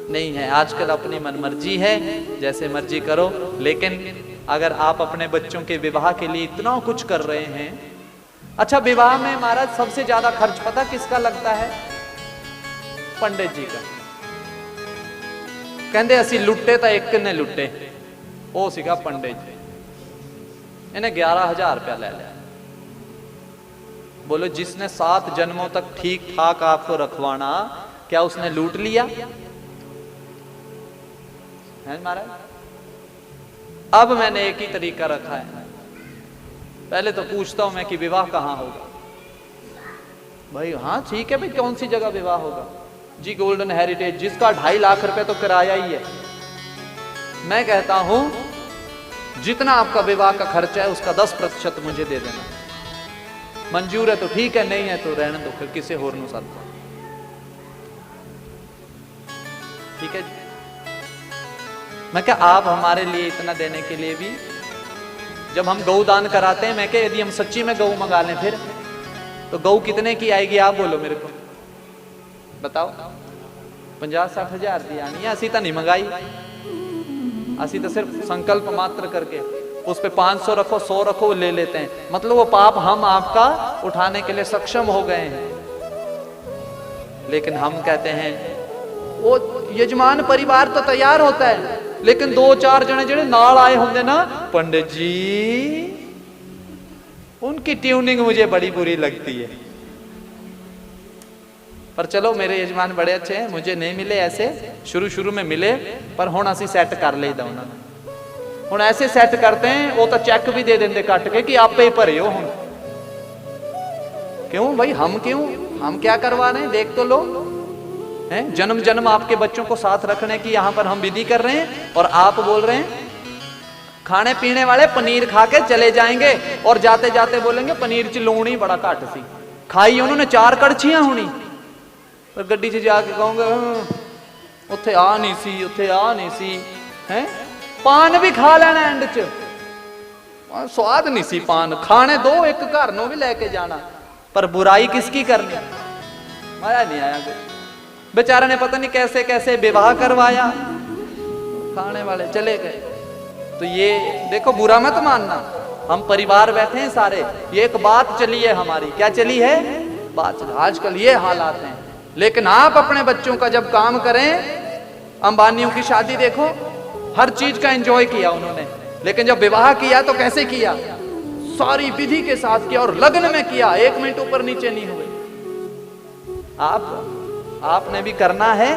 नहीं है। आजकल अपनी मनमर्जी है, जैसे मर्जी करो। लेकिन अगर आप अपने बच्चों के विवाह के लिए इतना कुछ कर रहे हैं, अच्छा विवाह में महाराज सबसे ज्यादा खर्च पता किसका लगता है? पंडित जी का। कहते असी लुटे तो एक ने लुटे, वो सीगा पंडित जी, इन्हें 11,000 रुपया ले लिया। बोलो जिसने 7 जन्मों तक ठीक ठाक आपको रखवाना, क्या उसने लूट लिया है महाराज? अब मैंने एक ही तरीका रखा है। पहले तो पूछता हूं मैं कि विवाह कहां होगा? भाई हाँ ठीक है भाई, कौन सी जगह विवाह होगा? जी गोल्डन हेरिटेज, जिसका 2.5 लाख रुपए तो किराया ही है। मैं कहता हूं जितना आपका विवाह का खर्चा है उसका 10% मुझे दे देना। मंजूर है तो ठीक है, नहीं है तो रहने दो, फिर किसी होर नु साथ। ठीक है जी। मैं क्या आप हमारे लिए इतना देने के लिए भी, जब हम गौ दान कराते हैं, मैं क्या यदि हम सच्ची में गौ मंगा लें फिर तो गौ कितने की आएगी? आप बोलो मेरे को, बताओ। 50-60 हजार दी आनी है। असी तो नहीं मंगाई, असी तो सिर्फ संकल्प मात्र करके उस पे 500 रखो 100 रखो ले लेते हैं। मतलब वो पाप हम आपका उठाने के लिए सक्षम हो गए हैं। लेकिन हम कहते हैं वो यजमान परिवार तो तैयार होता है, लेकिन 2-4 जने जने नाल आए होंगे ना पंडित जी, उनकी ट्यूनिंग मुझे बड़ी बुरी लगती है। पर चलो मेरे यजमान बड़े अच्छे हैं, मुझे नहीं मिले ऐसे, शुरू में मिले, पर हुण असी सैट कर लेदा उन्होंने। हुण ऐसे सैट करते हैं, वो तो चेक भी दे देंगे कट के कि आपे ही भरे हो। हुण क्यों भाई, हम क्यों, हम क्या करवा रहे हैं? देख तो लो, हैं जन्म जन्म आपके बच्चों को साथ रखने की यहां पर हम विधि कर रहे हैं, और आप बोल रहे हैं खाने पीने वाले पनीर खा के चले जाएंगे और जाते जाते बोलेंगे पनीर च लूण ही बड़ा घट सी, खाई उन्होंने 4 कड़छियां होनी, पर गड्डी च जाके कहूंगा उत्थे आ नहीं सी, उत्थे आ नहीं सी। हैं पान भी खा लेना एंड च, स्वाद नहीं सी पान, खाने दो एक घर नो भी लेके जाना, पर बुराई किसकी करनी? मजा नहीं आया कुछ। बेचारे ने पता नहीं कैसे कैसे विवाह करवाया, खाने वाले चले गए। तो ये देखो, बुरा मत मानना, हम परिवार बैठे हैं सारे, ये एक बात चली है हमारी। क्या चली है? बात चली। आजकल ये हालात हैं। लेकिन आप अपने बच्चों का जब काम करें, अंबानियों की शादी देखो, हर चीज का एंजॉय किया उन्होंने, लेकिन जब विवाह किया तो कैसे किया? सारी विधि के साथ किया, और लग्न में किया, 1 मिनट ऊपर नीचे नहीं हुए। आपने भी करना है,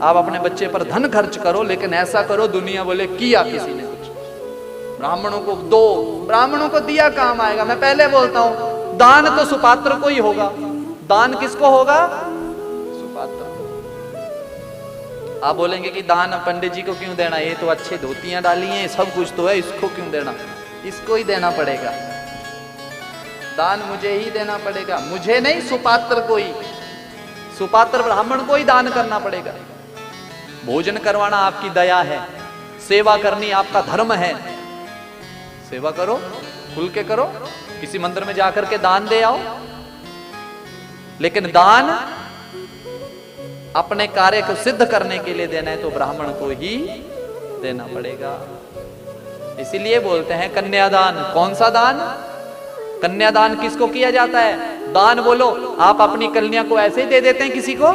आप अपने बच्चे पर धन खर्च करो, लेकिन ऐसा करो दुनिया बोले किया किसी ने कुछ। ब्राह्मणों को दो, ब्राह्मणों को दिया काम आएगा। मैं पहले बोलता हूं दान तो सुपात्र को ही होगा। दान किसको होगा? सुपात्र को। आप बोलेंगे कि दान पंडित जी को क्यों देना, ये तो अच्छे धोतियां डाली हैं, सब कुछ तो है, इसको क्यों देना? इसको ही देना पड़ेगा, दान मुझे ही देना पड़ेगा। मुझे नहीं, सुपात्र को ही, सुपात्र ब्राह्मण को ही दान करना पड़ेगा। भोजन करवाना आपकी दया है, सेवा करनी आपका धर्म है। सेवा करो, खुल के करो, किसी मंदिर में जाकर के दान दे आओ, लेकिन दान अपने कार्य को सिद्ध करने के लिए देना है तो ब्राह्मण को ही देना पड़ेगा। इसीलिए बोलते हैं कन्यादान। कौन सा दान? कन्यादान किसको किया जाता है? दान बोलो, आप अपनी कन्या को ऐसे ही दे देते हैं किसी को?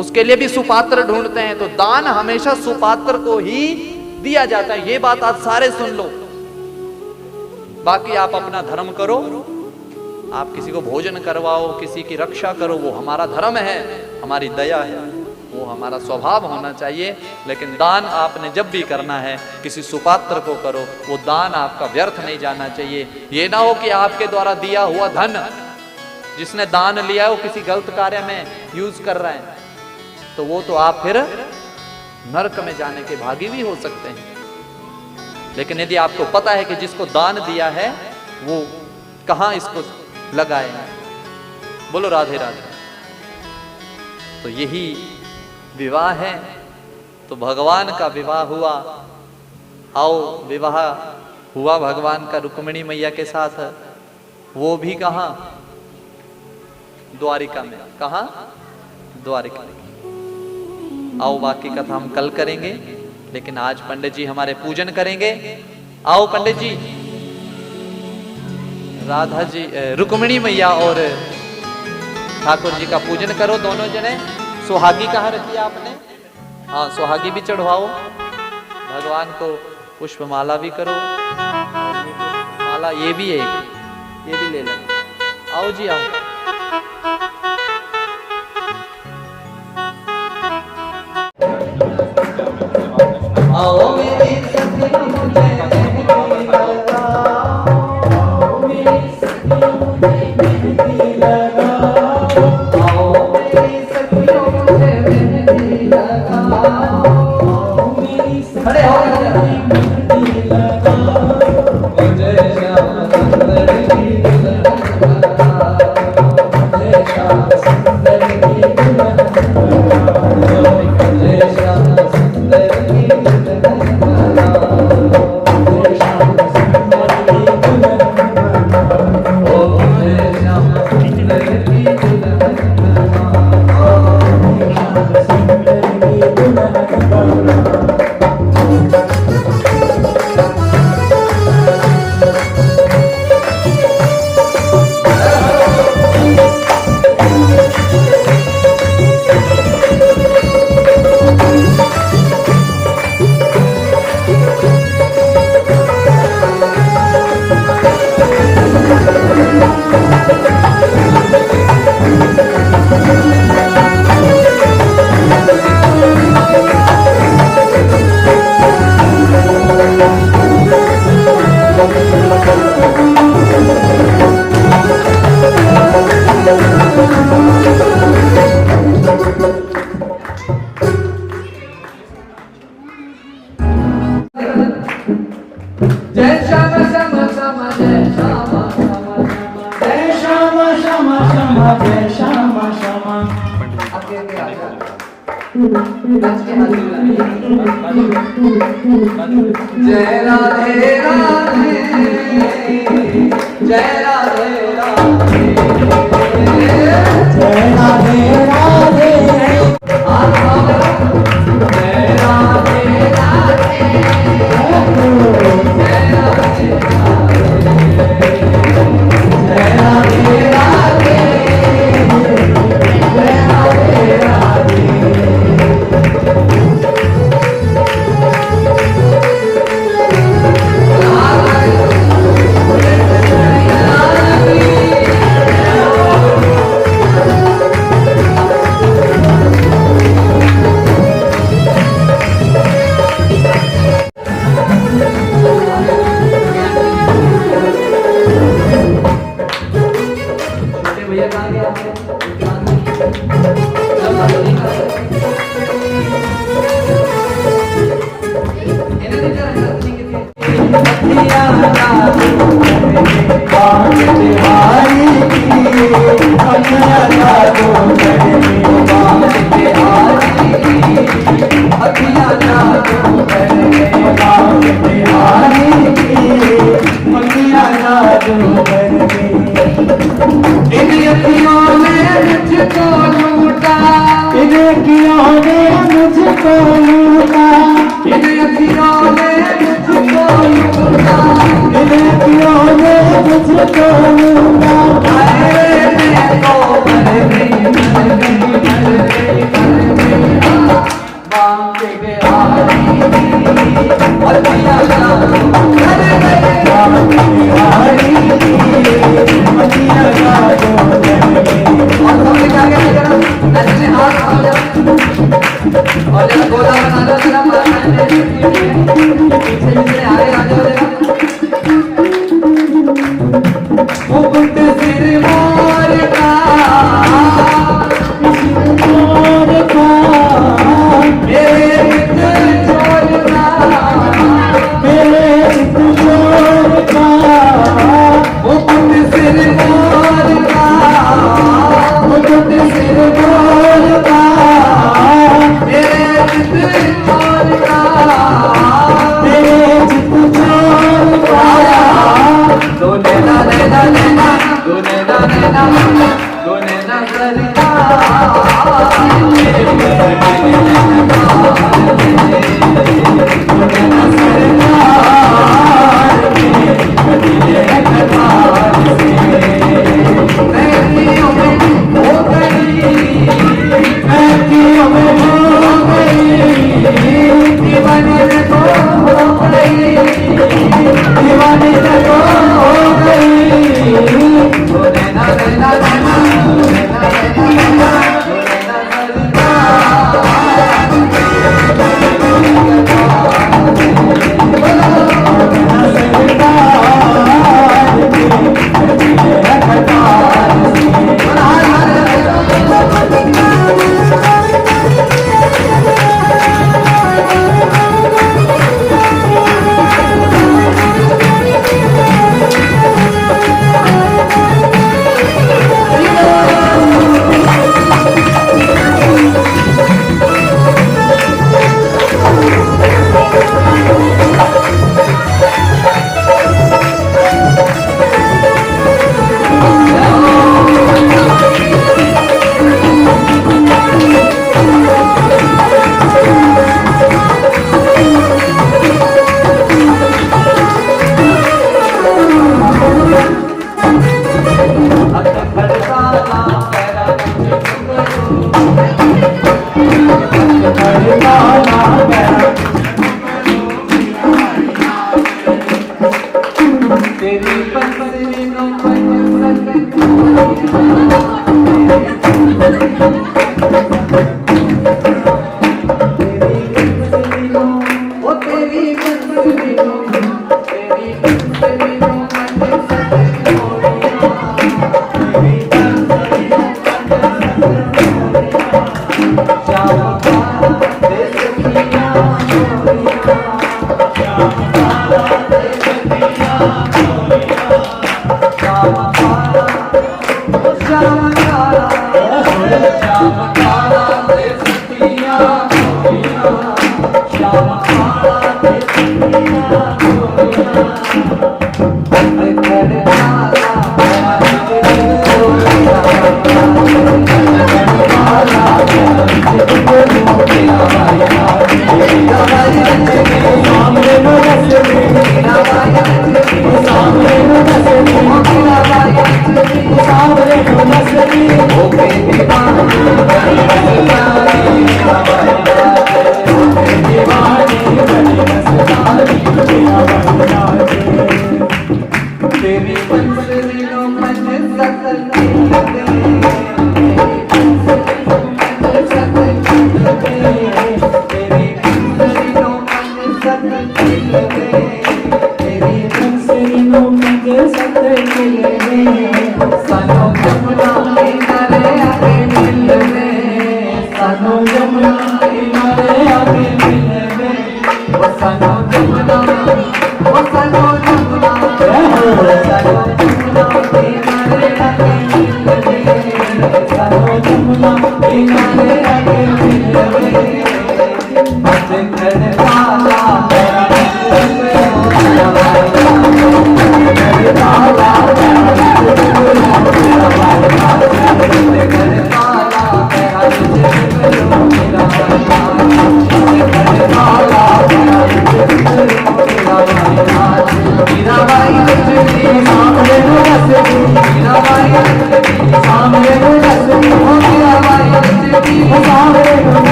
उसके लिए भी सुपात्र ढूंढते हैं। तो दान हमेशा सुपात्र को ही दिया जाता है। ये बात आज सारे सुन लो। बाकी आप अपना धर्म करो, आप किसी को भोजन करवाओ, किसी की रक्षा करो, वो हमारा धर्म है, हमारी दया है, वो हमारा स्वभाव होना चाहिए। लेकिन दान आपने जब भी करना है किसी सुपात्र को करो, वो दान आपका व्यर्थ नहीं जाना चाहिए। ये ना हो कि आपके द्वारा दिया हुआ धन जिसने दान लिया है वो किसी गलत कार्य में यूज कर रहा है, तो वो तो आप फिर नरक में जाने के भागी भी हो सकते हैं। लेकिन यदि आपको पता है कि जिसको दान दिया है वो कहां इसको लगाए। बोलो राधे राधे। तो यही विवाह है। तो भगवान का विवाह हुआ। आओ, विवाह हुआ भगवान का रुक्मिणी मैया के साथ, वो भी कहां? द्वारिका में। कहां? द्वारिका में। आओ, बाकी कथा हम कल करेंगे, लेकिन आज पंडित जी हमारे पूजन करेंगे। आओ पंडित जी, राधा जी, रुक्मिणी मैया और ठाकुर जी का पूजन करो दोनों जने। सुहागी कहाँ रखी आपने? हाँ, सुहागी भी चढ़वाओ। भगवान को पुष्पमाला भी करो। माला ये भी है, ये भी ले लो। आओ जी आओ। आओ मेरी सखी मुझे जय राधे राधे, जय राधे राधे, जय राधे राधे, जय राधे राधे, जय राधे राधे, जय राधे राधे।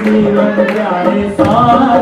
जीवन प्यारे साथ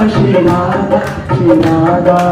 Shri Radha, Shri Radha.